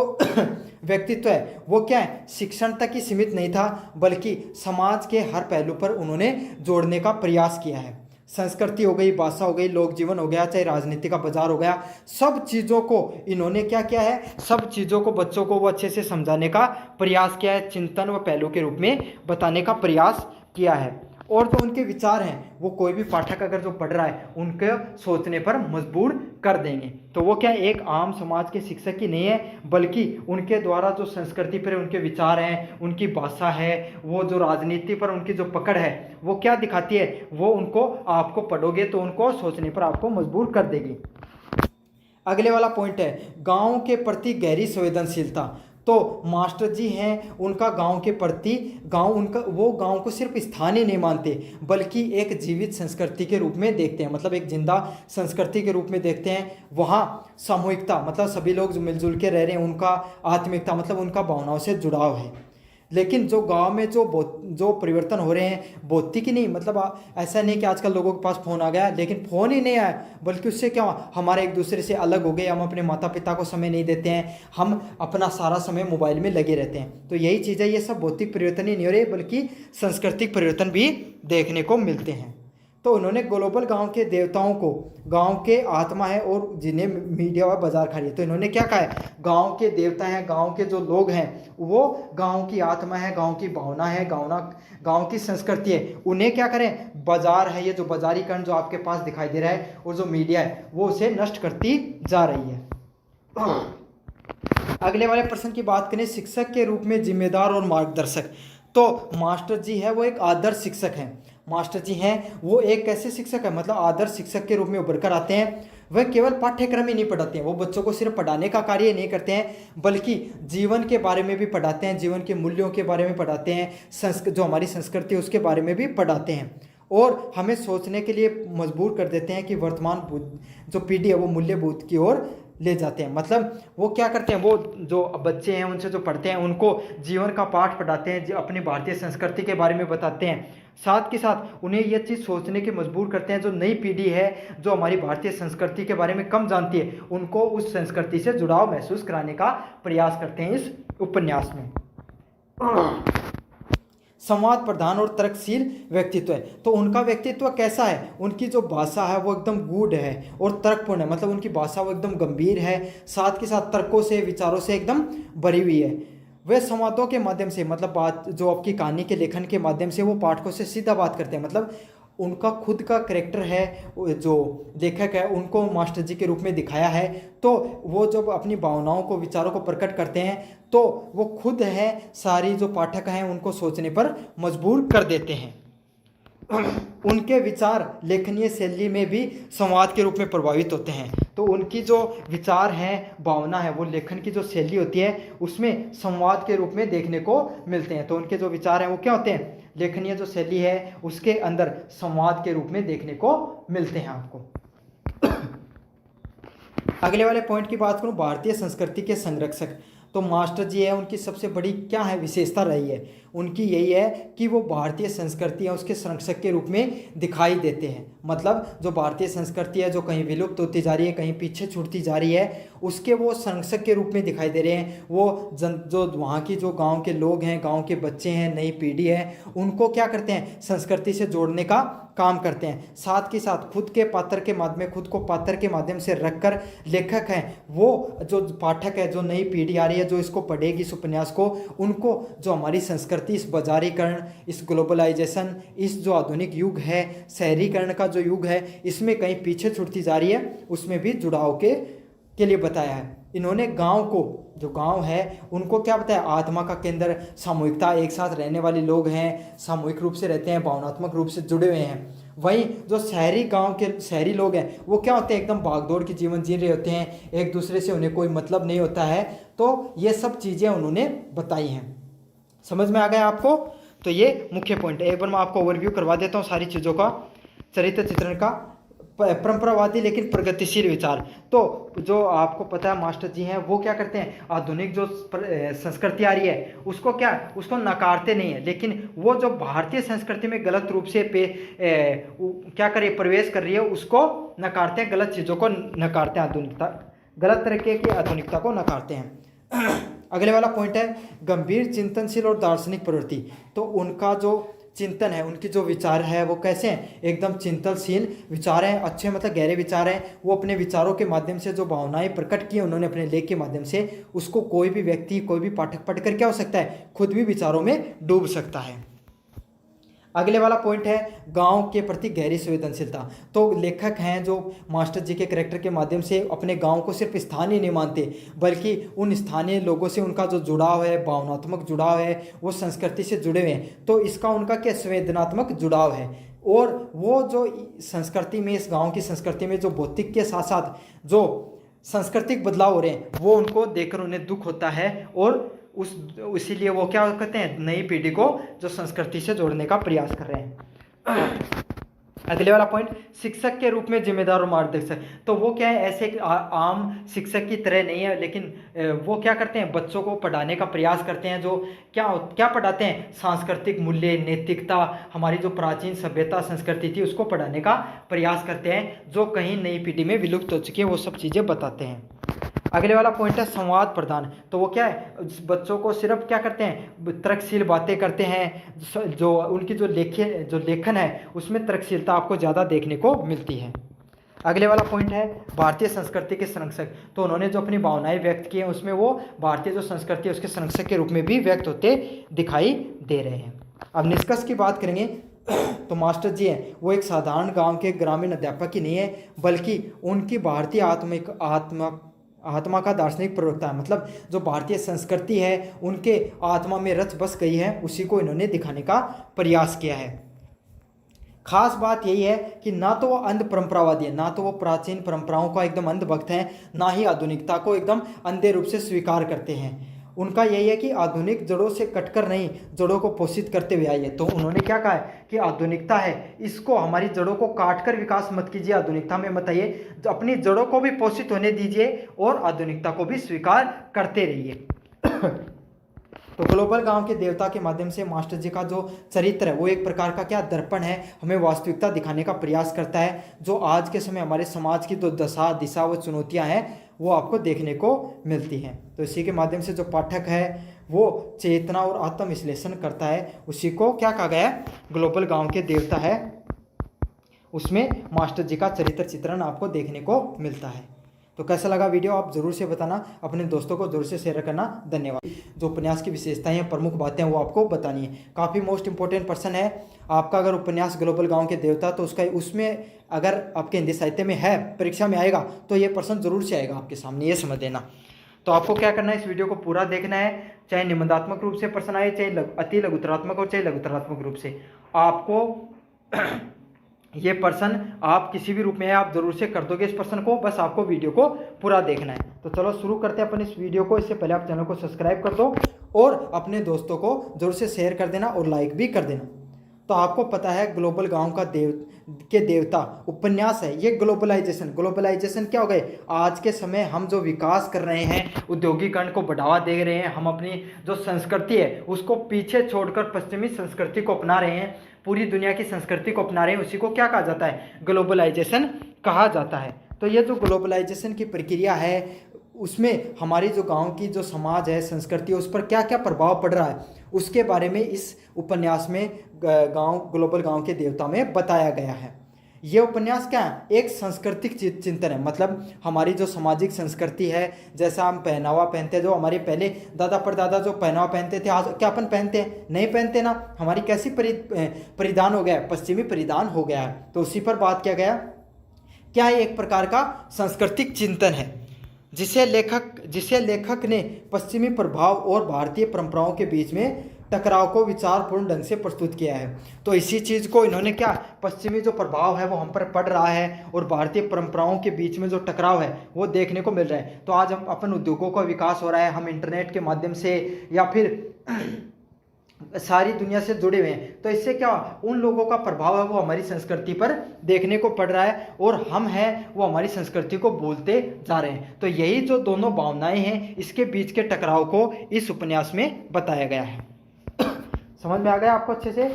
व्यक्तित्व है वो क्या है, शिक्षण तक ही सीमित नहीं था, बल्कि समाज के हर पहलू पर उन्होंने जोड़ने का प्रयास किया है। संस्कृति हो गई, भाषा हो गई, लोक जीवन हो गया, चाहे राजनीति का बाजार हो गया, सब चीज़ों को इन्होंने क्या किया है, सब चीज़ों को बच्चों को वो अच्छे से समझाने का प्रयास किया है, चिंतन व पहलू के रूप में बताने का प्रयास किया है। और जो उनके विचार हैं वो कोई भी पाठक अगर जो पढ़ रहा है उनके सोचने पर मजबूर कर देंगे। तो वो क्या एक आम समाज के शिक्षक ही नहीं है, बल्कि उनके द्वारा जो संस्कृति पर उनके विचार हैं, उनकी भाषा है, वो जो राजनीति पर उनकी जो पकड़ है वो क्या दिखाती है, वो उनको आपको पढ़ोगे तो उनको सोचने पर आपको मजबूर कर देगी। अगले वाला पॉइंट है गाँव के प्रति गहरी संवेदनशीलता। तो मास्टर जी हैं उनका गांव के प्रति, वो गांव को सिर्फ स्थान ही नहीं मानते, बल्कि एक जीवित संस्कृति के रूप में देखते हैं। मतलब एक जिंदा संस्कृति के रूप में देखते हैं। वहाँ सामूहिकता, मतलब सभी लोग जो मिलजुल के रह रहे हैं, उनका आत्मिकता, मतलब उनका भावनाओं से जुड़ाव है। लेकिन जो गांव में जो परिवर्तन हो रहे हैं भौतिक ही नहीं, मतलब ऐसा नहीं कि आजकल लोगों के पास फ़ोन आ गया, लेकिन फ़ोन ही नहीं आया, बल्कि उससे क्या हमारे एक दूसरे से अलग हो गए, हम अपने माता पिता को समय नहीं देते हैं, हम अपना सारा समय मोबाइल में लगे रहते हैं। तो यही चीज़ है, ये सब भौतिक परिवर्तन ही नहीं हो रहे बल्कि सांस्कृतिक परिवर्तन भी देखने को मिलते हैं। तो उन्होंने ग्लोबल गांव के देवताओं को गांव के आत्मा है और जिन्हें मीडिया व बाजार खा रही है, तो इन्होंने क्या कहा है, गांव के देवता हैं, गांव के जो लोग हैं वो गांव की आत्मा है, गांव की भावना है, गांव की संस्कृति है, उन्हें क्या करें, बाजार है, ये जो बाजारीकरण जो आपके पास दिखाई दे रहा है और जो मीडिया है वो उसे नष्ट करती जा रही है। अगले वाले प्रश्न की बात करें, शिक्षक के रूप में जिम्मेदार और मार्गदर्शक। तो मास्टर जी है वो एक आदर्श शिक्षक हैं, मास्टर जी हैं वो एक कैसे शिक्षक है, मतलब आदर्श शिक्षक के रूप में उभर कर आते हैं। वह केवल पाठ्यक्रम ही नहीं पढ़ाते हैं, वो बच्चों को सिर्फ पढ़ाने का कार्य नहीं करते हैं, बल्कि जीवन के बारे में भी पढ़ाते हैं, जीवन के मूल्यों के बारे में पढ़ाते हैं, जो हमारी संस्कृति है उसके बारे में भी पढ़ाते हैं, और हमें सोचने के लिए मजबूर कर देते हैं कि वर्तमान जो पीढ़ी है वो मूल्यबोध की ओर ले जाते हैं। मतलब वो क्या करते हैं, वो जो बच्चे हैं उनसे जो पढ़ते हैं उनको जीवन का पाठ पढ़ाते हैं, अपनी भारतीय संस्कृति के बारे में बताते हैं, साथ के साथ उन्हें यह चीज़ सोचने की मजबूर करते हैं, जो नई पीढ़ी है जो हमारी भारतीय संस्कृति के बारे में कम जानती है उनको उस संस्कृति से जुड़ाव महसूस कराने का प्रयास करते हैं इस उपन्यास में। संवाद प्रधान और तर्कशील व्यक्तित्व है, तो उनका व्यक्तित्व कैसा है, उनकी जो भाषा है वो एकदम गूढ़ है और तर्कपूर्ण है, मतलब उनकी भाषा वो एकदम गंभीर है, साथ के साथ तर्कों से विचारों से एकदम भरी हुई है। वे संवादों के माध्यम से, मतलब बात जो आपकी कहानी के लेखन के माध्यम से वो पाठकों से सीधा बात करते हैं, मतलब उनका खुद का कैरेक्टर है, जो लेखक है उनको मास्टर जी के रूप में दिखाया है, तो वो जब अपनी भावनाओं को विचारों को प्रकट करते हैं तो वो खुद है सारी जो पाठक हैं उनको सोचने पर मजबूर कर देते हैं। उनके विचार लेखनीय शैली में भी संवाद के रूप में प्रभावित होते हैं, तो उनकी जो विचार हैं, भावना है, वो लेखन की जो शैली होती है उसमें संवाद के रूप में देखने को मिलते हैं। तो उनके जो विचार हैं वो क्या होते हैं, लेखनीय जो शैली है उसके अंदर संवाद के रूप में देखने को मिलते हैं आपको। अगले वाले पॉइंट की बात करूं, भारतीय संस्कृति के संरक्षक। तो मास्टर जी है उनकी सबसे बड़ी क्या है विशेषता रही है, उनकी यही है कि वो भारतीय संस्कृति है उसके संरक्षक के रूप में दिखाई देते हैं। मतलब जो भारतीय संस्कृति है जो कहीं विलुप्त होती जा रही है, कहीं पीछे छूटती जा रही है, उसके वो संरक्षक के रूप में दिखाई दे रहे हैं। वो जो वहाँ की जो गांव के लोग हैं, गांव के बच्चे हैं, नई पीढ़ी है, उनको क्या करते हैं, संस्कृति से जोड़ने का काम करते हैं। साथ के साथ खुद के पात्र के माध्यम में, खुद को पात्र के माध्यम से रखकर लेखक हैं वो जो पाठक है, जो नई पीढ़ी आ रही है जो इसको पढ़ेगी इस उपन्यास को, उनको जो हमारी संस्कृति, इस बाजारीकरण, इस ग्लोबलाइजेशन, इस जो आधुनिक युग है, शहरीकरण का जो युग है, इसमें कहीं पीछे छूटती जा रही है, उसमें भी जुड़ाव के लिए बताया है। इन्होंने गांव को, जो गांव है उनको क्या बताया, आत्मा का केंद्र, सामूहिकता, एक साथ रहने वाले लोग हैं, सामूहिक रूप से रहते हैं, भावनात्मक रूप से जुड़े हुए हैं। वहीं जो गांव के शहरी लोग हैं वो क्या होते हैं, एकदम भागदौड़ की जीवन जी रहे होते हैं, एक दूसरे से उन्हें कोई मतलब नहीं होता है। तो ये सब चीज़ें उन्होंने बताई हैं। समझ में आ गया आपको? तो ये मुख्य पॉइंट है। एक बार मैं आपको ओवरव्यू करवा देता हूँ सारी चीज़ों का, चरित्र चित्रण का। परंपरावादी लेकिन प्रगतिशील विचार, तो जो आपको पता है मास्टर जी हैं वो क्या करते हैं, आधुनिक जो संस्कृति आ रही है उसको नकारते नहीं है, लेकिन वो जो भारतीय संस्कृति में गलत रूप से क्या करे प्रवेश कर रही है उसको नकारते हैं, गलत चीज़ों को नकारते हैं, आधुनिकता, गलत तरीके की आधुनिकता को नकारते हैं। अगले वाला पॉइंट है गंभीर, चिंतनशील और दार्शनिक प्रवृत्ति। तो उनका जो चिंतन है, उनकी जो विचार है वो कैसे हैं, एकदम चिंतनशील विचार हैं, अच्छे मतलब गहरे विचार हैं। वो अपने विचारों के माध्यम से जो भावनाएं प्रकट की उन्होंने अपने लेख के माध्यम से, उसको कोई भी व्यक्ति, कोई भी पाठक पढ़कर क्या हो सकता है, खुद भी विचारों में डूब सकता है। अगले वाला पॉइंट है गांव के प्रति गहरी संवेदनशीलता। तो लेखक हैं जो मास्टर जी के कैरेक्टर के माध्यम से अपने गांव को सिर्फ स्थानीय नहीं मानते, बल्कि उन स्थानीय लोगों से उनका जो जुड़ाव है, भावनात्मक जुड़ाव है, वो संस्कृति से जुड़े हुए हैं। तो इसका उनका क्या संवेदनात्मक जुड़ाव है। और वो जो संस्कृति में, इस गाँव की संस्कृति में जो भौतिक के साथ साथ जो सांस्कृतिक बदलाव हो रहे हैं वो उनको देखकर उन्हें दुख होता है, और इसीलिए वो क्या करते हैं, नई पीढ़ी को जो संस्कृति से जोड़ने का प्रयास कर रहे हैं। अगले वाला पॉइंट, शिक्षक के रूप में जिम्मेदार और मार्गदर्शक। तो वो क्या है, ऐसे एक आम शिक्षक की तरह नहीं है, लेकिन वो क्या करते हैं, बच्चों को पढ़ाने का प्रयास करते हैं। जो क्या क्या पढ़ाते हैं, सांस्कृतिक मूल्य, नैतिकता, हमारी जो प्राचीन सभ्यता संस्कृति थी उसको पढ़ाने का प्रयास करते हैं, जो कहीं नई पीढ़ी में विलुप्त हो चुकी है वो सब चीज़ें बताते हैं। अगले वाला पॉइंट है संवाद प्रदान। तो वो क्या है, बच्चों को सिर्फ क्या करते हैं, तर्कशील बातें करते हैं। जो उनकी जो लेखन है उसमें तर्कशीलता आपको ज़्यादा देखने को मिलती है। अगले वाला पॉइंट है भारतीय संस्कृति के संरक्षक। तो उन्होंने जो अपनी भावनाएं व्यक्त की हैं उसमें वो भारतीय जो संस्कृति है उसके संरक्षक के रूप में भी व्यक्त होते दिखाई दे रहे हैं। अब निष्कर्ष की बात करेंगे तो मास्टर जी हैं वो एक साधारण गांव के ग्रामीण अध्यापक ही नहीं है, बल्कि उनकी भारतीय आत्मा का दार्शनिक प्रवक्ता है। मतलब जो भारतीय संस्कृति है उनके आत्मा में रच बस गई है, उसी को इन्होंने दिखाने का प्रयास किया है। खास बात यही है कि ना तो वो अंध परंपरावादी है, ना तो वो प्राचीन परंपराओं का एकदम अंध भक्त हैं, ना ही आधुनिकता को एकदम अंधे रूप से स्वीकार करते हैं। उनका यही है कि आधुनिक जड़ों से कटकर नहीं, जड़ों को पोषित करते हुए आइए। तो उन्होंने क्या कहा है कि आधुनिकता है, इसको हमारी जड़ों को काटकर विकास मत कीजिए, आधुनिकता में मत आइए, अपनी जड़ों को भी पोषित होने दीजिए और आधुनिकता को भी स्वीकार करते रहिए। तो ग्लोबल गांव के देवता के माध्यम से मास्टर जी का जो चरित्र है वो एक प्रकार का क्या दर्पण है, हमें वास्तविकता दिखाने का प्रयास करता है। जो आज के समय हमारे समाज की जो दशा दिशा व चुनौतियां हैं वो आपको देखने को मिलती हैं। तो इसी के माध्यम से जो पाठक है वो चेतना और आत्म विश्लेषण करता है, उसी को क्या कहा गया है, ग्लोबल गांव के देवता है। उसमें मास्टर जी का चरित्र चित्रण आपको देखने को मिलता है। तो कैसा लगा वीडियो आप जरूर से बताना, अपने दोस्तों को जरूर से शेयर करना। धन्यवाद। जो उपन्यास की विशेषताएं हैं, प्रमुख बातें हैं वो आपको बतानी है। काफ़ी मोस्ट इंपॉर्टेंट पर्सन है आपका। अगर उपन्यास ग्लोबल गांव के देवता तो उसमें अगर आपके हिंदी साहित्य में है, परीक्षा में आएगा तो ये पर्सन जरूर से आएगा आपके सामने, ये समझ लेना। तो आपको क्या करना है, इस वीडियो को पूरा देखना है, चाहे निबंधात्मक रूप से प्रश्न आए, चाहे अति लघुतरात्मक और चाहे लघुतरात्मक रूप से। आपको ये प्रश्न आप किसी भी रूप में है आप जरूर से कर दोगे इस प्रश्न को, बस आपको वीडियो को पूरा देखना है। तो चलो शुरू करते हैं अपन इस वीडियो को। इससे पहले आप चैनल को सब्सक्राइब कर दो और अपने दोस्तों को जरूर से शेयर कर देना और लाइक भी कर देना। तो आपको पता है ग्लोबल गांव का देवता उपन्यास है। ये ग्लोबलाइजेशन क्या हो गए, आज के समय हम जो विकास कर रहे हैं, उद्योगीकरण को बढ़ावा दे रहे हैं, हम अपनी जो संस्कृति है उसको पीछे छोड़कर पश्चिमी संस्कृति को अपना रहे हैं, पूरी दुनिया की संस्कृति को अपना रहे हैं, उसी को क्या कहा जाता है, ग्लोबलाइजेशन कहा जाता है। तो ये जो ग्लोबलाइजेशन की प्रक्रिया है उसमें हमारी जो गांव की जो समाज है, संस्कृति है, उस पर क्या क्या प्रभाव पड़ रहा है उसके बारे में इस उपन्यास में ग्लोबल गांव के देवता में बताया गया है। ये उपन्यास क्या है, एक सांस्कृतिक चिंतन है। मतलब हमारी जो सामाजिक संस्कृति है, जैसा हम पहनावा पहनते हैं, जो हमारे पहले दादा परदादा जो पहनावा पहनते थे, आज क्या अपन पहनते हैं, नहीं पहनते ना। हमारी कैसी परिधान हो गया है, पश्चिमी परिधान हो गया है। तो उसी पर बात किया गया, क्या है, एक प्रकार का सांस्कृतिक चिंतन है जिसे लेखक ने पश्चिमी प्रभाव और भारतीय परंपराओं के बीच में टकराव को विचारपूर्ण ढंग से प्रस्तुत किया है। तो इसी चीज़ को इन्होंने क्या, पश्चिमी जो प्रभाव है वो हम पर पड़ रहा है और भारतीय परंपराओं के बीच में जो टकराव है वो देखने को मिल रहा है। तो आज हम अपन उद्योगों का विकास हो रहा है, हम इंटरनेट के माध्यम से या फिर सारी दुनिया से जुड़े हुए हैं। तो इससे क्या, उन लोगों का प्रभाव है वो हमारी संस्कृति पर देखने को पड़ रहा है और हम हैं वो हमारी संस्कृति को भूलते जा रहे हैं। तो यही जो दोनों भावनाएं हैं इसके बीच के टकराव को इस उपन्यास में बताया गया है। समझ में आ गया आपको अच्छे से।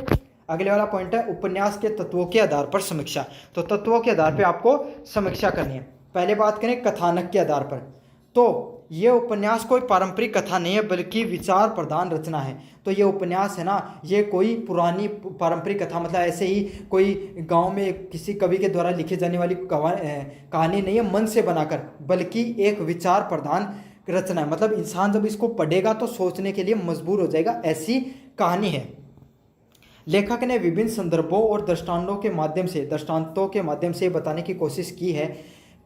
अगले वाला पॉइंट है उपन्यास के तत्वों के आधार पर समीक्षा। तो तत्वों के आधार पर आपको समीक्षा करनी है। पहले बात करें कथानक के आधार पर, तो ये उपन्यास कोई पारंपरिक कथा नहीं है बल्कि विचार प्रधान रचना है। तो ये उपन्यास है ना, ये कोई पुरानी पारंपरिक कथा, मतलब ऐसे ही कोई गांव में किसी कवि के द्वारा लिखी जाने वाली कहानी नहीं है मन से बनाकर, बल्कि एक विचार प्रधान रचना है। मतलब इंसान जब इसको पढ़ेगा तो सोचने के लिए मजबूर हो जाएगा, ऐसी कहानी है। लेखक ने विभिन्न संदर्भों और दृष्टांतों के माध्यम से बताने की कोशिश की है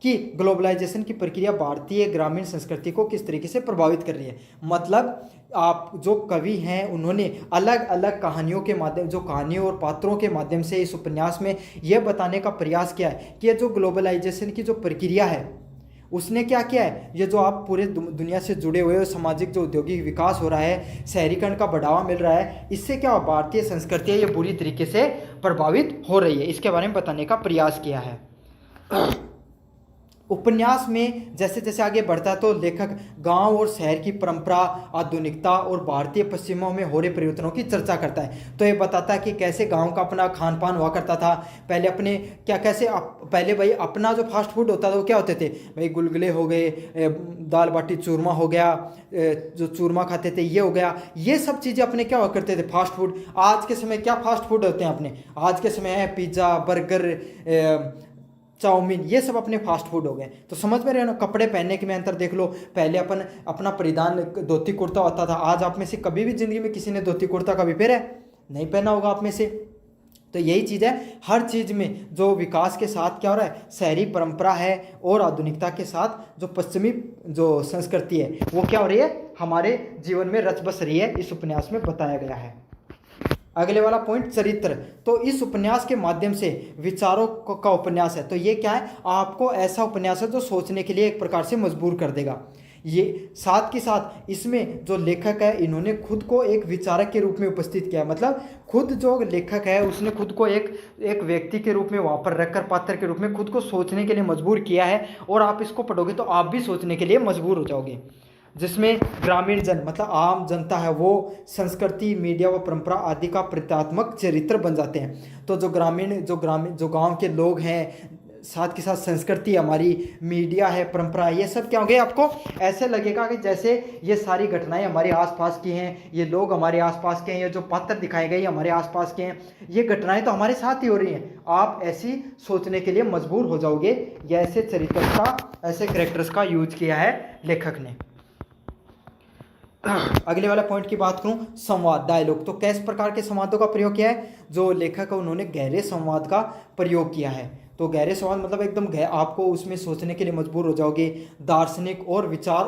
कि ग्लोबलाइजेशन की प्रक्रिया भारतीय ग्रामीण संस्कृति को किस तरीके से प्रभावित कर रही है। मतलब आप जो कवि हैं उन्होंने अलग अलग कहानियों के माध्यम, जो कहानियों और पात्रों के माध्यम से इस उपन्यास में यह बताने का प्रयास किया है कि ये जो ग्लोबलाइजेशन की जो प्रक्रिया है उसने क्या किया है, ये जो आप पूरे दुनिया से जुड़े हुए हो, सामाजिक जो औद्योगिक विकास हो रहा है, शहरीकरण का बढ़ावा मिल रहा है, इससे क्या भारतीय संस्कृति है ये बुरी तरीके से प्रभावित हो रही है, इसके बारे में बताने का प्रयास किया है। उपन्यास में जैसे जैसे आगे बढ़ता है तो लेखक गांव और शहर की परंपरा, आधुनिकता और भारतीय पश्चिमों में हो रहे परिवर्तनों की चर्चा करता है। तो ये बताता है कि कैसे गांव का अपना खान पान हुआ करता था पहले, अपने क्या कैसे पहले भाई अपना जो फास्ट फूड होता था वो क्या होते थे भाई, गुलगुले हो गए, दाल बाटी चूरमा हो गया, जो चूरमा खाते थे ये हो गया, ये सब चीज़ें अपने क्या हुआ करते थे फास्ट फूड। आज के समय क्या फास्ट फूड होते हैं अपने, आज के समय है पिज़्ज़ा, बर्गर, चाउमीन, ये सब अपने फास्ट फूड हो गए। तो समझ में रहे हो ना, कपड़े पहनने के में अंतर देख लो, पहले अपन अपना परिधान धोती कुर्ता होता था, आज आप में से कभी भी जिंदगी में किसी ने धोती कुर्ता कभी पहना है, नहीं पहना होगा आप में से। तो यही चीज़ है, हर चीज़ में जो विकास के साथ क्या हो रहा है, शहरी परंपरा है और आधुनिकता के साथ जो पश्चिमी जो संस्कृति है वो क्या हो रही है, हमारे जीवन में रच बस रही है, इस उपन्यास में बताया गया है। अगले वाला पॉइंट, चरित्र। तो इस उपन्यास के माध्यम से विचारों का उपन्यास है। तो ये क्या है, आपको ऐसा उपन्यास है जो सोचने के लिए एक प्रकार से मजबूर कर देगा। ये साथ के साथ इसमें जो लेखक है इन्होंने खुद को एक विचारक के रूप में उपस्थित किया है, मतलब खुद जो लेखक है उसने खुद को एक व्यक्ति के रूप में वहाँ पर रखकर पात्र के रूप में खुद को सोचने के लिए मजबूर किया है। और आप इसको पढ़ोगे तो आप भी सोचने के लिए मजबूर हो जाओगे, जिसमें ग्रामीण जन मतलब आम जनता है वो संस्कृति, मीडिया व परंपरा आदि का प्रतीकात्मक चरित्र बन जाते हैं। तो जो गांव के लोग हैं, साथ के साथ संस्कृति हमारी, मीडिया है, परंपरा, ये सब क्या होंगे, आपको ऐसे लगेगा कि जैसे ये सारी घटनाएं हमारे आसपास की हैं, ये लोग हमारे आसपास के हैं, ये जो पात्र दिखाए गए हमारे आसपास के हैं, ये घटनाएं तो हमारे साथ ही हो रही हैं। आप ऐसी सोचने के लिए मजबूर हो जाओगे। ये ऐसे चरित्र का, ऐसे कैरेक्टर्स का यूज किया है लेखक ने। अगले वाला पॉइंट की बात करूं, संवाद, डायलॉग। तो किस प्रकार के संवादों का प्रयोग किया है, जो लेखक है उन्होंने गहरे संवाद का प्रयोग किया है। तो गहरे संवाद मतलब एकदम आपको उसमें सोचने के लिए मजबूर हो जाओगे। दार्शनिक और विचार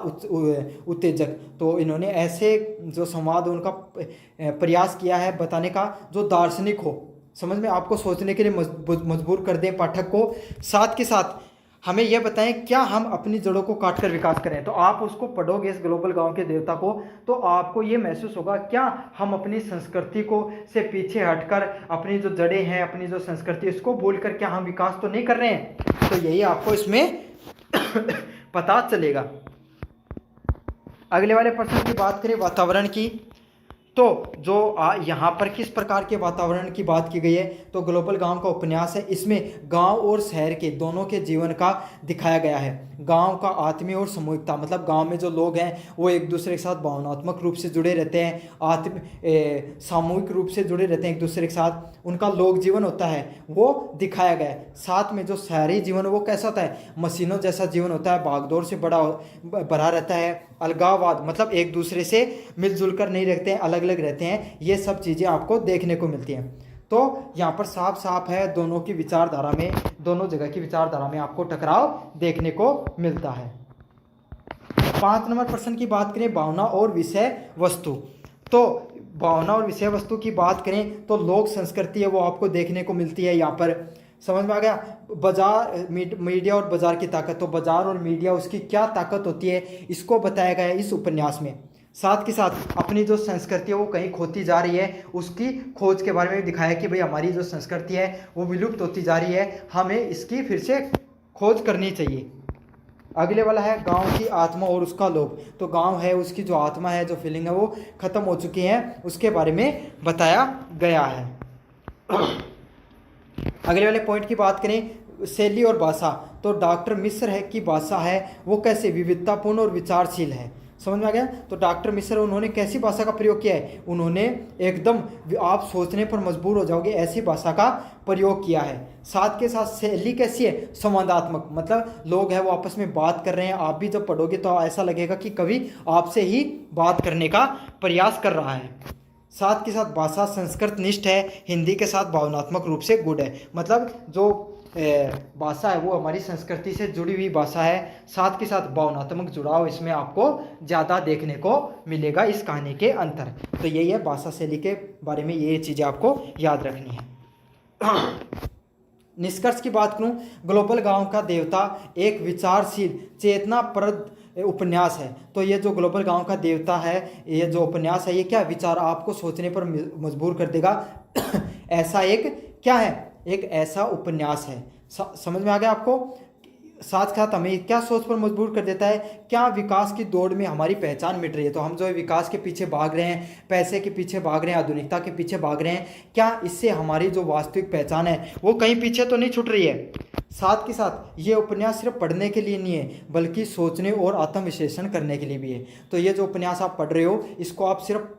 उत्तेजक, तो इन्होंने ऐसे जो संवाद उनका प्रयास किया है बताने का जो दार्शनिक हो, समझ में आपको सोचने के लिए मजबूर कर दें पाठक को। साथ के साथ हमें यह बताएं क्या हम अपनी जड़ों को काटकर विकास करें। तो आप उसको पढ़ोगे इस ग्लोबल गांव के देवता को, तो आपको ये महसूस होगा क्या हम अपनी संस्कृति को से पीछे हटकर अपनी जो जड़ें हैं, अपनी जो संस्कृति इसको भूलकर क्या हम विकास तो नहीं कर रहे हैं। तो यही आपको इसमें पता चलेगा। अगले वाले प्रश्न की बात करें वातावरण की, तो जो यहाँ पर किस प्रकार के वातावरण की बात की गई है, तो ग्लोबल गांव का उपन्यास है, इसमें गांव और शहर के दोनों के जीवन का दिखाया गया है। गांव का आत्मीय और सामूहिकता, मतलब गांव में जो लोग हैं वो एक दूसरे के साथ भावनात्मक रूप से जुड़े रहते हैं, सामूहिक रूप से जुड़े रहते हैं एक दूसरे के साथ, उनका लोक जीवन होता है वो दिखाया गया है। साथ में जो शहरी जीवन वो कैसा होता है, मशीनों जैसा जीवन होता है, भागदौड़ से भरा रहता है, अलगाववाद मतलब एक दूसरे से मिलजुल कर नहीं रहते हैं, अलग अलग रहते हैं, ये सब चीज़ें आपको देखने को मिलती हैं। तो यहाँ पर साफ साफ है दोनों की विचारधारा में, दोनों जगह की विचारधारा में आपको टकराव देखने को मिलता है। 5 नंबर प्रश्न की बात करें, भावना और विषय वस्तु। तो भावना और विषय वस्तु की बात करें तो लोक संस्कृति है वो आपको देखने को मिलती है। यहाँ पर समझ में आ गया, बाजार, मीडिया और बाजार की ताकत। तो बाजार और मीडिया उसकी क्या ताकत होती है इसको बताया गया है इस उपन्यास में। साथ के साथ अपनी जो संस्कृति है वो कहीं खोती जा रही है, उसकी खोज के बारे में भी दिखाया कि भाई हमारी जो संस्कृति है वो विलुप्त होती जा रही है, हमें इसकी फिर से खोज करनी चाहिए। अगले वाला है गांव की आत्मा और उसका लोभ। तो गांव है उसकी जो आत्मा है, जो फीलिंग है वो खत्म हो चुकी है, उसके बारे में बताया गया है। अगले वाले पॉइंट की बात करें, शैली और भाषा। तो डॉक्टर मिश्र है की भाषा है वो कैसे विविधतापूर्ण और विचारशील है। समझ में आ गया। तो डॉक्टर मिश्र उन्होंने कैसी भाषा का प्रयोग किया है, उन्होंने एकदम आप सोचने पर मजबूर हो जाओगे ऐसी भाषा का प्रयोग किया है। साथ के साथ शैली कैसी है, संवादात्मक, मतलब लोग हैं वो आपस में बात कर रहे हैं, आप भी जब पढ़ोगे तो ऐसा लगेगा कि कवि आपसे ही बात करने का प्रयास कर रहा है। साथ के साथ भाषा संस्कृत निष्ठ है, हिंदी के साथ भावनात्मक रूप से गुड है, मतलब जो भाषा है वो हमारी संस्कृति से जुड़ी हुई भाषा है। साथ के साथ भावनात्मक जुड़ाव इसमें आपको ज़्यादा देखने को मिलेगा इस कहानी के अंतर। तो यही है भाषा शैली के बारे में, ये चीज़ें आपको याद रखनी है। निष्कर्ष की बात करूं, ग्लोबल गांव का देवता एक विचारशील चेतनाप्रद उपन्यास है। तो ये जो ग्लोबल गांव का देवता है, ये जो उपन्यास है, ये क्या विचार आपको सोचने पर मजबूर कर देगा। ऐसा एक क्या है, एक ऐसा उपन्यास है। समझ में आ गया आपको। साथ साथ हमें क्या सोच पर मजबूर कर देता है, क्या विकास की दौड़ में हमारी पहचान मिट रही है। तो हम जो है विकास के पीछे भाग रहे हैं, पैसे के पीछे भाग रहे हैं, आधुनिकता के पीछे भाग रहे हैं, क्या इससे हमारी जो वास्तविक पहचान है वो कहीं पीछे तो नहीं छूट रही है। साथ के साथ ये उपन्यास सिर्फ पढ़ने के लिए नहीं है, बल्कि सोचने और आत्मविश्लेषण करने के लिए भी है। तो ये जो उपन्यास आप पढ़ रहे हो, इसको आप सिर्फ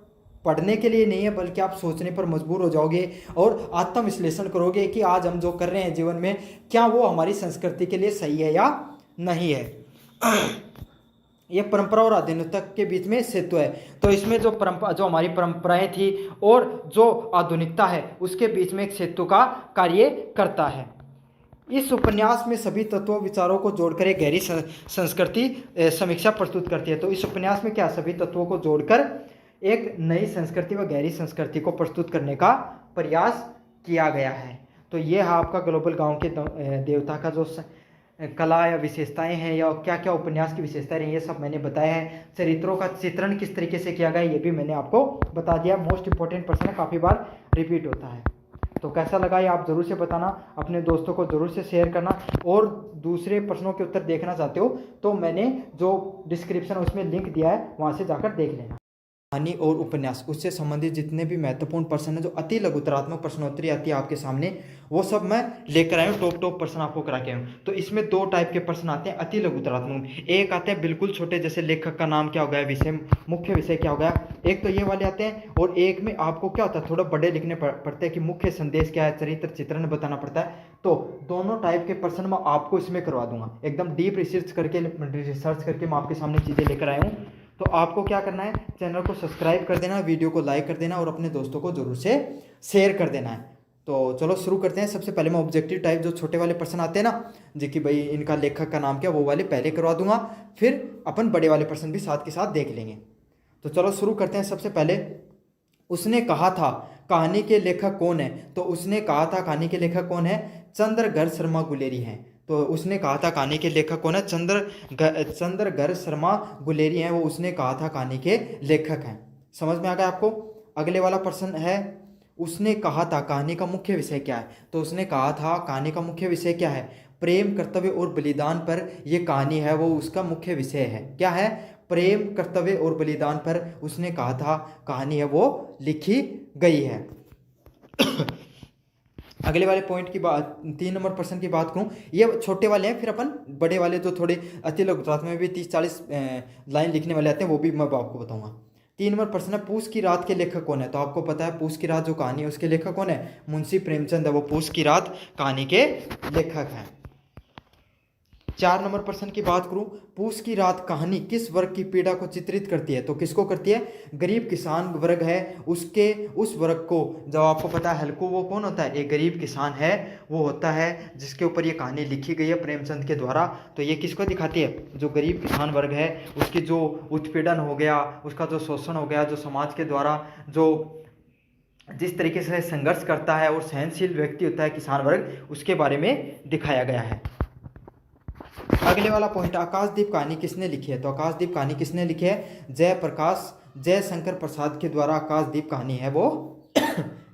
पढ़ने के लिए नहीं है, बल्कि आप सोचने पर मजबूर हो जाओगे और आत्मविश्लेषण करोगे कि आज हम जो कर रहे हैं जीवन में, क्या वो हमारी संस्कृति के लिए सही है या नहीं है। ये परंपरा और आधुनिकता के बीच में सेतु है। तो इसमें जो हमारी परंपराएं थी और जो आधुनिकता है, उसके बीच में एक सेतु का कार्य करता है। इस उपन्यास में सभी तत्वों विचारों को जोड़कर एक गहरी संस्कृति समीक्षा प्रस्तुत करती है। तो इस उपन्यास में क्या, सभी तत्वों को जोड़कर एक नई संस्कृति व गहरी संस्कृति को प्रस्तुत करने का प्रयास किया गया है। तो ये है आपका ग्लोबल गांव के देवता का जो कला या विशेषताएं हैं, या क्या क्या उपन्यास की विशेषताएं रही, ये सब मैंने बताया है। चरित्रों का चित्रण किस तरीके से किया गया है, ये भी मैंने आपको बता दिया। मोस्ट इंपॉर्टेंट प्रश्न काफ़ी बार रिपीट होता है। तो कैसा लगा ये आप ज़रूर से बताना, अपने दोस्तों को ज़रूर से शेयर करना। और दूसरे प्रश्नों के उत्तर देखना चाहते हो तो मैंने जो डिस्क्रिप्शन उसमें लिंक दिया है, वहाँ से जाकर देख लेना। कहानी और उपन्यास, उससे संबंधित जितने भी महत्वपूर्ण प्रश्न हैं, जो अति लघुतरात्मक प्रश्नोत्तरी आती है आपके सामने, वो सब मैं लेकर आया हूँ। टॉप प्रश्न आपको करा के आया हूँ। तो इसमें दो टाइप के प्रश्न आते हैं अति लघुतरात्मक। एक आते हैं बिल्कुल छोटे, जैसे लेखक का नाम क्या हो गया, विषय मुख्य विषय क्या हो गया। एक तो ये वाले आते हैं, और एक में आपको क्या होता है, थोड़ा बड़े लिखने पड़ते हैं कि मुख्य संदेश क्या है, चरित्र चित्रण बताना पड़ता है। तो दोनों टाइप के प्रश्न मैं आपको इसमें करवा दूंगा। एकदम डीप रिसर्च करके मैं आपके सामने चीज़ें लेकर आया हूँ। तो आपको क्या करना है, चैनल को सब्सक्राइब कर देना, वीडियो को लाइक कर देना और अपने दोस्तों को जरूर से शेयर कर देना है। तो चलो शुरू करते हैं। सबसे पहले मैं ऑब्जेक्टिव टाइप जो छोटे वाले प्रश्न आते हैं ना, जी कि भाई इनका लेखक का नाम क्या, वो वाले पहले करवा दूंगा, फिर अपन बड़े वाले प्रश्न भी साथ के साथ देख लेंगे। तो चलो शुरू करते हैं। सबसे पहले, उसने कहा था कहानी के लेखक कौन है। तो उसने कहा था कहानी के लेखक कौन है, चंद्रघर शर्मा गुलेरी हैं। तो उसने कहा था कहानी के लेखक कौन है, चंद्रघर शर्मा गुलेरी हैं, वो उसने कहा था कहानी के लेखक हैं। समझ में आ गया आपको। अगले वाला प्रश्न है, उसने कहा था कहानी का मुख्य विषय क्या है। तो उसने कहा था कहानी का मुख्य विषय क्या है, प्रेम, कर्तव्य और बलिदान पर ये कहानी है, वो उसका मुख्य विषय है। क्या है, प्रेम, कर्तव्य और बलिदान पर उसने कहा था कहानी है, वो लिखी गई है। अगले वाले पॉइंट की बात, 3 नंबर प्रश्न की बात करूं, ये छोटे वाले हैं, फिर अपन बड़े वाले जो थोड़े अति लघुतरात्मक में भी 30-40 लाइन लिखने वाले आते हैं, वो भी मैं आपको बताऊंगा। 3 नंबर प्रश्न है, पूस की रात के लेखक कौन है। तो आपको पता है पूस की रात जो कहानी है उसके लेखक कौन है, मुंशी प्रेमचंद है, वो पूस की रात कहानी के लेखक हैं। 4 नंबर प्रश्न की बात करूं, पूस की रात कहानी किस वर्ग की पीड़ा को चित्रित करती है। तो किसको करती है, गरीब किसान वर्ग है, उसके उस वर्ग को, जब आपको पता है हल्को वो कौन होता है, एक गरीब किसान है, वो होता है जिसके ऊपर ये कहानी लिखी गई है प्रेमचंद के द्वारा। तो ये किसको दिखाती है, जो गरीब किसान वर्ग है, उसकी जो उत्पीड़न हो गया, उसका जो शोषण हो गया, जो समाज के द्वारा जो जिस तरीके से संघर्ष करता है और सहनशील व्यक्ति होता है किसान वर्ग, उसके बारे में दिखाया गया है। अगले वाला पॉइंट, आकाशदीप कहानी किसने लिखी है। तो आकाशदीप कहानी किसने लिखी है, जय शंकर प्रसाद के द्वारा आकाशदीप कहानी है वो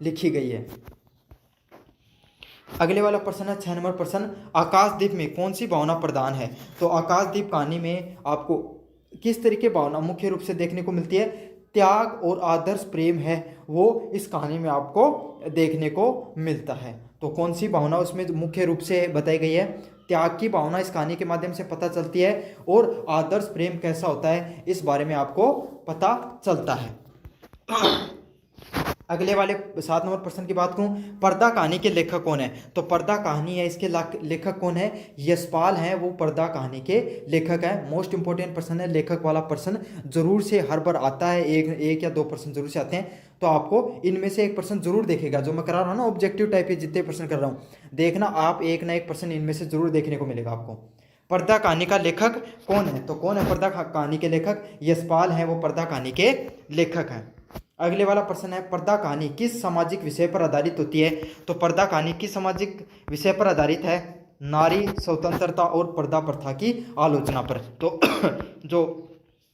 लिखी गई है। अगले वाला प्रश्न है 6 नंबर प्रश्न, आकाशदीप में कौन सी भावना प्रधान है। तो आकाशदीप कहानी में आपको किस तरीके भावना मुख्य रूप से देखने को मिलती है, त्याग और आदर्श प्रेम है, वो इस कहानी में आपको देखने को मिलता है। तो कौन सी भावना उसमें मुख्य रूप से बताई गई है, त्याग की भावना इस कहानी के माध्यम से पता चलती है, और आदर्श प्रेम कैसा होता है इस बारे में आपको पता चलता है। अगले वाले 7 नंबर प्रश्न की बात करूं, पर्दा कहानी के लेखक कौन है। तो पर्दा कहानी है, इसके लेखक कौन है, यशपाल हैं, वो पर्दा कहानी के लेखक है। मोस्ट इंपॉर्टेंट प्रश्न है, लेखक वाला प्रश्न जरूर से हर बार आता है, एक या 2 प्रश्न जरूर से आते हैं। तो आपको इनमें से एक प्रश्न जरूर देखेगा, जो मैं करा रहा हूँ ना ऑब्जेक्टिव टाइप के जितने प्रश्न कर रहा हूँ, देखना आप एक ना एक प्रश्न इनमें से जरूर देखने को मिलेगा आपको। पर्दा कहानी का लेखक कौन है। तो कौन है पर्दा कहानी के लेखक, यशपाल हैं, वो पर्दा कहानी के लेखक हैं। अगले वाला प्रश्न है, पर्दा कहानी किस सामाजिक विषय पर आधारित होती है? तो पर्दा कहानी किस सामाजिक विषय पर आधारित है? नारी स्वतंत्रता और पर्दा प्रथा की आलोचना पर। तो जो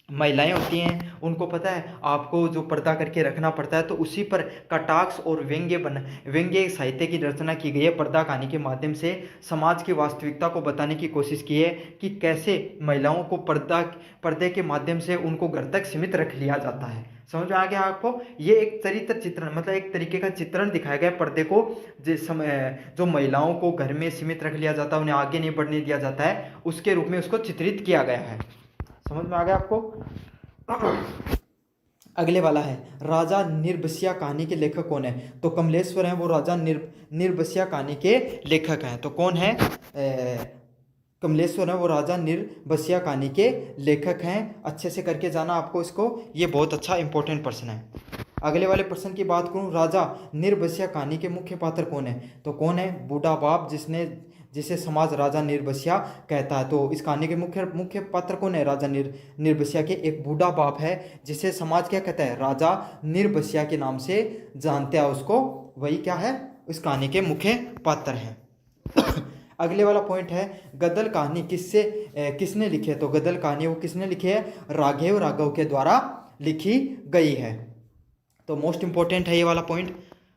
महिलाएं होती हैं उनको पता है आपको जो पर्दा करके रखना पड़ता है, तो उसी पर कटाक्ष और व्यंग्य साहित्य की रचना की गई है। पर्दा कहानी के माध्यम से समाज की वास्तविकता को बताने की कोशिश की है कि कैसे महिलाओं को पर्दे के माध्यम से उनको घर तक सीमित रख लिया जाता है। समझ में आ गया आपको? ये एक चरित्र चित्रण, मतलब एक तरीके का चित्रण दिखाया गया पर्दे को, जिस समय जो महिलाओं को घर में सीमित रख लिया जाता है, उन्हें आगे नहीं बढ़ने दिया जाता है, उसके रूप में उसको चित्रित किया गया है। समझ में आ गया आपको? अगले वाला है, राजा निर्बसिया कहानी के लेखक कौन है? तो कमलेश्वर हैं, वो राजा निर्बसिया कहानी के लेखक हैं। तो कौन है? कमलेश्वर हैं, वो राजा निर्बसिया कहानी के लेखक हैं। अच्छे से करके जाना आपको इसको, ये बहुत अच्छा इंपॉर्टेंट प्रश्न है। अगले वाले प्रश्न की बात करूं, राजा निर्बसिया कहानी के मुख्य पात्र कौन है? तो कौन है? बूढ़ा बाप, जिसे समाज राजा निर्बसिया कहता है। तो इस कहानी के मुख्य पात्र कौन है? राजा निर्बसिया के एक बूढ़ा बाप है, जिसे समाज क्या कहता है? राजा निर्बसिया के नाम से जानते हैं उसको, वही क्या है? इस कहानी के मुख्य पात्र हैं। अगले वाला पॉइंट है, गदल कहानी किसने लिखी है? तो गदल कहानी वो किसने लिखी है? राघव राघव के द्वारा लिखी गई है। तो मोस्ट इंपॉर्टेंट है ये वाला पॉइंट।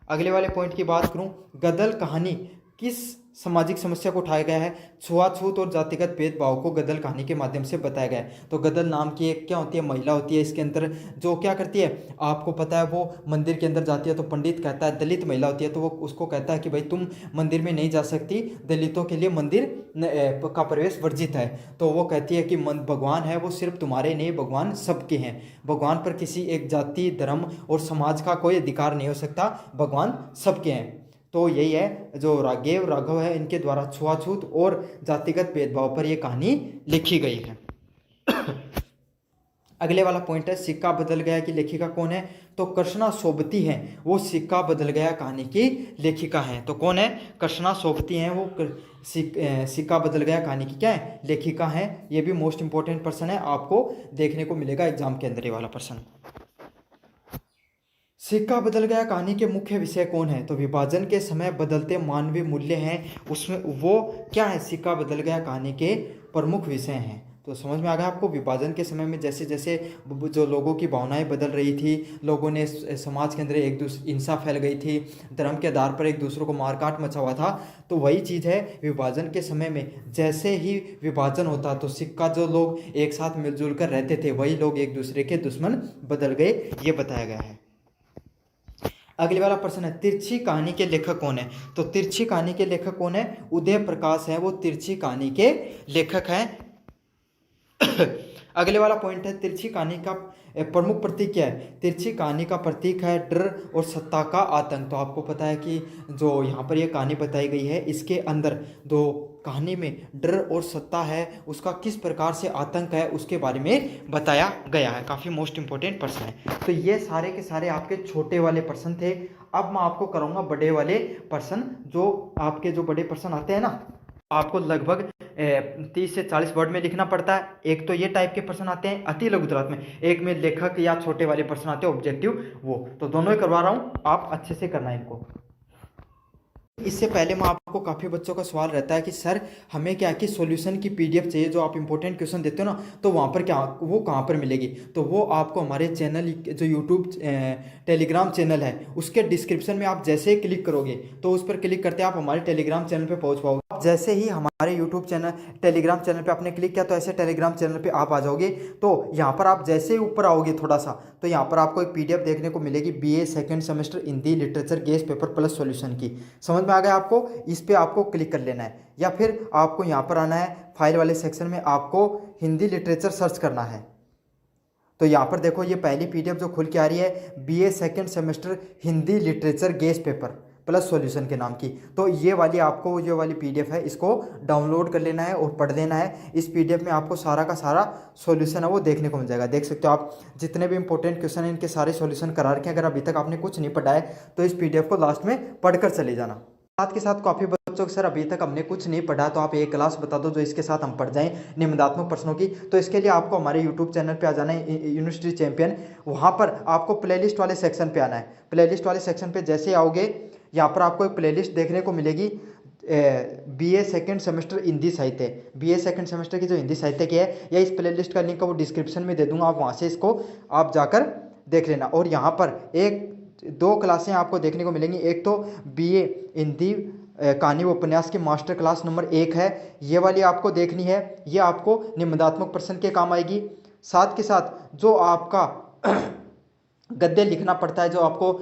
अगले वाले पॉइंट की बात करूं, गदल कहानी किस सामाजिक समस्या को उठाया गया है? छुआछूत और जातिगत भेदभाव को गदल कहानी के माध्यम से बताया गया है। तो गदल नाम की एक क्या होती है? महिला होती है इसके अंदर, जो क्या करती है आपको पता है, वो मंदिर के अंदर जाती है तो पंडित कहता है, दलित महिला होती है तो वो उसको कहता है कि भाई तुम मंदिर में नहीं जा सकती, दलितों के लिए मंदिर का प्रवेश वर्जित है। तो वो कहती है कि भगवान है वो सिर्फ तुम्हारे नहीं, भगवान सबके हैं, भगवान पर किसी एक जाति धर्म और समाज का कोई अधिकार नहीं हो सकता, भगवान सबके हैं। तो यही है जो राघव राघव है, इनके द्वारा छुआछूत और जातिगत भेदभाव पर यह कहानी लिखी गई है। अगले वाला पॉइंट है, सिक्का बदल गया की लेखिका कौन है? तो कृष्णा सोबती है, वो सिक्का बदल गया कहानी की लेखिका है। तो कौन है? कृष्णा सोबती हैं, वो सिक्का बदल गया कहानी की क्या है? लेखिका है। ये भी मोस्ट इंपॉर्टेंट प्रश्न है, आपको देखने को मिलेगा एग्जाम के अंदर ये वाला प्रश्न। सिक्का बदल गया कहानी के मुख्य विषय कौन है? तो विभाजन के समय बदलते मानवीय मूल्य हैं, उसमें वो क्या है? सिक्का बदल गया कहानी के प्रमुख विषय हैं। तो समझ में आ गया आपको? विभाजन के समय में जैसे जैसे जो लोगों की भावनाएं बदल रही थी, लोगों ने समाज के अंदर एक दूसरे हिंसा फैल गई थी, धर्म के आधार पर एक दूसरों को मारकाट मचा हुआ था, तो वही चीज़ है विभाजन के समय में। जैसे ही विभाजन होता तो सिक्का, जो लोग एक साथ मिलजुल कर रहते थे वही लोग एक दूसरे के दुश्मन बदल गए, ये बताया गया है। अगले वाला प्रश्न है, तिरछी कहानी के लेखक कौन है? तो तिरछी कहानी के लेखक कौन है? उदय प्रकाश है, वो तिरछी कहानी के लेखक हैं। अगले वाला पॉइंट है, तिरछी कहानी का प्रमुख प्रतीक क्या है? तिरछी कहानी का प्रतीक है डर और सत्ता का आतंक। तो आपको पता है कि जो यहाँ पर ये कहानी बताई गई है, इसके अंदर दो कहानी में डर और सत्ता है, उसका किस प्रकार से आतंक है उसके बारे में बताया गया है। काफ़ी मोस्ट इंपॉर्टेंट प्रश्न है। तो ये सारे के सारे आपके छोटे वाले प्रश्न थे। अब मैं आपको कराऊंगा बड़े वाले प्रश्न। जो आपके जो बड़े प्रश्न आते हैं ना, आपको लगभग 30 से 40 वर्ड में लिखना पड़ता है। एक तो ये टाइप के प्रश्न आते हैं अति लघुतरात में, एक में लेखक या छोटे वाले प्रश्न आते हैं ऑब्जेक्टिव, वो तो दोनों ही करवा रहा हूँ, आप अच्छे से करना है इनको। इससे पहले मैं आपको, काफ़ी बच्चों का सवाल रहता है कि सर हमें क्या कि सॉल्यूशन की पीडीएफ चाहिए, जो आप इंपॉर्टेंट क्वेश्चन देते हो ना, तो वहाँ पर क्या, वो कहाँ पर मिलेगी? तो वो आपको हमारे चैनल, जो यूट्यूब टेलीग्राम चैनल है, उसके डिस्क्रिप्शन में आप जैसे ही क्लिक करोगे तो उस पर क्लिक करते आप हमारे टेलीग्राम चैनल पर पहुँच पाओगे। आप जैसे ही हमारे यूट्यूब चैनल टेलीग्राम चैनल पर आपने क्लिक किया तो ऐसे टेलीग्राम चैनल पर आप आ जाओगे। तो यहाँ पर आप जैसे ही ऊपर आओगे थोड़ा सा, तो यहाँ पर आपको एक पीडीएफ देखने को मिलेगी, BA second semester Hindi literature guest paper plus solution की। समझ में आ गया आपको? इस पे आपको क्लिक कर लेना है, या फिर आपको यहाँ पर आना है, फाइल वाले सेक्शन में आपको हिंदी लिटरेचर सर्च करना है। तो यहाँ पर देखो ये पहली पीडीएफ जो खुल के आ रही है, BA second semester Hindi literature guest paper plus solution के नाम की। तो ये वाली आपको, जो वाली पीडीएफ है, इसको डाउनलोड कर लेना है और पढ़ लेना है। इस पीडीएफ में आपको सारा का सारा सॉल्यूशन है वो देखने को मिल जाएगा। देख सकते हो आप, जितने भी इंपॉर्टेंट क्वेश्चन हैं इनके सारे सॉल्यूशन करा रखे हैं। अगर अभी तक आपने कुछ नहीं पढ़ा है तो इस पीडीएफ को लास्ट में पढ़कर चले जाना। साथ के साथ काफ़ी बच्चों को सर अभी तक हमने कुछ नहीं पढ़ा, तो आप एक क्लास बता दो जो इसके साथ हम पढ़ जाएं निबंधात्मक प्रश्नों की। तो इसके लिए आपको हमारे यूट्यूब चैनल पे आ जाना है, यूनिवर्सिटी चैंपियन। वहाँ पर आपको प्लेलिस्ट वाले सेक्शन पे आना है। प्लेलिस्ट वाले सेक्शन पे जैसे आओगे, यहाँ पर आपको एक प्लेलिस्ट देखने को मिलेगी, BA सेकेंड सेमेस्टर हिंदी साहित्य। BA सेकेंड सेमेस्टर की जो हिंदी साहित्य की है, या इस प्लेलिस्ट का लिंक वो डिस्क्रिप्शन में दे दूंगा, आप वहाँ से इसको आप जाकर देख लेना। और यहाँ पर एक दो क्लासें आपको देखने को मिलेंगी। एक तो BA हिंदी कहानी व उपन्यास की मास्टर क्लास नंबर 1 है, ये वाली आपको देखनी है। ये आपको निबंधात्मक प्रश्न के काम आएगी। साथ के साथ जो आपका गद्य लिखना पड़ता है, जो आपको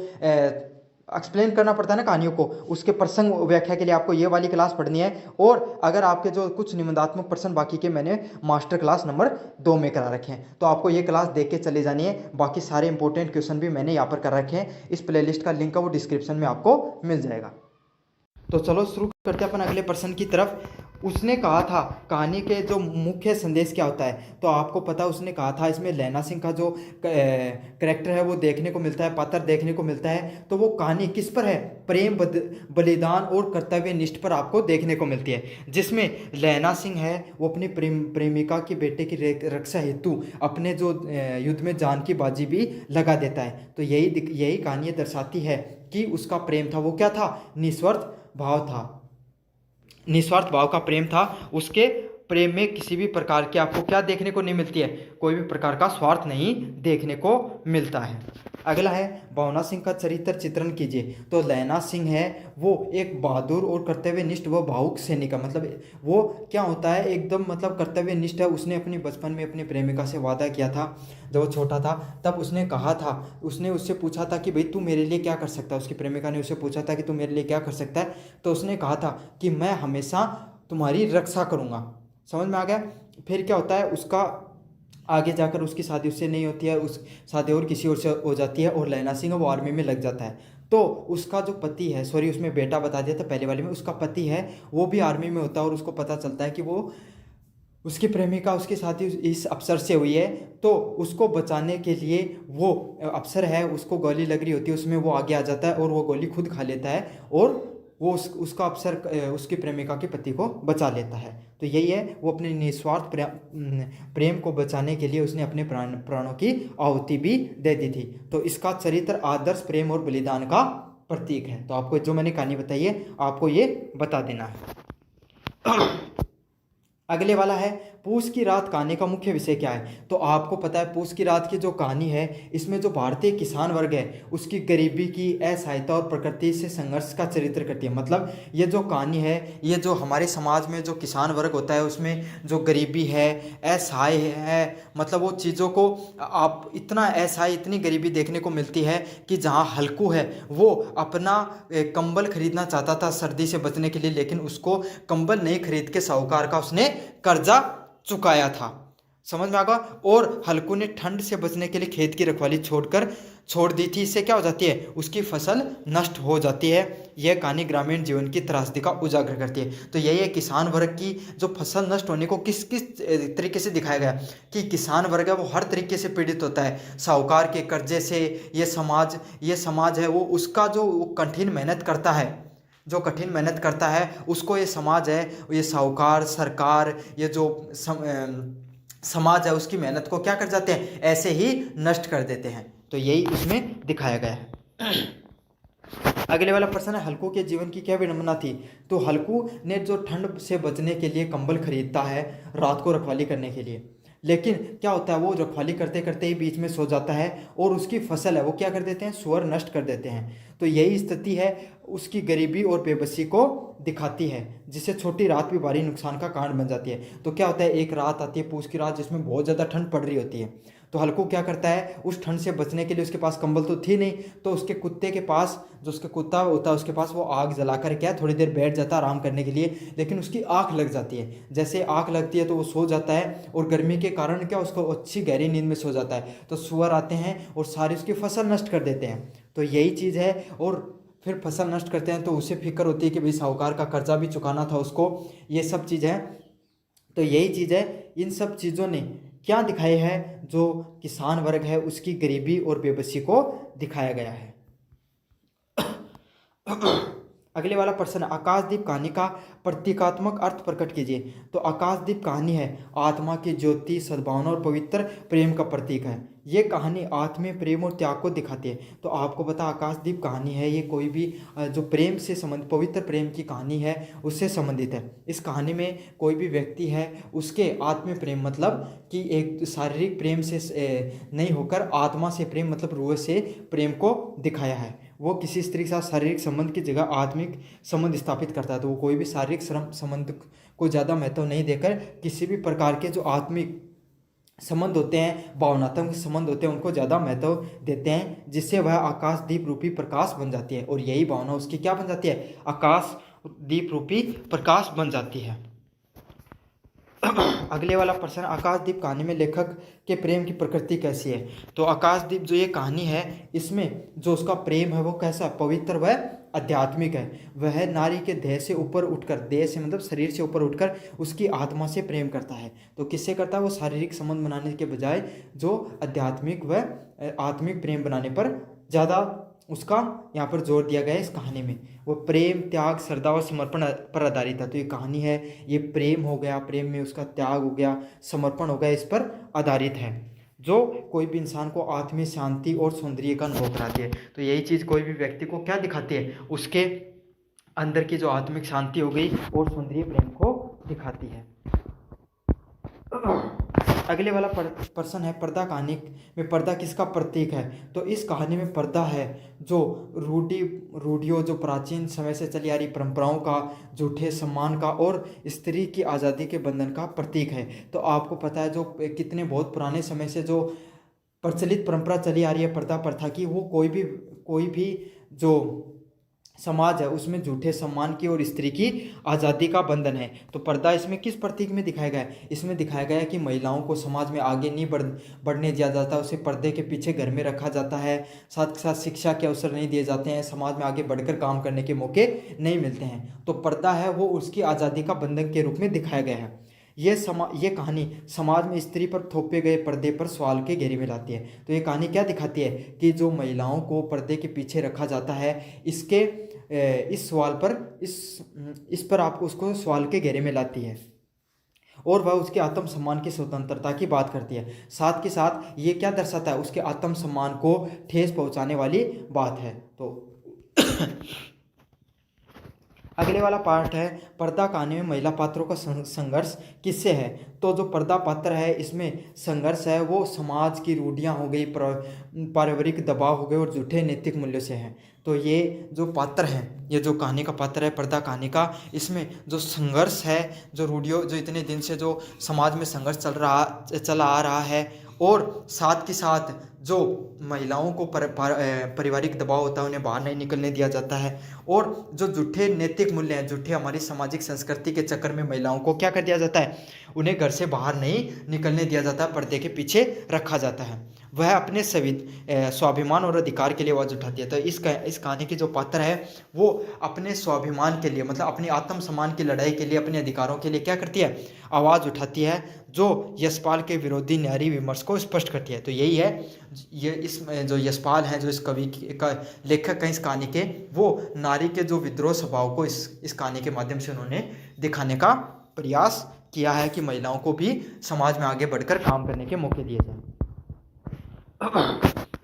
एक्सप्लेन करना पड़ता है ना कहानियों को, उसके प्रसंग व्याख्या के लिए आपको ये वाली क्लास पढ़नी है। और अगर आपके जो कुछ निबंधात्मक प्रश्न बाकी के मैंने मास्टर क्लास नंबर 2 में करा रखे हैं, तो आपको ये क्लास देख के चले जानी है। बाकी सारे इंपॉर्टेंट क्वेश्चन भी मैंने यहाँ पर कर रखे हैं। इस प्लेलिस्ट का लिंक है वो डिस्क्रिप्शन में आपको मिल जाएगा। तो चलो शुरू करते हैं अपन अगले प्रश्न की तरफ। उसने कहा था कहानी के जो मुख्य संदेश क्या होता है, तो आपको पता है उसने कहा था इसमें लैला सिंह का जो करेक्टर है वो देखने को मिलता है, पात्र देखने को मिलता है। तो वो कहानी किस पर है? प्रेम, बलिदान और कर्तव्य निष्ठ पर आपको देखने को मिलती है, जिसमें लैला सिंह है वो अपनी प्रेमिका के बेटे की रक्षा हेतु अपने जो युद्ध में जान की बाजी भी लगा देता है। तो यही कहानी दर्शाती है कि उसका प्रेम था वो क्या था? निस्वार्थ भाव था, निस्वार्थ भाव का प्रेम था। उसके प्रेम में किसी भी प्रकार की आपको क्या देखने को नहीं मिलती है? कोई भी प्रकार का स्वार्थ नहीं देखने को मिलता है। अगला है भावना सिंह का चरित्र चित्रण कीजिए। तो लैला सिंह है वो एक बहादुर और कर्तव्यनिष्ठ व भावुक सैनिक है। मतलब वो क्या होता है, एकदम मतलब कर्तव्यनिष्ठ है। उसने अपने बचपन में अपनी प्रेमिका से वादा किया था, जब वो छोटा था तब उसने कहा था, उसने उससे पूछा था कि भाई तू मेरे लिए क्या कर सकता है। उसकी प्रेमिका ने उससे पूछा था कि तू मेरे लिए क्या कर सकता है, तो उसने कहा था कि मैं हमेशा तुम्हारी रक्षा करूँगा। समझ में आ गया? फिर क्या होता है, उसका आगे जाकर उसकी शादी उससे नहीं होती है, उस शादी और किसी और से हो जाती है और लैला सिंह वो आर्मी में लग जाता है। तो उसका जो पति है, सॉरी उसमें बेटा बता दिया था पहले वाले में, उसका पति है वो भी आर्मी में होता है और उसको पता चलता है कि वो उसकी प्रेमिका उसकी शादी इस अफसर से हुई है। तो उसको बचाने के लिए वो अफसर है, उसको गोली लग रही होती है, उसमें वो आगे आ जाता है और वो गोली खुद खा लेता है और वो उसका अफसर उसकी प्रेमिका के पति को बचा लेता है। तो यही है, वो अपने निस्वार्थ प्रेम को बचाने के लिए उसने अपने प्राणों की आहुति भी दे दी थी। तो इसका चरित्र आदर्श प्रेम और बलिदान का प्रतीक है। तो आपको जो मैंने कहानी बताई है आपको ये बता देना है। अगले वाला है पूस की रात कहानी का मुख्य विषय क्या है। तो आपको पता है पूस की रात की जो कहानी है, इसमें जो भारतीय किसान वर्ग है उसकी गरीबी की असहायता और प्रकृति से संघर्ष का चरित्र करती है। मतलब ये जो कहानी है, ये जो हमारे समाज में जो किसान वर्ग होता है उसमें जो गरीबी है, असहाय है, मतलब वो चीज़ों को आप इतना असहाय, इतनी गरीबी देखने को मिलती है कि जहाँ हल्कू है वो अपना कंबल खरीदना चाहता था सर्दी से बचने के लिए, लेकिन उसको कंबल नहीं खरीद के साहूकार का उसने कर्जा चुकाया था। समझ में आ गया? और हल्कू ने ठंड से बचने के लिए खेत की रखवाली छोड़ दी थी। इससे क्या हो जाती है, उसकी फसल नष्ट हो जाती है। यह कहानी ग्रामीण जीवन की त्रासदी का उजागर करती है। तो यही है किसान वर्ग की जो फसल नष्ट होने को किस किस तरीके से दिखाया गया कि किसान वर्ग है वो हर तरीके से पीड़ित होता है, साहूकार के कर्जे से। ये समाज है वो उसका जो कठिन मेहनत करता है, जो कठिन मेहनत करता है उसको ये समाज है, ये साहूकार, सरकार, ये जो समाज है उसकी मेहनत को क्या कर जाते हैं, ऐसे ही नष्ट कर देते हैं। तो यही इसमें दिखाया गया है। अगले वाला प्रश्न है हल्कू के जीवन की क्या विडंबना थी। तो हल्कू ने जो ठंड से बचने के लिए कंबल खरीदता है रात को रखवाली करने के लिए, लेकिन क्या होता है वो रखवाली करते करते ही बीच में सो जाता है और उसकी फसल है वो क्या कर देते हैं, सुअर नष्ट कर देते हैं। तो यही स्थिति है, उसकी गरीबी और बेबसी को दिखाती है, जिससे छोटी रात भी भारी नुकसान का कारण बन जाती है। तो क्या होता है, एक रात आती है पूस की रात जिसमें बहुत ज़्यादा ठंड पड़ रही होती है। तो हल्कू क्या करता है, उस ठंड से बचने के लिए उसके पास कंबल तो थी नहीं, तो उसके कुत्ते के पास, जो उसका कुत्ता होता है उसके पास, वो आग जलाकर क्या थोड़ी देर बैठ जाता है आराम करने के लिए, लेकिन उसकी आँख लग जाती है। जैसे आँख लगती है तो वो सो जाता है और गर्मी के कारण क्या उसको अच्छी गहरी नींद में सो जाता है। तो सुअर आते हैं और सारी उसकी फसल नष्ट कर देते हैं। तो यही चीज़ है, और फिर फसल नष्ट करते हैं तो उसे फिक्र होती है कि भाई साहूकार का कर्जा भी चुकाना था उसको, ये सब चीज़ है। तो यही चीज़ है, इन सब चीज़ों ने क्या दिखाई है, जो किसान वर्ग है उसकी गरीबी और बेबसी को दिखाया गया है। अगले वाला प्रश्न, आकाशदीप कहानी का प्रतीकात्मक अर्थ प्रकट कीजिए। तो आकाशदीप कहानी है आत्मा की ज्योति, सद्भावना और पवित्र प्रेम का प्रतीक है। ये कहानी आत्मीय प्रेम और त्याग को दिखाती है। तो आपको पता आकाशदीप कहानी है ये कोई भी जो प्रेम से संबंधित पवित्र प्रेम की कहानी है उससे संबंधित है। इस कहानी में कोई भी व्यक्ति है उसके आत्मीय प्रेम मतलब कि एक शारीरिक प्रेम से नहीं होकर आत्मा से प्रेम मतलब रूह से प्रेम को दिखाया है। वो किसी स्त्री के साथ शारीरिक संबंध की जगह आत्मिक संबंध स्थापित करता है। तो वो कोई भी शारीरिक संबंध को ज़्यादा महत्व नहीं देकर किसी भी प्रकार के जो आत्मिक संबंध होते हैं, भावनात्मक संबंध होते हैं, उनको ज़्यादा महत्व देते हैं, जिससे वह आकाशदीप रूपी प्रकाश बन जाती है। और यही भावना उसकी क्या बन जाती है, आकाशदीप रूपी प्रकाश बन जाती है। अगले वाला प्रश्न, आकाशदीप कहानी में लेखक के प्रेम की प्रकृति कैसी है। तो आकाशदीप जो ये कहानी है इसमें जो उसका प्रेम है वो कैसा, पवित्र व आध्यात्मिक है। वह नारी के देह से ऊपर उठकर, देह से मतलब शरीर से ऊपर उठकर उसकी आत्मा से प्रेम करता है। तो किससे करता है, वो शारीरिक संबंध बनाने के बजाय जो आध्यात्मिक व आत्मिक प्रेम बनाने पर ज़्यादा उसका यहाँ पर जोर दिया गया है। इस कहानी में वो प्रेम, त्याग, श्रद्धा और समर्पण पर आधारित है। तो ये कहानी है ये प्रेम हो गया, प्रेम में उसका त्याग हो गया, समर्पण हो गया, इस पर आधारित है, जो कोई भी इंसान को आत्मीय शांति और सौंदर्य का अनुभव कराती है। तो यही चीज़ कोई भी व्यक्ति को क्या दिखाती है, उसके अंदर की जो आत्मिक शांति हो गई और सौंदर्य प्रेम को दिखाती है। अगले वाला प्रश्न है, पर्दा कहानी में पर्दा किसका प्रतीक है। तो इस कहानी में पर्दा है जो रूढ़ियों, जो प्राचीन समय से चली आ रही परंपराओं का, झूठे सम्मान का और स्त्री की आज़ादी के बंधन का प्रतीक है। तो आपको पता है जो कितने बहुत पुराने समय से जो प्रचलित परंपरा चली आ रही है पर्दा प्रथा की, वो कोई भी जो समाज है उसमें झूठे सम्मान की और स्त्री की आज़ादी का बंधन है। तो पर्दा इसमें किस प्रतीक में दिखाया गया है, इसमें दिखाया गया है कि महिलाओं को समाज में आगे नहीं बढ़ने दिया जाता, उसे पर्दे के पीछे घर में रखा जाता है, साथ के साथ शिक्षा के अवसर नहीं दिए जाते हैं, समाज में आगे बढ़कर काम करने के मौके नहीं मिलते हैं। तो पर्दा है वो उसकी आज़ादी का बंधन के रूप में दिखाया गया है। ये कहानी समाज में स्त्री पर थोपे गए पर्दे पर सवाल के घेरे में लाती है। तो ये कहानी क्या दिखाती है कि जो महिलाओं को पर्दे के पीछे रखा जाता है, इस सवाल पर इस पर आपको उसको सवाल के घेरे में लाती है और वह उसके आत्म सम्मान की स्वतंत्रता की बात करती है। साथ के साथ ये क्या दर्शाता है, उसके आत्म सम्मान को ठेस पहुंचाने वाली बात है। तो अगले वाला पार्ट है, पर्दा कहानी में महिला पात्रों का संघर्ष किससे है। तो जो पर्दा पात्र है इसमें संघर्ष है वो समाज की रूढ़ियाँ हो गई, पारिवारिक दबाव हो गए और झूठे नैतिक मूल्यों से है। तो ये जो पात्र है, ये जो कहानी का पात्र है पर्दा कहानी का, इसमें जो संघर्ष है, जो रूढ़ियों, जो इतने दिन से जो समाज में संघर्ष चला आ रहा है, और साथ के साथ जो महिलाओं को पारिवारिक दबाव होता है, उन्हें बाहर नहीं निकलने दिया जाता है, और जो झूठे नैतिक मूल्य हैं, झूठे हमारी सामाजिक संस्कृति के चक्कर में महिलाओं को क्या कर दिया जाता है, उन्हें घर से बाहर नहीं निकलने दिया जाता, पर्दे के पीछे रखा जाता है। वह अपने स्वाभिमान और अधिकार के लिए आवाज़ उठाती है। तो इस कहानी की जो पात्र है वो अपने स्वाभिमान के लिए, मतलब अपने आत्मसम्मान की लड़ाई के लिए, अपने अधिकारों के लिए क्या करती है, आवाज़ उठाती है, जो यशपाल के विरोधी न्यारी विमर्श को स्पष्ट करती है। तो यही है, ये इस जो यशपाल हैं, जो इस कवि का लेखक हैं इस कहानी के, वो नारी के जो विद्रोह स्वभाव को इस कहानी के माध्यम से उन्होंने दिखाने का प्रयास किया है कि महिलाओं को भी समाज में आगे बढ़कर काम करने के मौके दिए जाएं।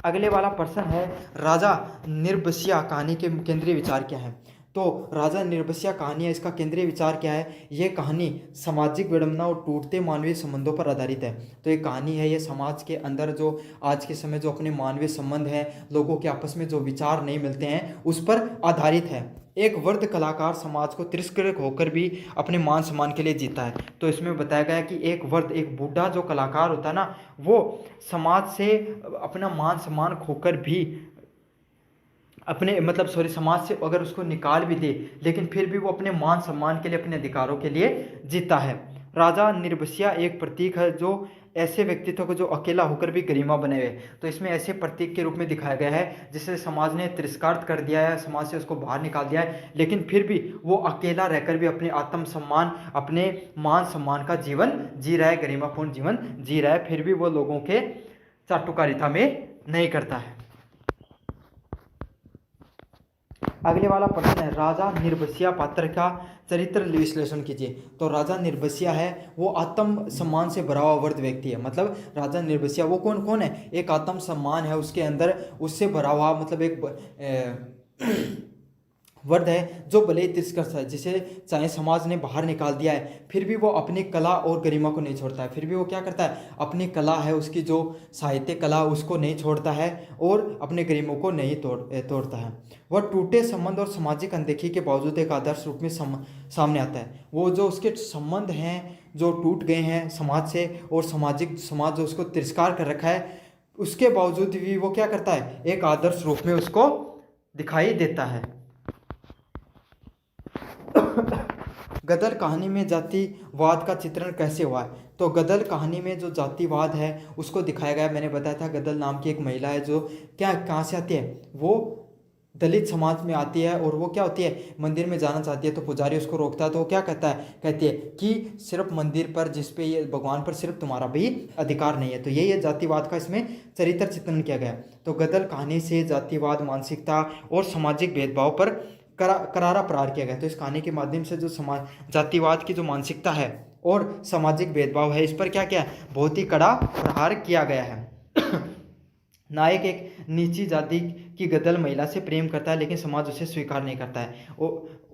अगले वाला प्रश्न है, राजा निर्बसिया कहानी के केंद्रीय विचार क्या है। तो राजा निर्बसिया कहानी है, इसका केंद्रीय विचार क्या है। ये कहानी सामाजिक विडंबना और टूटते मानवीय संबंधों पर आधारित है। तो ये कहानी है, ये समाज के अंदर जो आज के समय जो अपने मानवीय संबंध हैं, लोगों के आपस में जो विचार नहीं मिलते हैं, उस पर आधारित है। एक वर्द कलाकार समाज को तिरस्कृत होकर भी अपने मान सम्मान के लिए जीता है। तो इसमें बताया गया है कि एक बूढ़ा जो कलाकार होता है ना, वो समाज से अपना मान सम्मान खोकर भी समाज से अगर उसको निकाल भी दे, लेकिन फिर भी वो अपने मान सम्मान के लिए, अपने अधिकारों के लिए जीता है। राजा निर्बसिया एक प्रतीक है जो ऐसे व्यक्तित्व को जो अकेला होकर भी गरिमा बने हुए। तो इसमें ऐसे प्रतीक के रूप में दिखाया गया है जिसे समाज ने तिरस्कार कर दिया है, समाज से उसको बाहर निकाल दिया है, लेकिन फिर भी वो अकेला रहकर भी अपने आत्म सम्मान, अपने मान सम्मान का जीवन जी रहा है, गरिमापूर्ण जीवन जी रहा है, फिर भी वो लोगों के चाटुकारिता में नहीं करता है। अगले वाला प्रश्न है, राजा निर्भसिया पात्र का चरित्र विश्लेषण कीजिए। तो राजा निर्भसिया है वो आत्म सम्मान से भरा हुआ वर्द व्यक्ति है। मतलब राजा निर्भसिया वो कौन कौन है? एक आत्म सम्मान है उसके अंदर, उससे भरा हुआ, मतलब एक वर्द है जो भले ही तिरस्कृत है, जिसे चाहे समाज ने बाहर निकाल दिया है, फिर भी वो अपनी कला और गरिमा को नहीं छोड़ता है। फिर भी वो क्या करता है? अपनी कला है उसकी, जो साहित्य कला, उसको नहीं छोड़ता है और अपने गरिमा को नहीं तोड़ता है। वह टूटे संबंध और सामाजिक अनदेखी के बावजूद एक आदर्श रूप में सामने आता है। वो जो उसके संबंध हैं जो टूट गए हैं समाज से, और समाज जो उसको तिरस्कार कर रखा है, उसके बावजूद भी वो क्या करता है? एक आदर्श रूप में उसको दिखाई देता है। गदर कहानी में जातिवाद का चित्रण कैसे हुआ है? तो गदर कहानी में जो जातिवाद है उसको दिखाया गया। मैंने बताया था गदर नाम की एक महिला है जो कहाँ से आती है? वो दलित समाज में आती है, और वो क्या होती है? मंदिर में जाना चाहती है, तो पुजारी उसको रोकता है। तो वो क्या कहता है? कहती है कि सिर्फ मंदिर पर, जिस पे ये भगवान पर सिर्फ तुम्हारा भी अधिकार नहीं है। तो यही है जातिवाद का इसमें चरित्र चित्रण किया गया। तो गदर कहानी से जातिवाद, मानसिकता और सामाजिक भेदभाव पर करारा प्रहार किया गया। तो इस कहानी के माध्यम से जो जातिवाद की जो मानसिकता है और सामाजिक भेदभाव है, इस पर क्या क्या है? बहुत ही कड़ा प्रहार किया गया है। नायक एक नीची जाति की गदर महिला से प्रेम करता है, लेकिन समाज उसे स्वीकार नहीं करता है,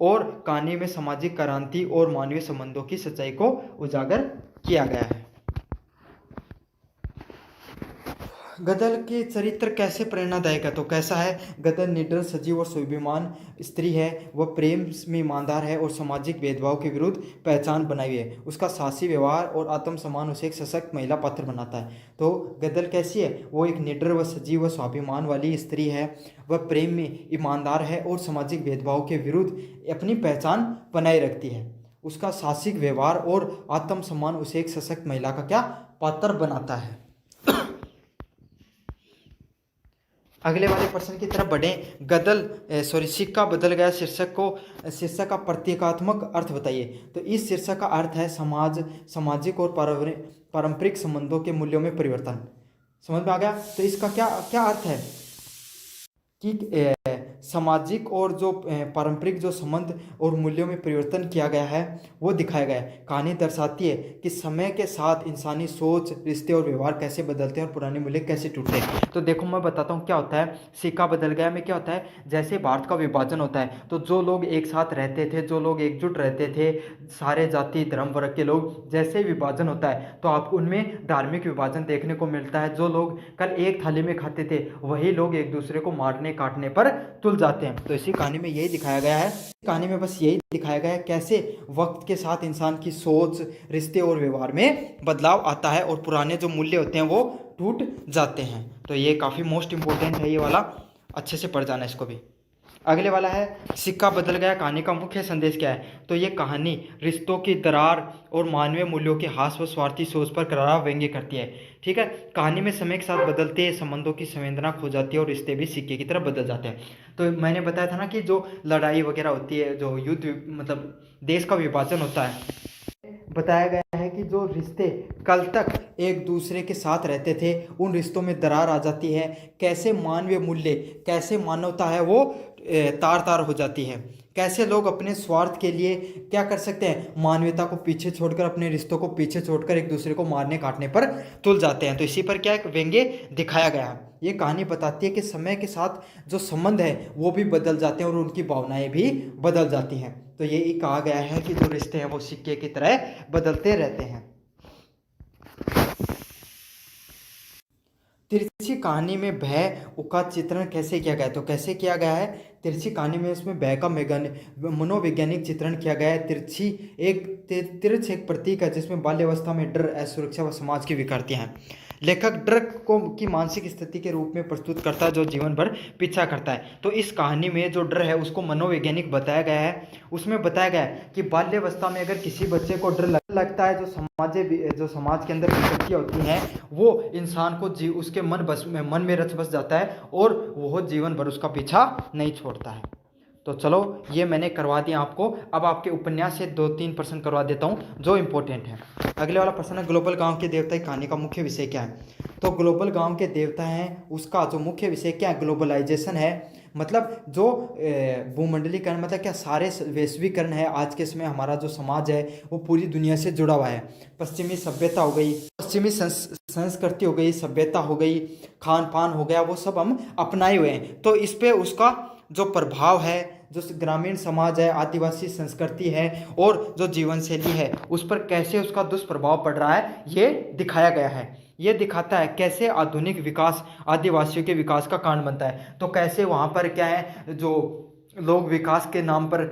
और कहानी में सामाजिक क्रांति और मानवीय संबंधों की सच्चाई को उजागर किया गया है। गदर के चरित्र कैसे प्रेरणादायक है? तो कैसा है? गदर निडर, सजीव और स्वाभिमान स्त्री है। वह प्रेम में ईमानदार है और सामाजिक भेदभाव के विरुद्ध पहचान बनाई है। उसका साहसी व्यवहार और आत्मसम्मान उसे एक सशक्त महिला पात्र बनाता है। तो गदर कैसी है? वो एक निडर व सजीव व स्वाभिमान वाली स्त्री है। वह प्रेम में ईमानदार है और सामाजिक भेदभाव के विरुद्ध अपनी पहचान बनाए रखती है। उसका साहसिक व्यवहार और आत्मसम्मान उसे एक सशक्त महिला का क्या पात्र बनाता है। अगले वाले प्रश्न की तरफ बढ़ें। सिक्का बदल गया शीर्षक का प्रतीकात्मक अर्थ बताइए। तो इस शीर्षक का अर्थ है सामाजिक और पारंपरिक संबंधों के मूल्यों में परिवर्तन। समझ में आ गया? तो इसका क्या क्या अर्थ है कि सामाजिक और जो पारंपरिक जो संबंध और मूल्यों में परिवर्तन किया गया है वो दिखाया गया है। कहानी दर्शाती है कि समय के साथ इंसानी सोच, रिश्ते और व्यवहार कैसे बदलते हैं और पुराने मूल्य कैसे टूटते हैं। तो देखो मैं बताता हूँ क्या होता है। सिक्का बदल गया में क्या होता है? जैसे भारत का विभाजन होता है, तो जो लोग एक साथ रहते थे, जो लोग एकजुट रहते थे, सारे जाति धर्म वर्ग के लोग, जैसे विभाजन होता है तो आपको उनमें धार्मिक विभाजन देखने को मिलता है। जो लोग कल एक थाली में खाते थे, वही लोग एक दूसरे को मारने काटने पर तुल जाते हैं। तो इसी कहानी में यही दिखाया गया है। कहानी में बस यही दिखाया गया है कैसे वक्त के साथ इंसान की सोच, रिश्ते और व्यवहार में बदलाव आता है और पुराने जो मूल्य होते हैं वो टूट जाते हैं। तो ये काफ़ी मोस्ट इंपॉर्टेंट है ये वाला, अच्छे से पढ़ जाना इसको भी। अगले वाला है, सिक्का बदल गया कहानी का मुख्य संदेश क्या है? तो ये कहानी रिश्तों की दरार और मानवीय मूल्यों के हास व स्वार्थी सोच पर करारा व्यंग्य करती है। ठीक है, कहानी में समय के साथ बदलते संबंधों की संवेदना खो जाती है और रिश्ते भी सिक्के की तरफ बदल जाते हैं। तो मैंने बताया था ना कि जो लड़ाई वगैरह होती है, जो युद्ध, मतलब देश का विभाजन होता है, बताया गया है कि जो रिश्ते कल तक एक दूसरे के साथ रहते थे, उन रिश्तों में दरार आ जाती है। कैसे मानवीय मूल्य, कैसे मानवता है वो तार तार हो जाती है। कैसे लोग अपने स्वार्थ के लिए क्या कर सकते हैं? मानवता को पीछे छोड़कर, अपने रिश्तों को पीछे छोड़कर एक दूसरे को मारने काटने पर तुल जाते हैं। तो इसी पर क्या एक व्यंग्य दिखाया गया है। ये कहानी बताती है कि समय के साथ जो संबंध है वो भी बदल जाते हैं और उनकी भावनाएं भी बदल जाती हैं। तो ये कहा गया है कि जो रिश्ते हैं वो सिक्के की तरह बदलते रहते हैं। तिरछी कहानी में भय का चित्रण कैसे किया गया है? तो कैसे किया गया है? तिरछी कहानी में उसमें भय का मनोवैज्ञानिक चित्रण किया गया है। तिरछ एक प्रतीक है जिसमें बाल्यावस्था में डर, असुरक्षा व समाज की विकृतियां हैं। लेखक डर को की मानसिक स्थिति के रूप में प्रस्तुत करता है जो जीवन भर पीछा करता है। तो इस कहानी में जो डर है उसको मनोवैज्ञानिक बताया गया है। उसमें बताया गया है कि बाल्यावस्था में अगर किसी बच्चे को डर लगता है, जो समाज के अंदर विकृतियाँ होती हैं, वो इंसान को उसके मन में रच बस जाता है और वो जीवन भर उसका पीछा नहीं छोड़ता है। तो चलो ये मैंने करवा दिया आपको। अब आपके उपन्यास से 2-3 प्रश्न करवा देता हूँ जो इम्पोर्टेंट है। अगले वाला प्रश्न है, ग्लोबल गांव के देवता की कहानी का मुख्य विषय क्या है? तो ग्लोबल गांव के देवता हैं उसका जो मुख्य विषय क्या है? ग्लोबलाइजेशन है। मतलब जो भूमंडलीकरण मतलब क्या सारे वैश्वीकरण है, आज के समय हमारा जो समाज है वो पूरी दुनिया से जुड़ा हुआ है। पश्चिमी सभ्यता हो गई, पश्चिमी संस्कृति हो गई, सभ्यता हो गई, खान पान हो गया, वो सब हम अपनाए हुए हैं। तो इस पे उसका जो प्रभाव है, जो ग्रामीण समाज है, आदिवासी संस्कृति है और जो जीवन शैली है उस पर कैसे उसका दुष्प्रभाव पड़ रहा है, ये दिखाया गया है। ये दिखाता है कैसे आधुनिक विकास आदिवासियों के विकास का कारण बनता है। तो कैसे वहाँ पर क्या है, जो लोग विकास के नाम पर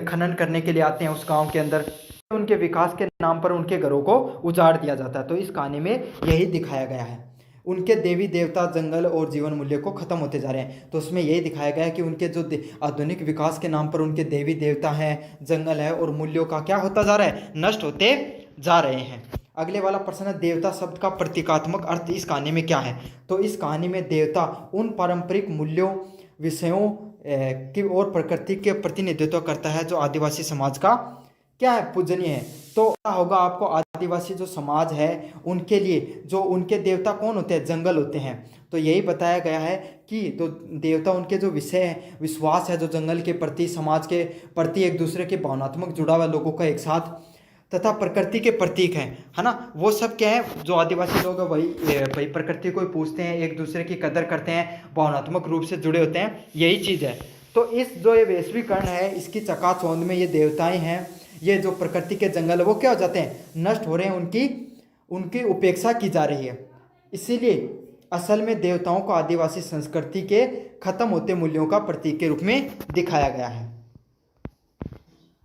खनन करने के लिए आते हैं उस गांव के अंदर, उनके विकास के नाम पर उनके घरों को उजाड़ दिया जाता है। तो इस कहानी में यही दिखाया गया है। उनके देवी देवता, जंगल और जीवन मूल्य को खत्म होते जा रहे हैं। तो उसमें यही दिखाया गया है कि उनके जो आधुनिक विकास के नाम पर उनके देवी देवता हैं, जंगल है और मूल्यों का क्या होता जा रहा है, नष्ट होते जा रहे हैं। अगले वाला प्रश्न है, देवता शब्द का प्रतीकात्मक अर्थ इस कहानी में क्या है। तो इस कहानी में देवता उन पारंपरिक मूल्यों, विषयों की और प्रकृति के प्रतिनिधित्व करता है जो आदिवासी समाज का क्या है, पूजनीय है। तो क्या होगा, आपको आदिवासी जो समाज है उनके लिए जो उनके देवता कौन होते हैं, जंगल होते हैं। तो यही बताया गया है कि तो देवता उनके जो विषय है, विश्वास है, जो जंगल के प्रति, समाज के प्रति, एक दूसरे के भावनात्मक जुड़ा हुआ लोगों का एक साथ तथा प्रकृति के प्रतीक हैं, है ना। वो सब क्या है, जो आदिवासी लोग हैं वही प्रकृति को पूजते हैं, एक दूसरे की कदर करते हैं, भावनात्मक रूप से जुड़े होते हैं, यही चीज़ है। तो इस जो ये वैश्वीकरण है इसकी चकाचौंध में ये देवताएं हैं, ये जो प्रकृति के जंगल है वो क्या हो जाते हैं, नष्ट हो रहे हैं, उनकी उपेक्षा की जा रही है। इसीलिए असल में देवताओं को आदिवासी संस्कृति के खत्म होते मूल्यों का प्रतीक के रूप में दिखाया गया है।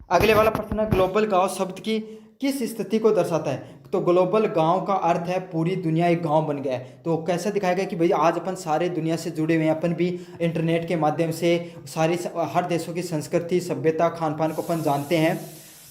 अगले वाला प्रश्न है, ग्लोबल गांव शब्द की किस स्थिति को दर्शाता है। तो ग्लोबल गांव का अर्थ है पूरी दुनिया एक गांव बन गया है। तो कैसे दिखाया गया कि भाई आज अपन सारे दुनिया से जुड़े हुए हैं, अपन भी इंटरनेट के माध्यम से सारी हर देशों की संस्कृति, सभ्यता, खान पान को अपन जानते हैं।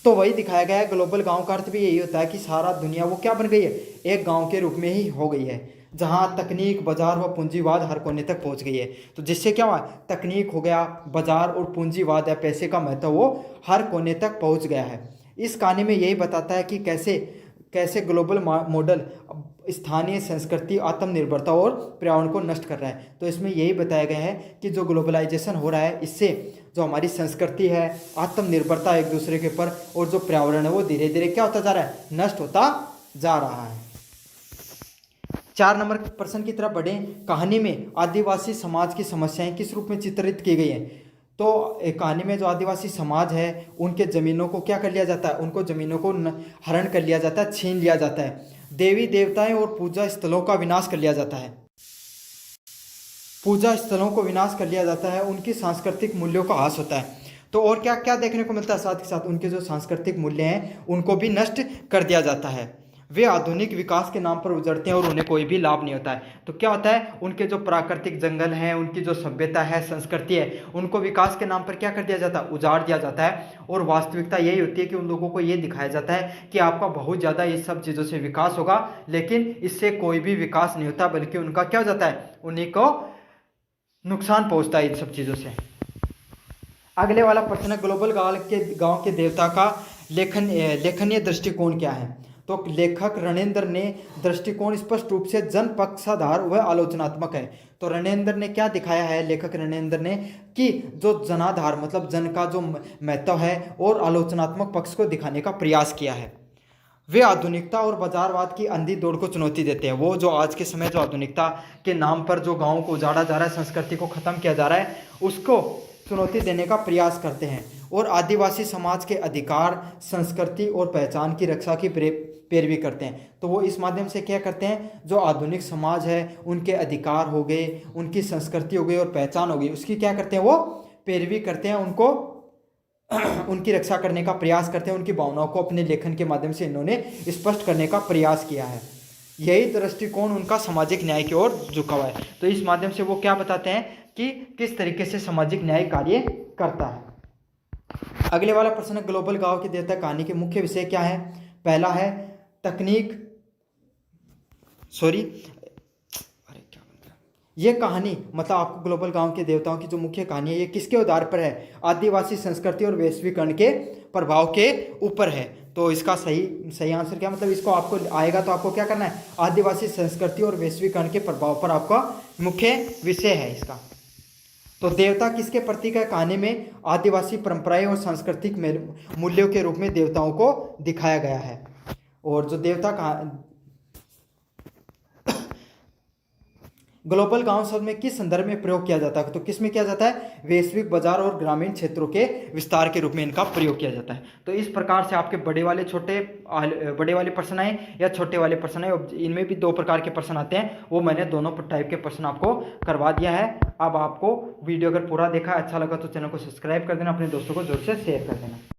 तो वही दिखाया गया है, ग्लोबल गांव का अर्थ भी यही होता है कि सारा दुनिया वो क्या बन गई है, एक गाँव के रूप में ही हो गई है, जहाँ तकनीक, बाजार व पूंजीवाद हर कोने तक पहुँच गई है। तो जिससे क्या हुआ, तकनीक हो गया, बाजार और पूंजीवाद या पैसे का महत्व वो हर कोने तक पहुँच गया है। इस कहानी में यही बताता है कि कैसे ग्लोबल मॉडल स्थानीय संस्कृति, आत्मनिर्भरता और पर्यावरण को नष्ट कर रहा है। तो इसमें यही बताया गया है कि जो ग्लोबलाइजेशन हो रहा है इससे जो हमारी संस्कृति है, आत्मनिर्भरता एक दूसरे के ऊपर और जो पर्यावरण है वो धीरे धीरे क्या होता जा रहा है, नष्ट होता जा रहा है। 4 नंबर प्रश्न की तरफ बढ़े। कहानी में आदिवासी समाज की समस्याएं किस रूप में चित्रित की गई हैं। तो एक कहानी में जो आदिवासी समाज है उनके ज़मीनों को क्या कर लिया जाता है, उनको ज़मीनों को हरण कर लिया जाता है, छीन लिया जाता है, देवी देवताएं और पूजा स्थलों का विनाश कर लिया जाता है, पूजा स्थलों को विनाश कर लिया जाता है, उनकी सांस्कृतिक मूल्यों का ह्रास होता है। तो और क्या क्या देखने को मिलता है, साथ के साथ उनके जो सांस्कृतिक मूल्य हैं उनको भी नष्ट कर दिया जाता है। वे आधुनिक विकास के नाम पर उजड़ते हैं और उन्हें कोई भी लाभ नहीं होता है। तो क्या होता है, उनके जो प्राकृतिक जंगल हैं, उनकी जो सभ्यता है, संस्कृति है, उनको विकास के नाम पर क्या कर दिया जाता है, उजाड़ दिया जाता है। और वास्तविकता यही होती है कि उन लोगों को ये दिखाया जाता है कि आपका बहुत ज़्यादा इस सब चीज़ों से विकास होगा, लेकिन इससे कोई भी विकास नहीं होता, बल्कि उनका क्या हो जाता है, उन्हीं को नुकसान पहुँचता है इन सब चीज़ों से। अगले वाला प्रश्न है, ग्लोबल गांव के देवता का लेखनीय दृष्टिकोण क्या है। तो लेखक रणेंद्र ने दृष्टिकोण स्पष्ट रूप से जन पक्षाधार व आलोचनात्मक है। तो रणेंद्र ने क्या दिखाया है, लेखक रणेंद्र ने, कि जो जनाधार मतलब जन का जो महत्व है और आलोचनात्मक पक्ष को दिखाने का प्रयास किया है। वे आधुनिकता और बाजारवाद की अंधी दौड़ को चुनौती देते हैं। वो जो आज के समय जो आधुनिकता के नाम पर जो गाँव को उजाड़ा जा रहा है, संस्कृति को खत्म किया जा रहा है, उसको चुनौती देने का प्रयास करते हैं और आदिवासी समाज के अधिकार, संस्कृति और पहचान की रक्षा की पैरवी करते हैं। तो वो इस माध्यम से क्या करते हैं, जो आधुनिक समाज है उनके अधिकार हो गए, उनकी संस्कृति हो गई और पहचान हो गई, उसकी क्या करते हैं, वो पैरवी करते हैं, उनको उनकी रक्षा करने का प्रयास करते हैं। उनकी भावनाओं को अपने लेखन के माध्यम से इन्होंने स्पष्ट करने का प्रयास किया है। यही दृष्टिकोण उनका सामाजिक न्याय की ओर झुका हुआ है। तो इस माध्यम से वो क्या बताते हैं कि किस तरीके से सामाजिक न्याय कार्य करता है। अगले वाला प्रश्न है, ग्लोबल गांव के देवता कहानी के मुख्य विषय क्या है। पहला है तकनीक, ये कहानी मतलब आपको ग्लोबल गांव के देवताओं की जो मुख्य कहानी है ये किसके आधार पर है, आदिवासी संस्कृति और वैश्वीकरण के प्रभाव के ऊपर है। तो इसका सही आंसर क्या, मतलब इसको आपको आएगा तो आपको क्या करना है, आदिवासी संस्कृति और वैश्वीकरण के प्रभाव पर आपका मुख्य विषय है इसका। तो देवता किसके प्रतीक है? कहानी में आदिवासी परंपराएं और सांस्कृतिक मूल्यों के रूप में देवताओं को दिखाया गया है। और जो देवता का ग्लोबल गांव शब्द में किस संदर्भ में प्रयोग किया जाता है? तो किस में किया जाता है? वैश्विक बाजार और ग्रामीण क्षेत्रों के विस्तार के रूप में इनका प्रयोग किया जाता है। तो इस प्रकार से आपके बड़े वाले प्रश्न आए या छोटे वाले प्रश्न आए, इनमें भी दो प्रकार के प्रश्न आते हैं, वो मैंने दोनों टाइप के प्रश्न आपको करवा दिया है। अब आपको वीडियो अगर पूरा देखा अच्छा लगा तो चैनल को सब्सक्राइब कर देना, अपने दोस्तों को जोर से शेयर कर देना।